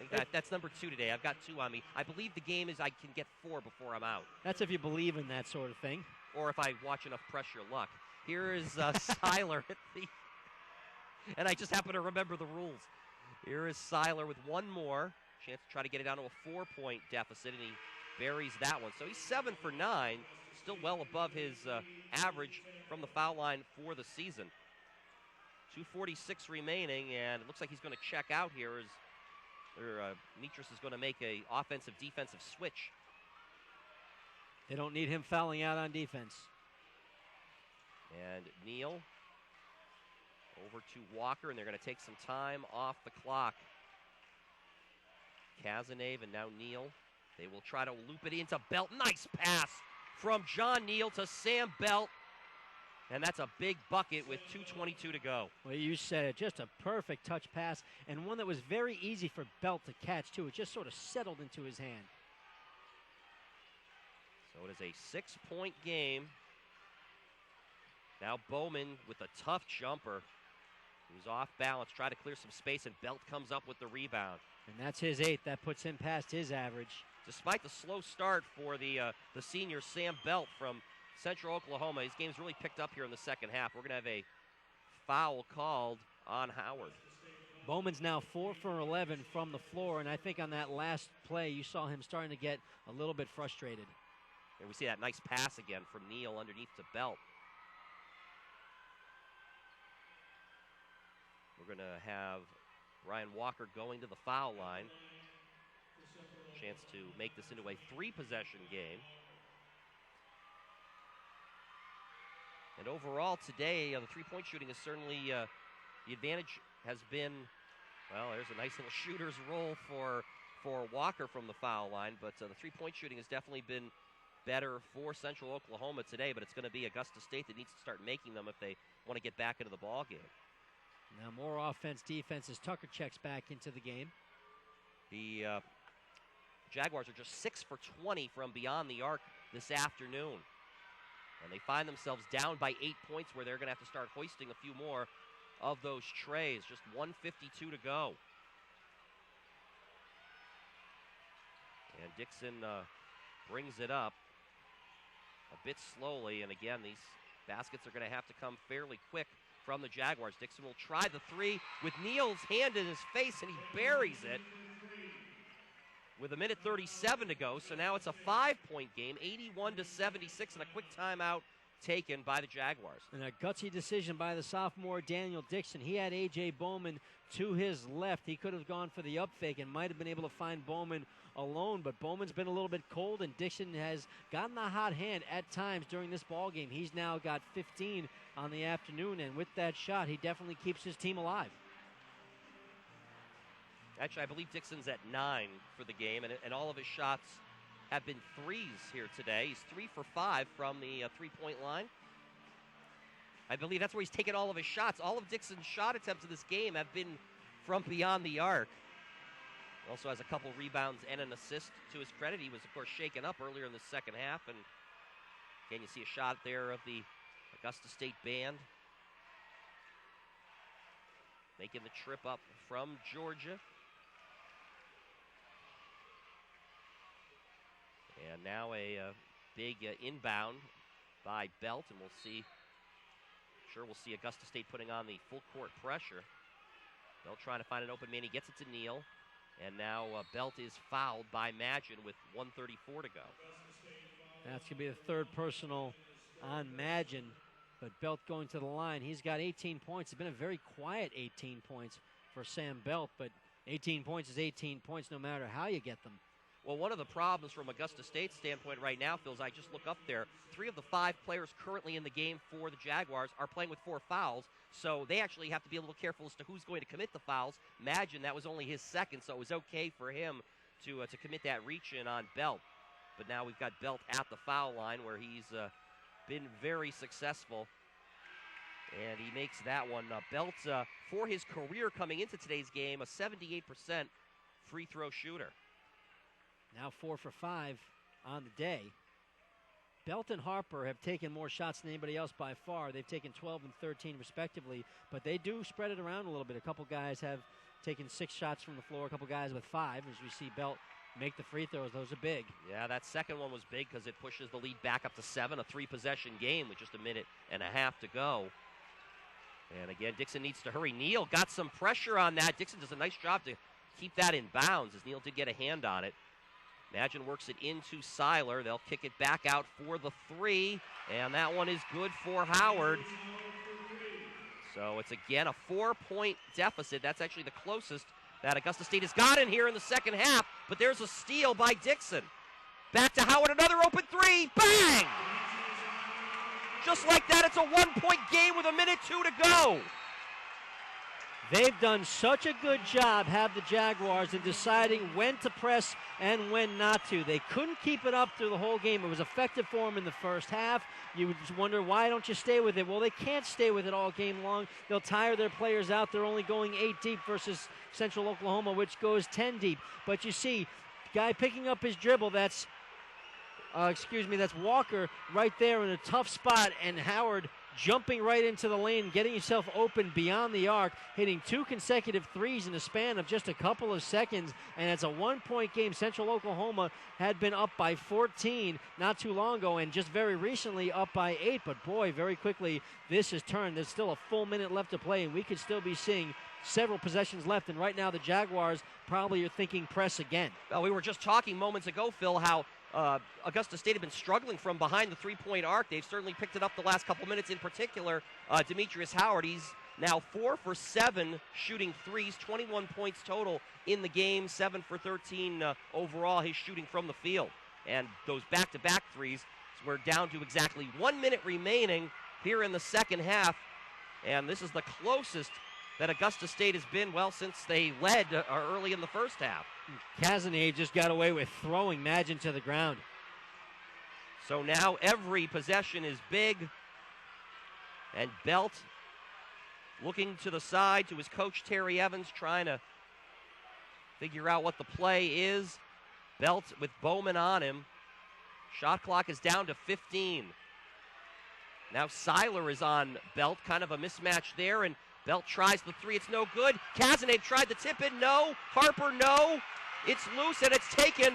I think that's number 2 today. I've got 2 on me. I believe the game is I can get 4 before I'm out. That's if you believe in that sort of thing. Or if I watch enough pressure luck. Here is Siler at the... And I just happen to remember the rules. Here is Siler with one more. Chance to try to get it down to a 4-point deficit, and he buries that one. So he's 7 for 9, still well above his average from the foul line for the season. 2:46 remaining, and it looks like he's going to check out here as Mitras is going to make a offensive-defensive switch. They don't need him fouling out on defense. And Neal over to Walker, and they're going to take some time off the clock. Kazanave and now Neal. They will try to loop it into Belt. Nice pass from John Neal to Sam Belt. And that's a big bucket with 2:22 to go. Well, you said it. Just a perfect touch pass, and one that was very easy for Belt to catch, too. It just sort of settled into his hand. So it is a 6-point game. Now Bowman with a tough jumper. He was off balance, tried to clear some space, and Belt comes up with the rebound. And that's his 8th. That puts him past his average. Despite the slow start for the senior Sam Belt from Central Oklahoma, his game's really picked up here in the second half. We're going to have a foul called on Howard. Bowman's now 4 for 11 from the floor, and I think on that last play, you saw him starting to get a little bit frustrated. And we see that nice pass again from Neal underneath to Belt. We're going to have Brian Walker going to the foul line. Chance to make this into a 3-possession game. And overall today, the 3-point shooting is certainly, the advantage has been, well, there's a nice little shooter's roll for Walker from the foul line, but the 3-point shooting has definitely been better for Central Oklahoma today, but it's going to be Augusta State that needs to start making them if they want to get back into the ball game. Now more offense, defense as Tucker checks back into the game. The Jaguars are just 6 for 20 from beyond the arc this afternoon. And they find themselves down by 8 points where they're going to have to start hoisting a few more of those trays. Just 1:52 to go. And Dixon brings it up a bit slowly. And again, these baskets are going to have to come fairly quick from the Jaguars. Dixon will try the 3 with Neal's hand in his face, and he buries it with 1:37 to go. So now it's a 5-point game, 81-76, and a quick timeout taken by the Jaguars. And a gutsy decision by the sophomore Daniel Dixon. He had A.J. Bowman to his left. He could have gone for the up fake and might have been able to find Bowman alone, but Bowman's been a little bit cold, and Dixon has gotten the hot hand at times during this ball game. He's now got 15 on the afternoon, and with that shot, he definitely keeps his team alive. Actually, I believe Dixon's at 9 for the game, and all of his shots have been threes here today. He's 3 for 5 from the 3-point line. I believe that's where he's taken all of his shots. All of Dixon's shot attempts in this game have been from beyond the arc. Also has a couple rebounds and an assist to his credit. He was, of course, shaken up earlier in the second half. And again, you see a shot there of the Augusta State band making the trip up from Georgia. And now a big inbound by Belt, and we'll see Sure, we'll see Augusta State putting on the full court pressure. Belt trying to find an open man. He gets it to Neal. And now Belt is fouled by Magin with 1:34 to go. That's going to be the third personal on Magin. But Belt going to the line. He's got 18 points. It's been a very quiet 18 points for Sam Belt. But 18 points is 18 points no matter how you get them. Well, one of the problems from Augusta State's standpoint right now, Phil, is I just look up there. 3 of the 5 players currently in the game for the Jaguars are playing with 4 fouls, so they actually have to be a little careful as to who's going to commit the fouls. Magin, that was only his second, so it was okay for him to commit that reach-in on Belt. But now we've got Belt at the foul line where he's been very successful, and he makes that one. Belt, for his career coming into today's game, a 78% free throw shooter. Now 4 for 5 on the day. Belt and Harper have taken more shots than anybody else by far. They've taken 12 and 13 respectively, but they do spread it around a little bit. A couple guys have taken 6 shots from the floor, a couple guys with 5. As we see Belt make the free throws, those are big. Yeah, that second one was big because it pushes the lead back up to 7, a 3-possession game with just a minute and a half to go. And again, Dixon needs to hurry. Neal got some pressure on that. Dixon does a nice job to keep that in bounds as Neal did get a hand on it. Magin works it into Siler. They'll kick it back out for the 3, and that one is good for Howard. So it's again a 4-point deficit. That's actually the closest that Augusta State has gotten here in the second half, but there's a steal by Dixon. Back to Howard, another open 3, bang! Just like that, it's a 1-point game with a minute 2 to go. They've done such a good job, have the Jaguars, in deciding when to press and when not to. They couldn't keep it up through the whole game. It was effective for them in the first half. You would just wonder, why don't you stay with it? Well, they can't stay with it all game long. They'll tire their players out. They're only going 8 deep versus Central Oklahoma, which goes 10 deep. But you see, guy picking up his dribble, that's Walker right there in a tough spot, and Howard jumping right into the lane, getting himself open beyond the arc, hitting 2 consecutive threes in the span of just a couple of seconds, and it's a 1-point game. Central Oklahoma had been up by 14 not too long ago, and just very recently up by 8, but boy, very quickly this has turned. There's still a full minute left to play, and we could still be seeing several possessions left, and right now the Jaguars probably are thinking press again. Well, we were just talking moments ago, Phil, how Augusta State have been struggling from behind the 3-point arc. They've certainly picked it up the last couple minutes. In particular, Demetrius Howard, he's now 4 for 7 shooting threes, 21 points total in the game, 7 for 13 overall, his shooting from the field. And those back-to-back threes, we're down to exactly 1 minute remaining here in the second half. And this is the closest that Augusta State has been, well, since they led early in the first half. Cazenave just got away with throwing Magin to the ground. So now every possession is big. And Belt looking to the side to his coach, Terry Evans, trying to figure out what the play is. Belt with Bowman on him. Shot clock is down to 15. Now Siler is on Belt, kind of a mismatch there, and Belt tries the 3, it's no good. Cazenave tried the tip in, no. Harper, no. It's loose, and it's taken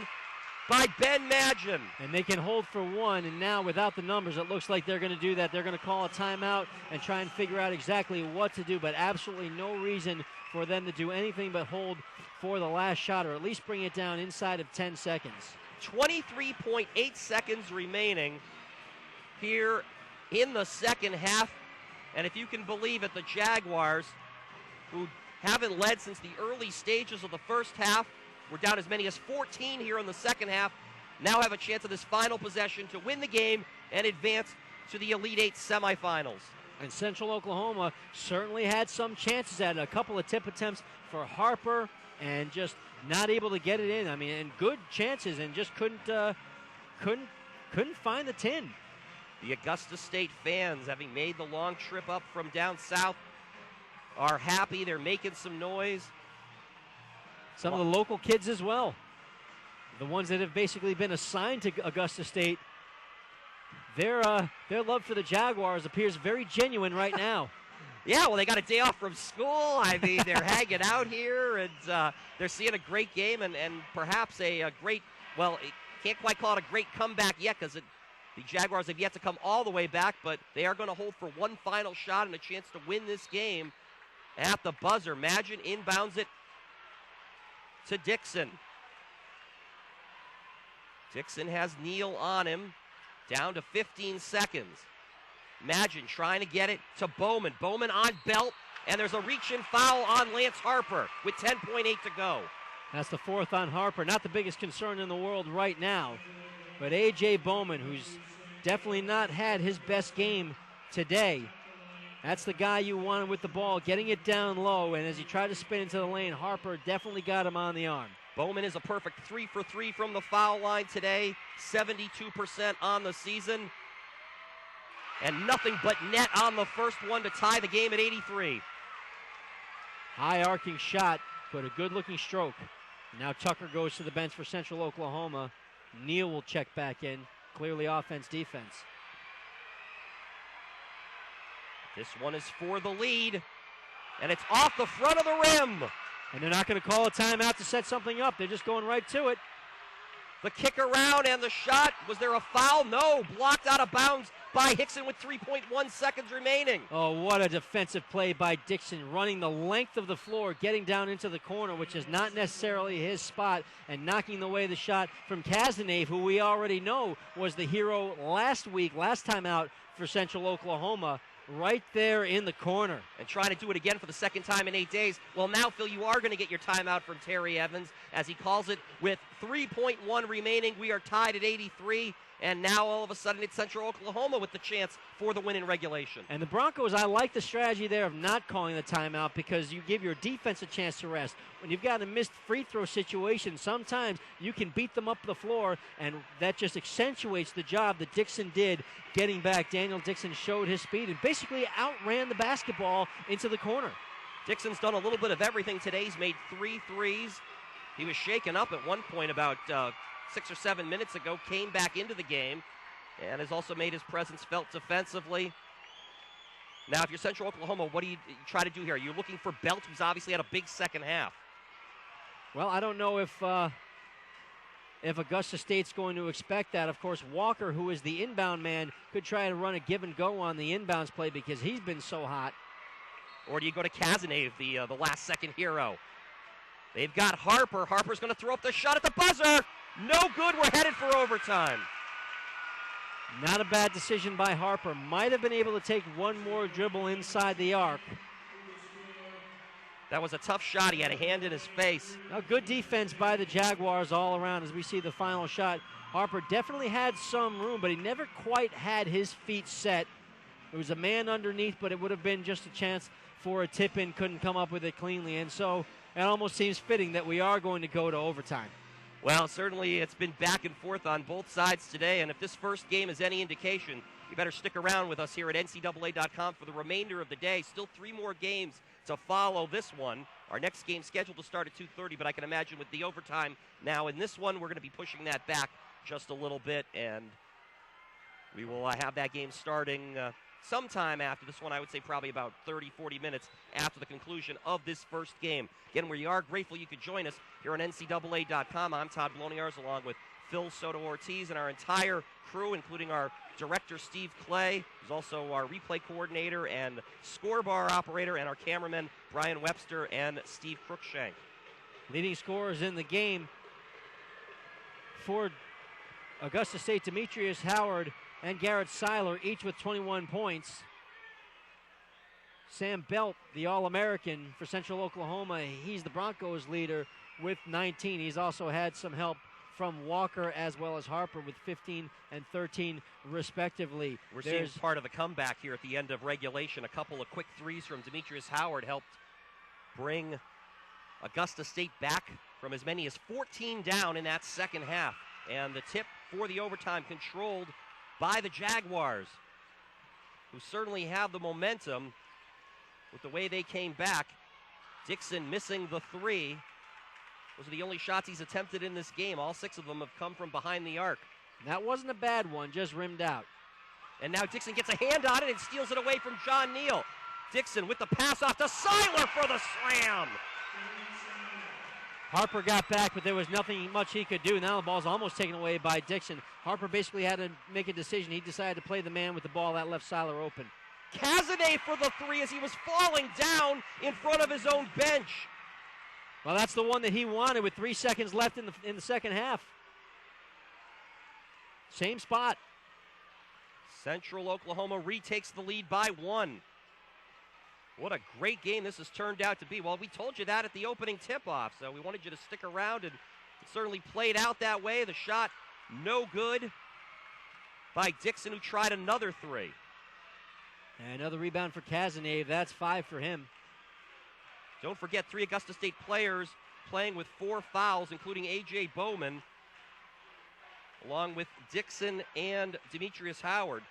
by Ben Magin. And they can hold for 1, and now without the numbers, it looks like they're going to do that. They're going to call a timeout and try and figure out exactly what to do, but absolutely no reason for them to do anything but hold for the last shot, or at least bring it down inside of 10 seconds. 23.8 seconds remaining here in the second half. And if you can believe it, the Jaguars, who haven't led since the early stages of the first half, we're down as many as 14 here in the second half, now have a chance of this final possession to win the game and advance to the Elite Eight semifinals. And Central Oklahoma certainly had some chances at it. A couple of tip attempts for Harper and just not able to get it in. I mean, and good chances, and just couldn't find the tin. The Augusta State fans, having made the long trip up from down south, are happy. They're making some noise. Some of the local kids as well. The ones that have basically been assigned to Augusta State. Their love for the Jaguars appears very genuine right now. Yeah, well, they got a day off from school. I mean, they're hanging out here, and they're seeing a great game and perhaps a great, well, can't quite call it a great comeback yet because The Jaguars have yet to come all the way back, but they are going to hold for one final shot and a chance to win this game at the buzzer. Magin inbounds it to Dixon. Dixon has Neal on him, down to 15 seconds. Magin trying to get it to Bowman. Bowman on Belt, and there's a reach-in foul on Lance Harper with 10.8 to go. That's the fourth on Harper. Not the biggest concern in the world right now, but A.J. Bowman, who's definitely not had his best game today. That's the guy you wanted with the ball, getting it down low, and as he tried to spin into the lane, Harper definitely got him on the arm. Bowman is a perfect 3 for 3 from the foul line today, 72% on the season, and nothing but net on the first one to tie the game at 83. High arcing shot, but a good-looking stroke. Now Tucker goes to the bench for Central Oklahoma. Neal will check back in. Clearly offense-defense. This one is for the lead, and it's off the front of the rim. And they're not going to call a timeout to set something up. They're just going right to it. The kick around and the shot. Was there a foul? No. Blocked out of bounds by Hickson with 3.1 seconds remaining. Oh, what a defensive play by Dixon, running the length of the floor, getting down into the corner, which is not necessarily his spot, and knocking away the shot from Kazanave, who we already know was the hero last time out for Central Oklahoma. Right there in the corner. And trying to do it again for the second time in 8 days. Well, now, Phil, you are going to get your timeout from Terry Evans, as he calls it with 3.1 remaining. We are tied at 83, and now all of a sudden it's Central Oklahoma with the chance for the win in regulation. And the Broncos, I like the strategy there of not calling the timeout because you give your defense a chance to rest. When you've got a missed free throw situation, sometimes you can beat them up the floor, and that just accentuates the job that Dixon did getting back. Daniel Dixon showed his speed and basically outran the basketball into the corner. Dixon's done a little bit of everything today. He's made 3 threes. He was shaken up at one point about 6 or 7 minutes ago, came back into the game, and has also made his presence felt defensively. Now, if you're Central Oklahoma, what do you try to do here? You're looking for Belt, who's obviously had a big second half. Well, I don't know if Augusta State's going to expect that. Of course, Walker, who is the inbound man, could try to run a give and go on the inbounds play because he's been so hot. Or do you go to Kazanave, the last-second hero? They've got Harper. Harper's going to throw up the shot at the buzzer. No good. We're headed for overtime. Not a bad decision by Harper. Might have been able to take one more dribble inside the arc. That was a tough shot. He had a hand in his face. Now, good defense by the Jaguars all around as we see the final shot. Harper definitely had some room, but he never quite had his feet set. There was a man underneath, but it would have been just a chance for a tip-in. Couldn't come up with it cleanly, and so it almost seems fitting that we are going to go to overtime. Well, certainly it's been back and forth on both sides today, and if this first game is any indication, you better stick around with us here at NCAA.com for the remainder of the day. Still 3 more games to follow this one. Our next game scheduled to start at 2:30, but I can imagine with the overtime now in this one, we're going to be pushing that back just a little bit, and we will have that game starting sometime after this one. I would say probably about 30, 40 minutes after the conclusion of this first game. Again, we are grateful you could join us here on NCAA.com. I'm Todd Bloniars along with Phil Soto-Ortiz and our entire crew, including our director, Steve Clay, who's also our replay coordinator and scorebar operator, and our cameramen, Brian Webster and Steve Cruikshank. Leading scorers in the game for Augusta State, Demetrius Howard and Garret Siler, each with 21 points. Sam Belt, the All-American for Central Oklahoma, he's the Broncos leader with 19. He's also had some help from Walker as well as Harper with 15 and 13 respectively. We're seeing part of the comeback here at the end of regulation. A couple of quick threes from Demetrius Howard helped bring Augusta State back from as many as 14 down in that second half. And the tip for the overtime controlled by the Jaguars, who certainly have the momentum with the way they came back. Dixon missing the 3. Those are the only shots he's attempted in this game. All 6 of them have come from behind the arc. That wasn't a bad one, just rimmed out. And now Dixon gets a hand on it and steals it away from John Neal. Dixon with the pass off to Siler for the slam. Harper got back, but there was nothing much he could do. Now the ball's almost taken away by Dixon. Harper basically had to make a decision. He decided to play the man with the ball. That left Siler open. Cazenave for the three as he was falling down in front of his own bench. Well, that's the one that he wanted with 3 seconds left in the second half. Same spot. Central Oklahoma retakes the lead by 1. What a great game this has turned out to be. Well, we told you that at the opening tip-off, so we wanted you to stick around, and it certainly played out that way. The shot no good by Dixon, who tried another three. And another rebound for Cazenave. That's 5 for him. Don't forget 3 Augusta State players playing with 4 fouls, including A.J. Bowman, along with Dixon and Demetrius Howard.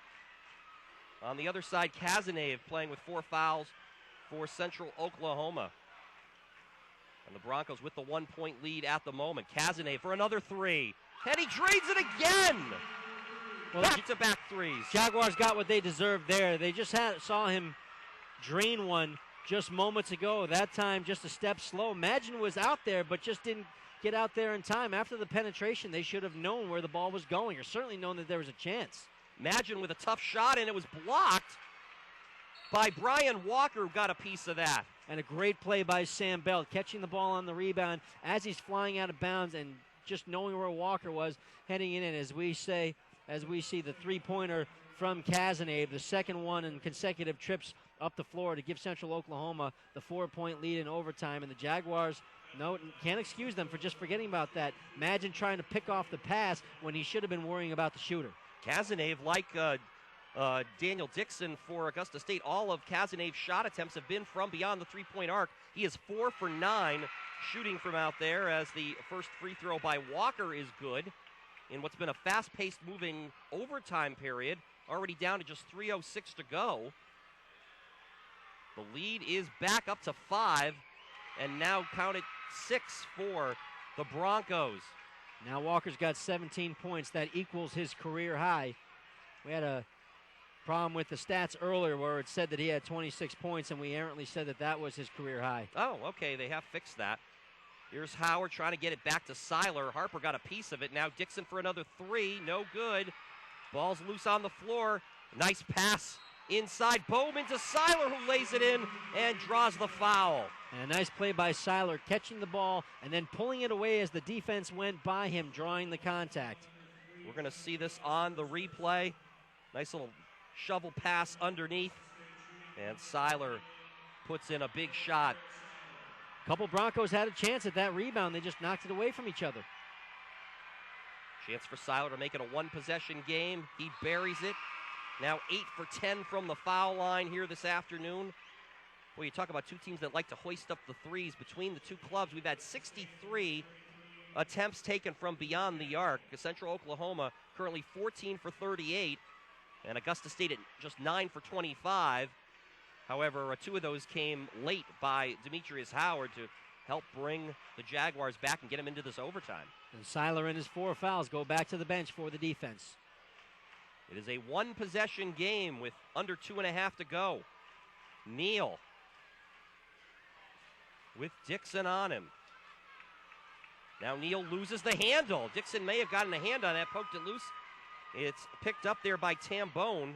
On the other side, Cazenave playing with 4 fouls for Central Oklahoma. And the Broncos with the 1-point lead at the moment. Cazenave for another three. And he drains it again. Well, back-to-back threes. Jaguars got what they deserved there. They just saw him drain one just moments ago. That time just a step slow. Imagine was out there, but just didn't get out there in time. After the penetration, they should have known where the ball was going, or certainly known that there was a chance. Imagine with a tough shot, and it was blocked by Brian Walker, who got a piece of that. And a great play by Sam Bell, catching the ball on the rebound as he's flying out of bounds and just knowing where Walker was heading in. And as we see the three-pointer from Cazenave, the second one in consecutive trips up the floor to give Central Oklahoma the 4-point lead in overtime. And the Jaguars, no, can't excuse them for just forgetting about that. Imagine trying to pick off the pass when he should have been worrying about the shooter. Cazenave, like Daniel Dixon for Augusta State, all of Cazenave's shot attempts have been from beyond the three-point arc. He is 4 for 9 shooting from out there, as the first free throw by Walker is good in what's been a fast-paced moving overtime period, already down to just 3:06 to go. The lead is back up to 5, and now counted 6 for the Broncos. Now Walker's got 17 points. That equals his career high. We had a problem with the stats earlier where it said that he had 26 points, and we errantly said that that was his career high. Oh, okay, they have fixed that. Here's Howard trying to get it back to Siler. Harper got a piece of it. Now Dixon for another three. No good. Ball's loose on the floor. Nice pass inside. Bowman to Siler, who lays it in and draws the foul. And a nice play by Siler, catching the ball and then pulling it away as the defense went by him, drawing the contact. We're going to see this on the replay. Nice little shovel pass underneath. And Siler puts in a big shot. Couple Broncos had a chance at that rebound. They just knocked it away from each other. Chance for Siler to make it a one-possession game. He buries it. Now 8 for 10 from the foul line here this afternoon. Well, you talk about two teams that like to hoist up the threes. Between the two clubs, we've had 63 attempts taken from beyond the arc. Central Oklahoma currently 14 for 38, and Augusta State at just 9 for 25. However, 2 of those came late by Demetrius Howard to help bring the Jaguars back and get them into this overtime. And Siler and his 4 fouls go back to the bench for the defense. It is a one-possession game with under 2.5 to go. Neal with Dixon on him. Now Neal loses the handle. Dixon may have gotten a hand on that, poked it loose. It's picked up there by Tambone.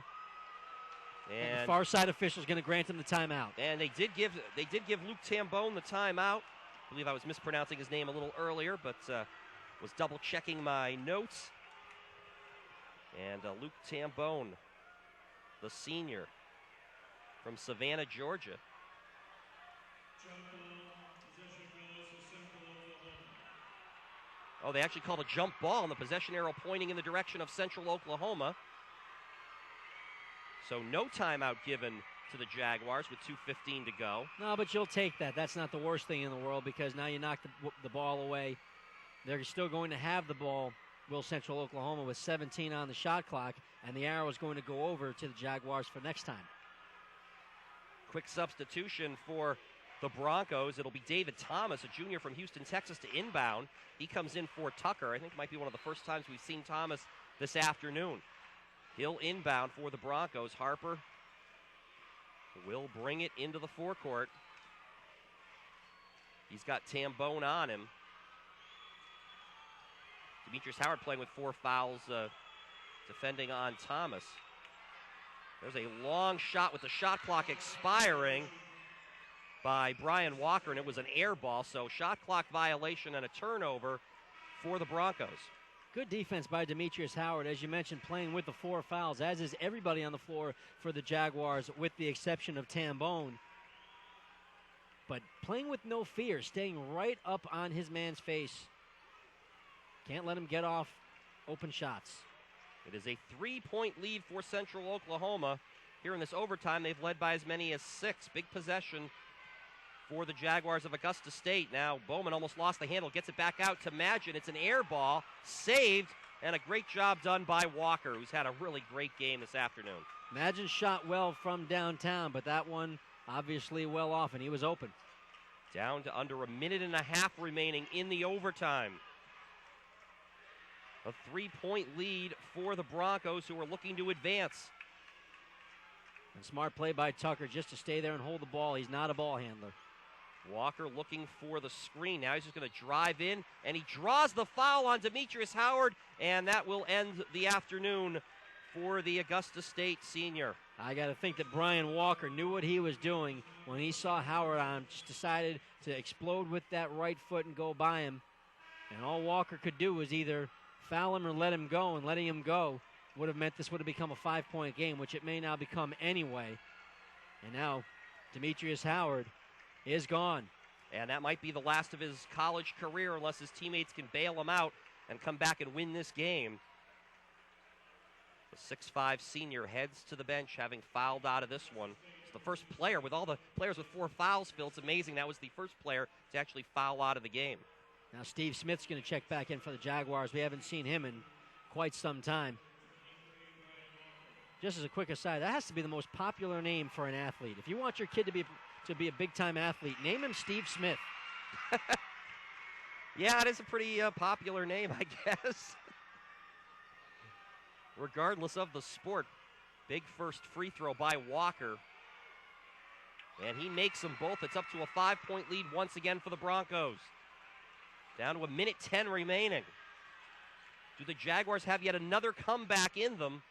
And the far side official is going to grant him the timeout. And they did give Luke Tambone the timeout. I believe I was mispronouncing his name a little earlier, but was double-checking my notes. And Luke Tambone, the senior from Savannah, Georgia. Oh, they actually called a jump ball, and the possession arrow pointing in the direction of Central Oklahoma. So no timeout given to the Jaguars with 2:15 to go. No, but you'll take that. That's not the worst thing in the world, because now you knock the ball away. They're still going to have the ball, will Central Oklahoma, with 17 on the shot clock, and the arrow is going to go over to the Jaguars for next time. Quick substitution for the Broncos. It'll be David Thomas, a junior from Houston, Texas, to inbound. He comes in for Tucker. I think it might be one of the first times we've seen Thomas this afternoon. He'll inbound for the Broncos. Harper will bring it into the forecourt. He's got Tambone on him. Demetrius Howard playing with 4 fouls, defending on Thomas. There's a long shot with the shot clock expiring by Brian Walker, and it was an air ball, so shot clock violation and a turnover for the Broncos. Good defense by Demetrius Howard, as you mentioned, playing with the 4 fouls, as is everybody on the floor for the Jaguars, with the exception of Tambone. But playing with no fear, staying right up on his man's face. Can't let him get off open shots. It is a 3-point lead for Central Oklahoma. Here in this overtime, they've led by as many as 6. Big possession for the Jaguars of Augusta State. Now Bowman almost lost the handle, gets it back out to Magin. It's an air ball, saved, and a great job done by Walker, who's had a really great game this afternoon. Magin shot well from downtown, but that one obviously well off, and he was open. Down to under 1.5 minutes remaining in the overtime. A 3-point lead for the Broncos, who are looking to advance. And smart play by Tucker just to stay there and hold the ball. He's not a ball handler. Walker looking for the screen. Now he's just going to drive in, and he draws the foul on Demetrius Howard, and that will end the afternoon for the Augusta State senior. I got to think that Brian Walker knew what he was doing when he saw Howard on him, just decided to explode with that right foot and go by him. And all Walker could do was either foul him or let him go, and letting him go would have meant this would have become a 5-point game, which it may now become anyway. And now Demetrius Howard is gone. And that might be the last of his college career unless his teammates can bail him out and come back and win this game. The 6'5 senior heads to the bench, having fouled out of this one. It's the first player with all the players with 4 fouls, Phil. It's amazing that was the first player to actually foul out of the game. Now Steve Smith's going to check back in for the Jaguars. We haven't seen him in quite some time. Just as a quick aside, that has to be the most popular name for an athlete. If you want your kid to be a big-time athlete, name him Steve Smith. Yeah, it is a pretty popular name, I guess. Regardless of the sport, big first free throw by Walker. And he makes them both. It's up to a 5-point lead once again for the Broncos. Down to 1:10 minutes remaining. Do the Jaguars have yet another comeback in them?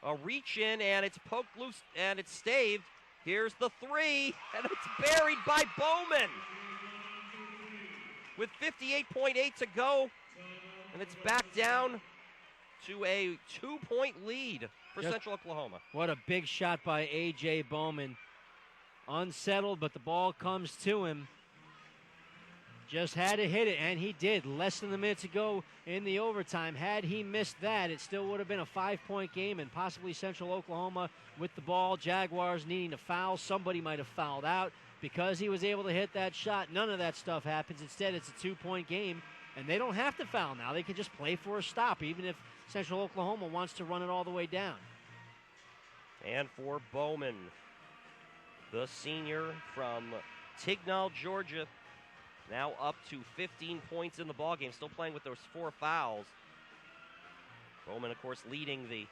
A reach in, and it's poked loose, and it's staved. Here's the 3, and it's buried by Bowman. With 58.8 to go, and it's back down to a 2-point lead for Central Oklahoma. What a big shot by A.J. Bowman. Unsettled, but the ball comes to him. Just had to hit it, and he did. Less than a minute to go in the overtime. Had he missed that, it still would have been a 5-point game, and possibly Central Oklahoma with the ball. Jaguars needing to foul. Somebody might have fouled out. Because he was able to hit that shot, none of that stuff happens. Instead, it's a 2-point game, and they don't have to foul now. They can just play for a stop, even if Central Oklahoma wants to run it all the way down. And for Bowman, the senior from Tignall, Georgia, now up to 15 points in the ballgame, still playing with those 4 fouls. Bowman, of course, leading the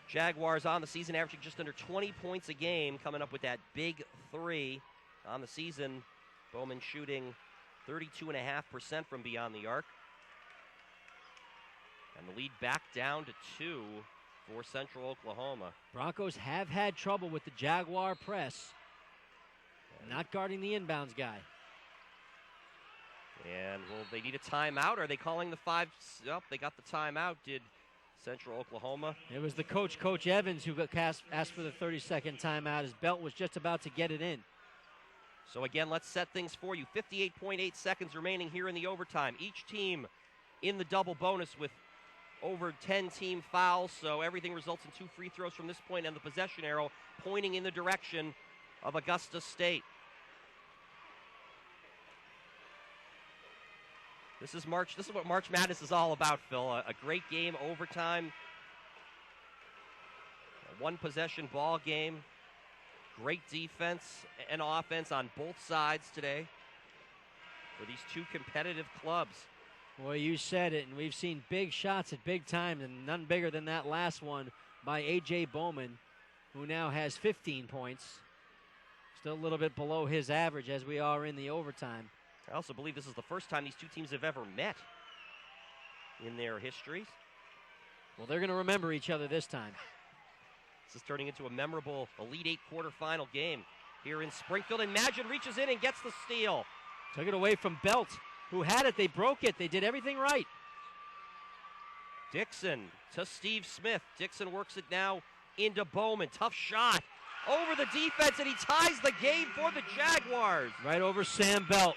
Jaguars on the season, averaging just under 20 points a game, coming up with that big 3 on the season. Bowman shooting 32.5% from beyond the arc. And the lead back down to 2 for Central Oklahoma. Broncos have had trouble with the Jaguar press, not guarding the inbounds guy. And will they need a timeout? Are they calling the 5? Oh, they got the timeout. Did Central Oklahoma? It was the coach, Coach Evans, who asked for the 30-second timeout. His belt was just about to get it in. So again, let's set things for you. 58.8 seconds remaining here in the overtime. Each team in the double bonus with over 10 team fouls, so everything results in 2 free throws from this point, and the possession arrow pointing in the direction of Augusta State. This is what March Madness is all about, Phil. A great game, overtime. A 1-possession ball game. Great defense and offense on both sides today for these 2 competitive clubs. Well, you said it, and we've seen big shots at big time, and none bigger than that last one by A.J. Bowman, who now has 15 points. Still a little bit below his average as we are in the overtime. I also believe this is the first time these 2 teams have ever met. in their histories. Well, they're going to remember each other this time. This is turning into a memorable Elite Eight quarterfinal game here in Springfield. And Magin reaches in and gets the steal. Took it away from Belt, who had it. They broke it. They did everything right. Dixon to Steve Smith. Dixon works it now into Bowman. Tough shot over the defense, and he ties the game for the Jaguars. Right over Sam Belt.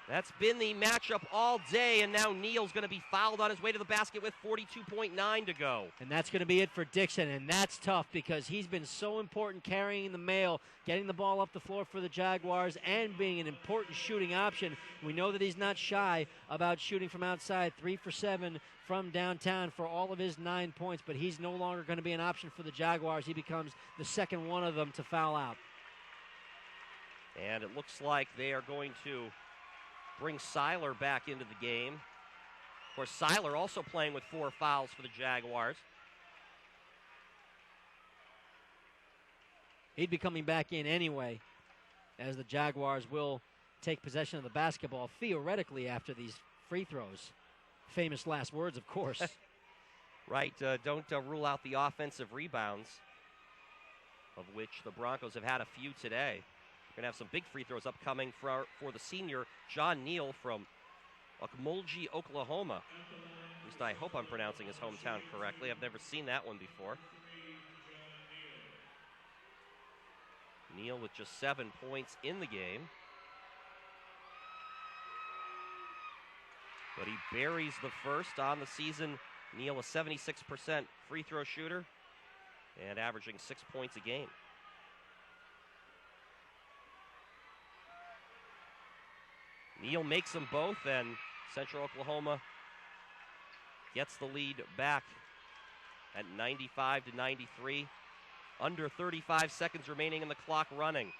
That's been the matchup all day, and now Neal's going to be fouled on his way to the basket with 42.9 to go. And that's going to be it for Dixon, and that's tough because he's been so important carrying the mail, getting the ball up the floor for the Jaguars, and being an important shooting option. We know that he's not shy about shooting from outside, 3 for 7 from downtown for all of his 9 points, but he's no longer going to be an option for the Jaguars. He becomes the second one of them to foul out. And it looks like they are going to bring Siler back into the game. Of course, Siler also playing with 4 fouls for the Jaguars. He'd be coming back in anyway, as the Jaguars will take possession of the basketball theoretically after these free throws. Famous last words, of course. Right, don't rule out the offensive rebounds, of which the Broncos have had a few today. We're going to have some big free throws upcoming for the senior John Neal from Okmulgee, Oklahoma. At least I hope I'm pronouncing his hometown correctly. I've never seen that one before. Neal with just 7 points in the game. But he buries the first on the season. Neal, a 76% free throw shooter and averaging 6 points a game. Neal makes them both, and Central Oklahoma gets the lead back at 95-93. Under 35 seconds remaining in the clock running.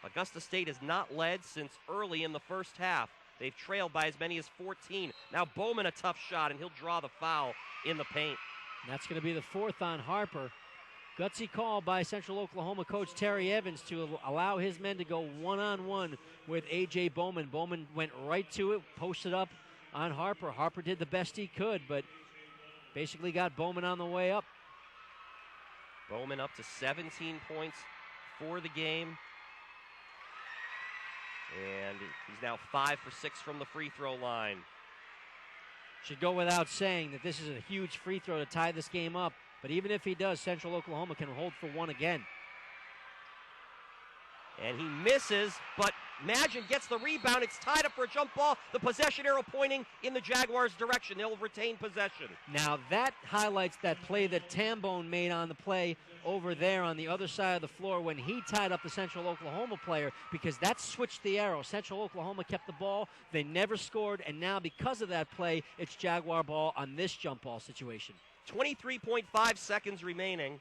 Augusta State has not led since early in the first half. They've trailed by as many as 14. Now Bowman a tough shot, and he'll draw the foul in the paint. And that's going to be the 4th on Harper. Gutsy call by Central Oklahoma coach Terry Evans to allow his men to go one-on-one with A.J. Bowman. Bowman went right to it, posted up on Harper. Harper did the best he could, but basically got Bowman on the way up. Bowman up to 17 points for the game. And he's now 5 for 6 from the free throw line. Should go without saying that this is a huge free throw to tie this game up. But even if he does, Central Oklahoma can hold for one again. And he misses, but Magin gets the rebound. It's tied up for a jump ball. The possession arrow pointing in the Jaguars' direction. They'll retain possession. Now that highlights that play that Tambone made on the play over there on the other side of the floor when he tied up the Central Oklahoma player, because that switched the arrow. Central Oklahoma kept the ball. They never scored, and now because of that play, it's Jaguar ball on this jump ball situation. 23.5 seconds remaining.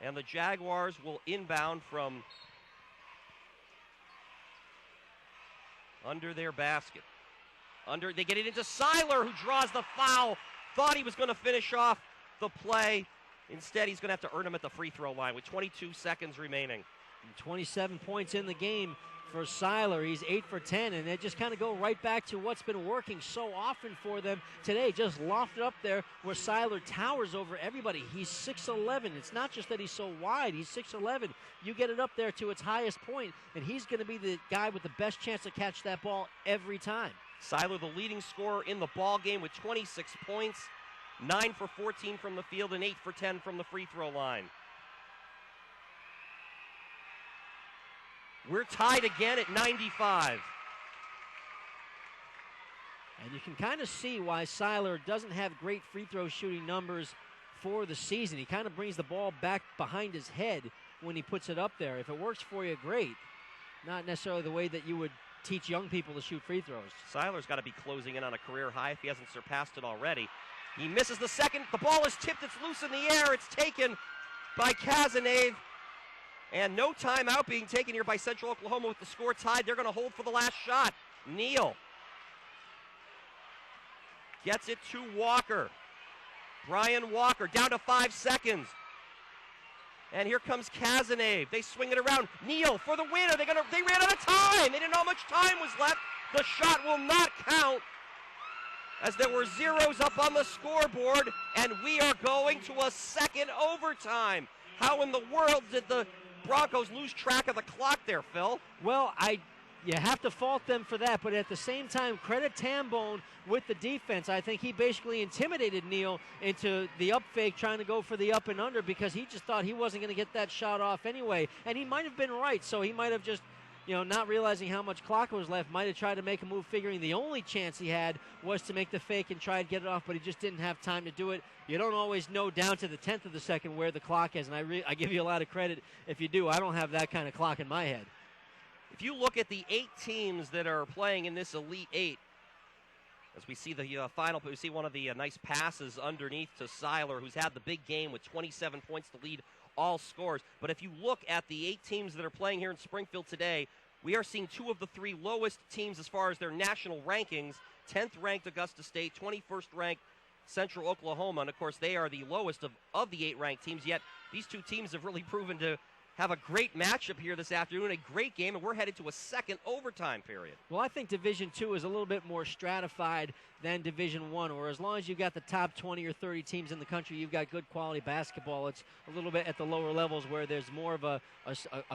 And the Jaguars will inbound from under their basket. They get it into Siler, who draws the foul. Thought he was going to finish off the play. Instead, he's going to have to earn him at the free throw line with 22 seconds remaining. And 27 points in the game for Siler. He's 8 for 10, and they just kind of go right back to what's been working so often for them today. Just lofted up there where Siler towers over everybody. He's 6'11". It's not just that he's so wide. He's 6'11". You get it up there to its highest point, and he's going to be the guy with the best chance to catch that ball every time. Siler, the leading scorer in the ball game with 26 points, 9 for 14 from the field, and 8 for 10 from the free throw line. We're tied again at 95. And you can kind of see why Siler doesn't have great free throw shooting numbers for the season. He kind of brings the ball back behind his head when he puts it up there. If it works for you, great. Not necessarily the way that you would teach young people to shoot free throws. Siler's got to be closing in on a career high if he hasn't surpassed it already. He misses the second. The ball is tipped. It's loose in the air. It's taken by Kazanave. And no timeout being taken here by Central Oklahoma with the score tied. They're going to hold for the last shot. Neal gets it to Walker. Brian Walker down to 5 seconds. And here comes Kazanave. They swing it around. Neal for the win. They ran out of time. They didn't know how much time was left. The shot will not count as there were zeros up on the scoreboard, and we are going to a second overtime. How in the world did the Broncos lose track of the clock there, Phil? Well, you have to fault them for that, but at the same time, credit Tambone with the defense. I think he basically intimidated Neal into the up fake, trying to go for the up and under, because he just thought he wasn't going to get that shot off anyway. And he might have been right, so he might have just, not realizing how much clock was left, might have tried to make a move, figuring the only chance he had was to make the fake and try to get it off, but he just didn't have time to do it. You don't always know down to the 10th of the second where the clock is, and I give you a lot of credit if you do. I don't have that kind of clock in my head. If you look at the 8 teams that are playing in this Elite 8, as we see the final, we see one of the nice passes underneath to Siler, who's had the big game with 27 points to lead all scores. But if you look at the 8 teams that are playing here in Springfield today, we are seeing 2 of the 3 lowest teams as far as their national rankings. 10th ranked Augusta State, 21st ranked Central Oklahoma, and of course they are the lowest of the 8 ranked teams, yet these 2 teams have really proven to have a great matchup here this afternoon, a great game, and we're headed to a second overtime period. Well, I think Division II is a little bit more stratified than Division I, or as long as you've got the top 20 or 30 teams in the country, you've got good quality basketball. It's a little bit at the lower levels where there's more of a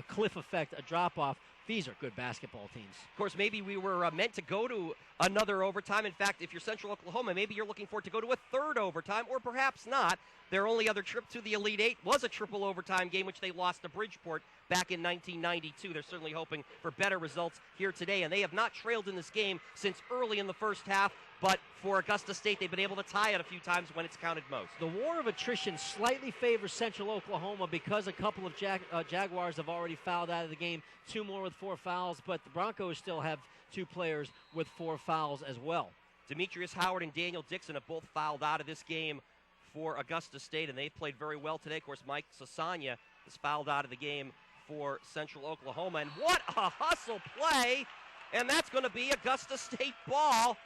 cliff effect, a drop-off. These are good basketball teams. Of course, maybe we were meant to go to another overtime. In fact, if you're Central Oklahoma, maybe you're looking forward to go to a third overtime, or perhaps not. Their only other trip to the Elite 8 was a triple overtime game, which they lost to Bridgeport back in 1992. They're certainly hoping for better results here today, and they have not trailed in this game since early in the first half, but for Augusta State, they've been able to tie it a few times when it's counted most. The war of attrition slightly favors Central Oklahoma because a couple of Jaguars have already fouled out of the game, 2 more with 4 fouls, but the Broncos still have 2 players with 4 fouls as well. Demetrius Howard and Daniel Dixon have both fouled out of this game for Augusta State, and they've played very well today. Of course, Mike Sasanya is fouled out of the game for Central Oklahoma, and what a hustle play, and that's going to be Augusta State ball.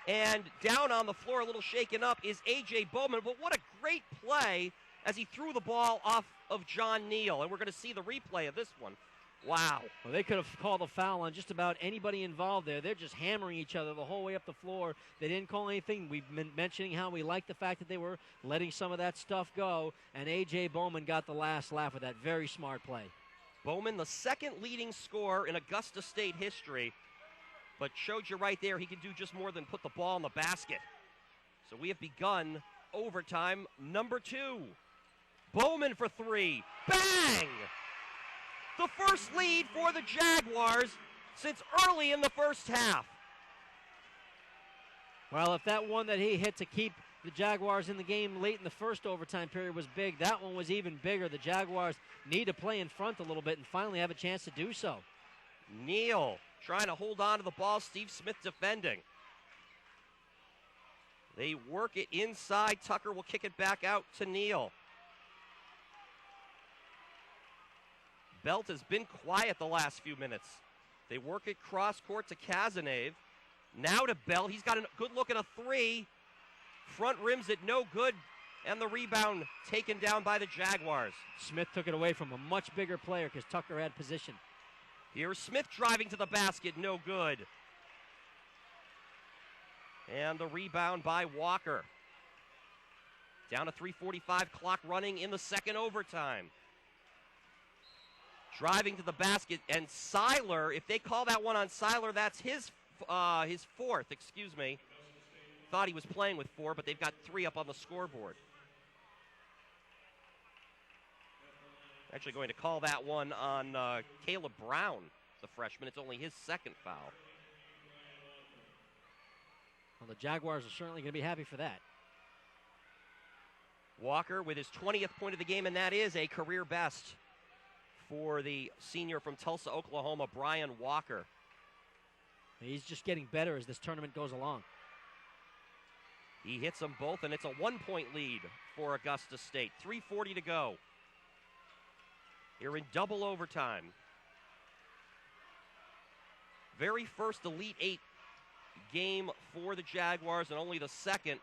And down on the floor, a little shaken up, is A.J. Bowman. But what a great play as he threw the ball off of John Neal. And we're going to see the replay of this one. Wow. Well, they could have called a foul on just about anybody involved there. They're just hammering each other the whole way up the floor. They didn't call anything. We've been mentioning how we like the fact that they were letting some of that stuff go. And A.J. Bowman got the last laugh with that very smart play. Bowman, the second leading scorer in Augusta State history. But showed you right there, he can do just more than put the ball in the basket. So we have begun overtime number 2. Bowman for 3. Bang! The first lead for the Jaguars since early in the first half. Well, if that one that he hit to keep the Jaguars in the game late in the first overtime period was big, that one was even bigger. The Jaguars need to play in front a little bit and finally have a chance to do so. Neal trying to hold on to the ball. Steve Smith defending. They work it inside. Tucker will kick it back out to Neal. Belt has been quiet the last few minutes. They work it cross court to Kazanev. Now to Belt. He's got a good look at a 3. Front rims it no good. And the rebound taken down by the Jaguars. Smith took it away from a much bigger player because Tucker had position. Here's Smith driving to the basket, no good. And the rebound by Walker. Down to 3:45 clock running in the second overtime. Driving to the basket, and Siler, if they call that one on Siler, that's his 4th, excuse me. Thought he was playing with 4, but they've got 3 up on the scoreboard. Actually going to call that one on Caleb Brown, the freshman. It's only his 2nd foul. Well, the Jaguars are certainly going to be happy for that. Walker with his 20th point of the game, and that is a career best for the senior from Tulsa, Oklahoma, Brian Walker. He's just getting better as this tournament goes along. He hits them both, and it's a 1-point lead for Augusta State. 3:40 to go. Here in double overtime. Very first Elite 8 game for the Jaguars, and only the second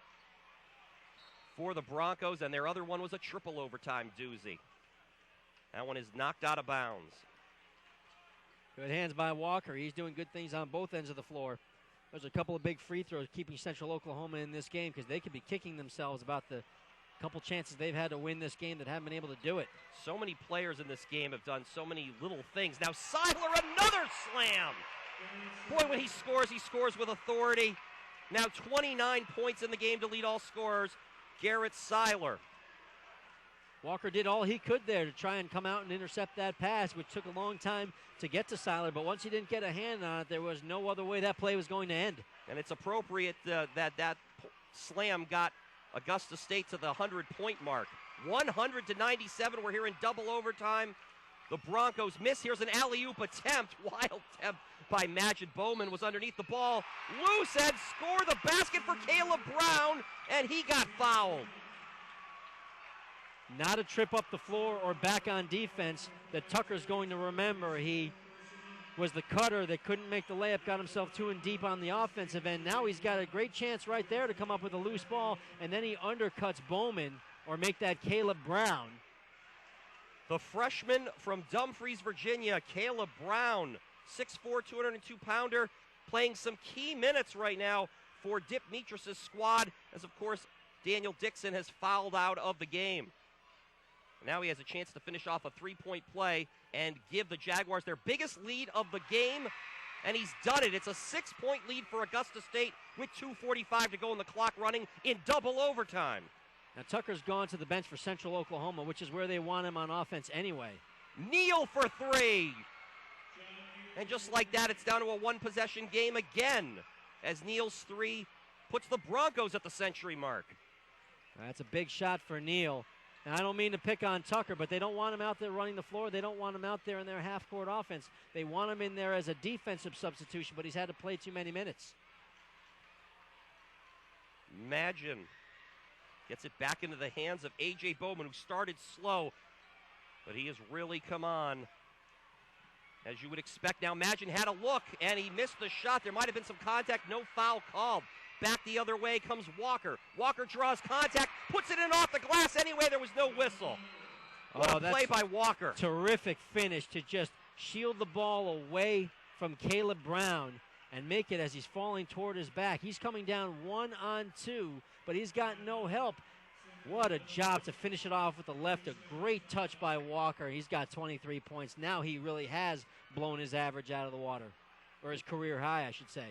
for the Broncos, and their other one was a triple overtime doozy. That one is knocked out of bounds. Good hands by Walker. He's doing good things on both ends of the floor. There's a couple of big free throws keeping Central Oklahoma in this game because they could be kicking themselves about the couple chances they've had to win this game that haven't been able to do it. So many players in this game have done so many little things. Now Siler, another slam. Boy, when he scores with authority. Now 29 points in the game to lead all scorers. Garret Siler. Walker did all he could there to try and come out and intercept that pass, which took a long time to get to Siler. But once he didn't get a hand on it, there was no other way that play was going to end. And it's appropriate that slam got Augusta State to the 100-point mark. 100-97. We're here in double overtime. The Broncos miss. Here's an alley-oop attempt. Wild attempt by Magid. Bowman was underneath the ball. Loose and score the basket for Caleb Brown, and he got fouled. Not a trip up the floor or back on defense that Tucker's going to remember. He was the cutter that couldn't make the layup, got himself too in deep on the offensive end. Now he's got a great chance right there to come up with a loose ball, and then he undercuts Bowman or make that Caleb Brown. The freshman from Dumfries, Virginia, Caleb Brown, 6'4", 202-pounder, playing some key minutes right now for Dip Mitras' squad, as of course Daniel Dixon has fouled out of the game. Now he has a chance to finish off a three-point play and give the Jaguars their biggest lead of the game, and he's done it. It's a 6-point lead for Augusta State with 2:45 to go in the clock running in double overtime. Now Tucker's gone to the bench for Central Oklahoma, which is where they want him on offense anyway. Neal for three. And just like that, it's down to a one-possession game again, as Neal's three puts the Broncos at the century mark. That's a big shot for Neal. And I don't mean to pick on Tucker, but they don't want him out there running the floor. They don't want him out there in their half-court offense. They want him in there as a defensive substitution, but he's had to play too many minutes. Magid gets it back into the hands of A.J. Bowman, who started slow, but he has really come on, as you would expect. Now Magid had a look, and he missed the shot. There might have been some contact, no foul called. Back the other way comes Walker. Walker draws contact, puts it in off the glass anyway. There was no whistle. What a play by Walker. Terrific finish to just shield the ball away from Caleb Brown and make it as he's falling toward his back. He's coming down 1-on-2, but he's got no help. What a job to finish it off with the left. A great touch by Walker. He's got 23 points. Now he really has blown his average out of the water, or his career high, I should say.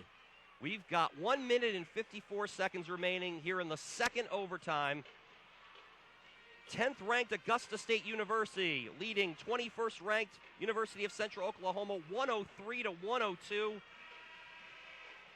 We've got 1 minute and 54 seconds remaining here in the second overtime. 10th ranked Augusta State University leading 21st ranked University of Central Oklahoma 103-102.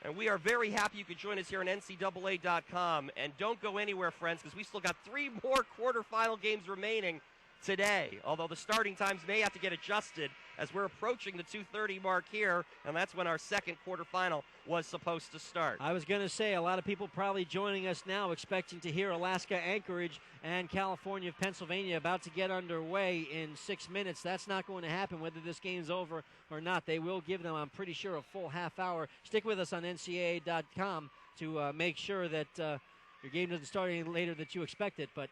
And we are very happy you could join us here on NCAA.com. And don't go anywhere, friends, because we still got 3 more quarterfinal games remaining today, although the starting times may have to get adjusted as we're approaching the 2:30 mark here, and that's when our second quarterfinal was supposed to start. I was going to say, a lot of people probably joining us now expecting to hear Alaska Anchorage and California Pennsylvania about to get underway in 6 minutes. That's not going to happen whether this game's over or not. They will give them, I'm pretty sure, a full half hour. Stick with us on NCAA.com to make sure that your game doesn't start any later than you expect it, but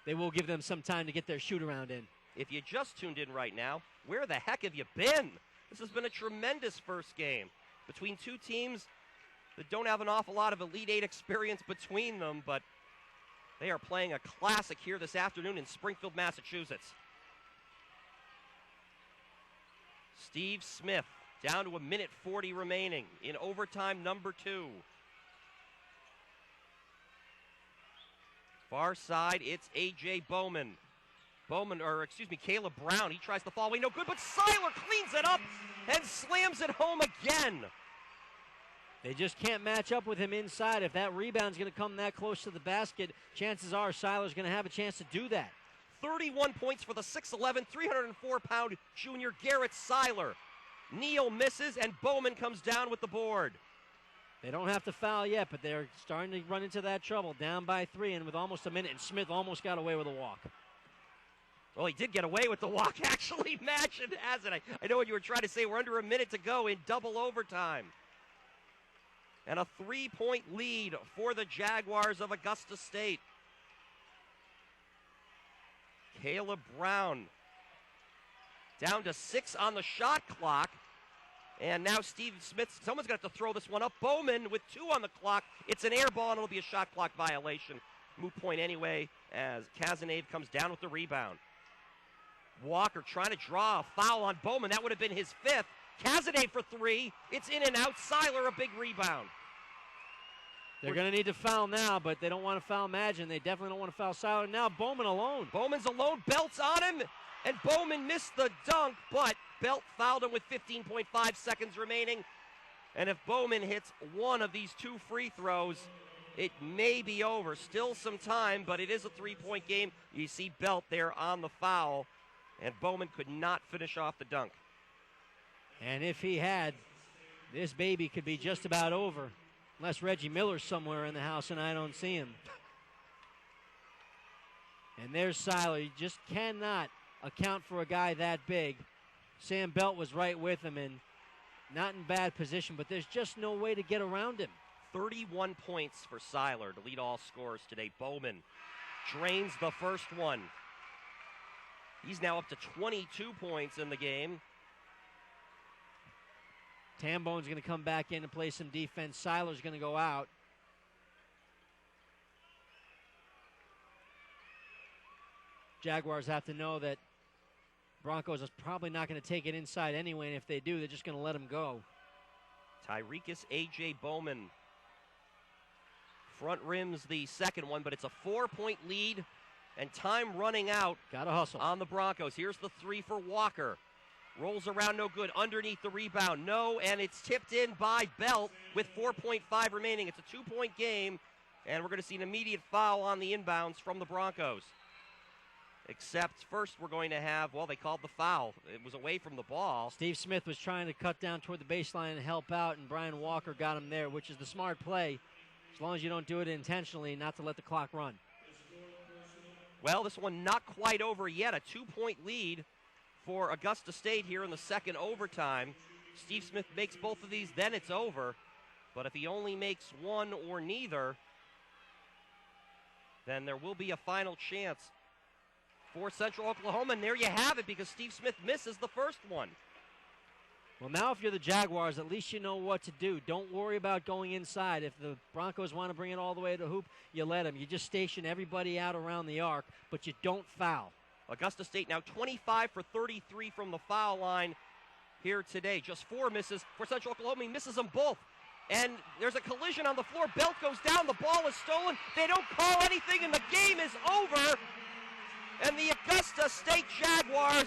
they will give them some time to get their shoot-around in. If you just tuned in right now, where the heck have you been? This has been a tremendous first game between two teams that don't have an awful lot of Elite Eight experience between them, but they are playing a classic here this afternoon in Springfield, Massachusetts. Steve Smith down to 1:40 remaining in overtime number 2. Far side, it's A.J. Bowman. Caleb Brown. He tries to fall away, no good, but Siler cleans it up and slams it home again. They just can't match up with him inside. If that rebound's going to come that close to the basket, chances are Siler's going to have a chance to do that. 31 points for the 6'11", 304-pound junior Garret Siler. Neal misses, and Bowman comes down with the board. They don't have to foul yet, but they're starting to run into that trouble. Down by 3, and with almost a minute, and Smith almost got away with a walk. Well, he did get away with the walk, actually. Magid has it. I know what you were trying to say. We're under a minute to go in double overtime. And a 3-point lead for the Jaguars of Augusta State. Caleb Brown down to 6 on the shot clock. And now Steve Smith, someone's going to have to throw this one up. Bowman with 2 on the clock. It's an air ball, and it'll be a shot clock violation. Moot point anyway, as Kazanave comes down with the rebound. Walker trying to draw a foul on Bowman. That would have been his 5th. Kazanave for 3. It's in and out. Siler, a big rebound. They're going to need to foul now, but they don't want to foul Magin. They definitely don't want to foul Siler. Now Bowman alone. Bowman's alone. Belt's on him, and Bowman missed the dunk, but Belt fouled him with 15.5 seconds remaining. And if Bowman hits one of these 2 free throws, it may be over. Still some time, but it is a 3-point game. You see Belt there on the foul, and Bowman could not finish off the dunk. And if he had, this baby could be just about over. Unless Reggie Miller's somewhere in the house and I don't see him. And there's Siler. You just cannot account for a guy that big. Sam Belt was right with him and not in bad position, but there's just no way to get around him. 31 points for Siler to lead all scorers today. Bowman drains the first one. He's now up to 22 points in the game. Tambone's going to come back in and play some defense. Siler's going to go out. Jaguars have to know that Broncos is probably not going to take it inside anyway, and if they do, they're just going to let him go. Tyrekus A.J. Bowman front rims the second one, but it's a 4-point lead, and time running out. Gotta hustle on the Broncos. Here's the 3 for Walker. Rolls around, no good. Underneath the rebound, no, and it's tipped in by Belt with 4.5 remaining. It's a 2-point game, and we're going to see an immediate foul on the inbounds from the Broncos. Except first we're going to have, well, they called the foul. It was away from the ball. Steve Smith was trying to cut down toward the baseline and help out, and Brian Walker got him there, which is the smart play, as long as you don't do it intentionally, not to let the clock run. Well, this one not quite over yet. A 2-point lead for Augusta State here in the second overtime. Steve Smith makes both of these, then it's over. But if he only makes one or neither, then there will be a final chance for Central Oklahoma. And there you have it, because Steve Smith misses the first one. Well, now if you're the Jaguars, at least you know what to do. Don't worry about going inside. If the Broncos want to bring it all the way to the hoop, you let them. You just station everybody out around the arc, but you don't foul. Augusta State now 25 for 33 from the foul line here today. Just 4 misses for Central Oklahoma. He misses them both. And there's a collision on the floor. Belt goes down. The ball is stolen. They don't call anything, and the game is over. And the Augusta State Jaguars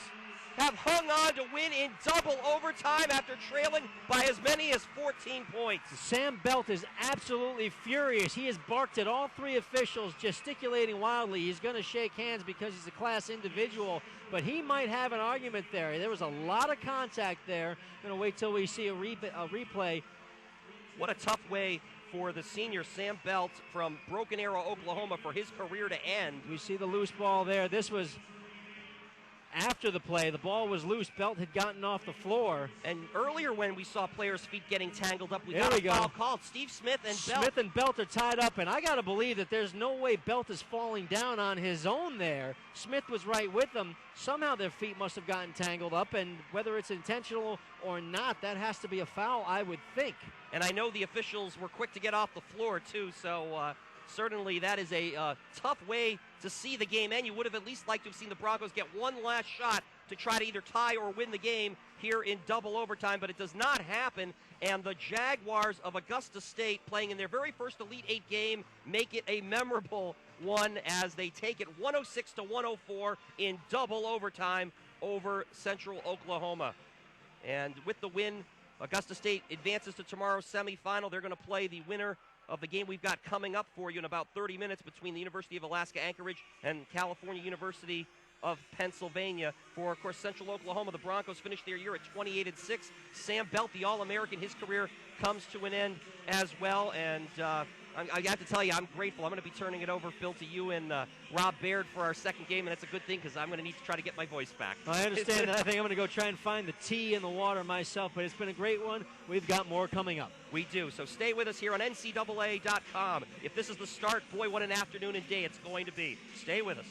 have hung on to win in double overtime after trailing by as many as 14 points. Sam Belt is absolutely furious. He has barked at all 3 officials, gesticulating wildly. He's going to shake hands because he's a class individual, but he might have an argument there. There was a lot of contact there. I'm going to wait till we see a replay. What a tough way for the senior Sam Belt from Broken Arrow, Oklahoma, for his career to end. We see the loose ball there. This was after the play. The ball was loose. Belt had gotten off the floor. And earlier when we saw players' feet getting tangled up, we got a foul called. Steve Smith and Belt. Smith and Belt are tied up, and I got to believe that there's no way Belt is falling down on his own there. Smith was right with them. Somehow their feet must have gotten tangled up, and whether it's intentional or not, that has to be a foul, I would think. And I know the officials were quick to get off the floor, too, so certainly that is a tough way to see the game end. You would have at least liked to have seen the Broncos get one last shot to try to either tie or win the game here in double overtime, but it does not happen. And the Jaguars of Augusta State, playing in their very first Elite 8 game, make it a memorable one as they take it 106-104 in double overtime over Central Oklahoma. And with the win, Augusta State advances to tomorrow's semifinal. They're going to play the winner of the game we've got coming up for you in about 30 minutes between the University of Alaska Anchorage and California University of Pennsylvania. For, of course, Central Oklahoma, the Broncos finished their year at 28-6. Sam Belt, the All-American, his career comes to an end as well. And I have to tell you, I'm grateful. I'm going to be turning it over, Phil, to you and Rob Baird for our second game, and that's a good thing because I'm going to need to try to get my voice back. I understand that. I think I'm going to go try and find the tea in the water myself, but it's been a great one. We've got more coming up. We do, so stay with us here on NCAA.com. If this is the start, boy, what an afternoon and day it's going to be. Stay with us.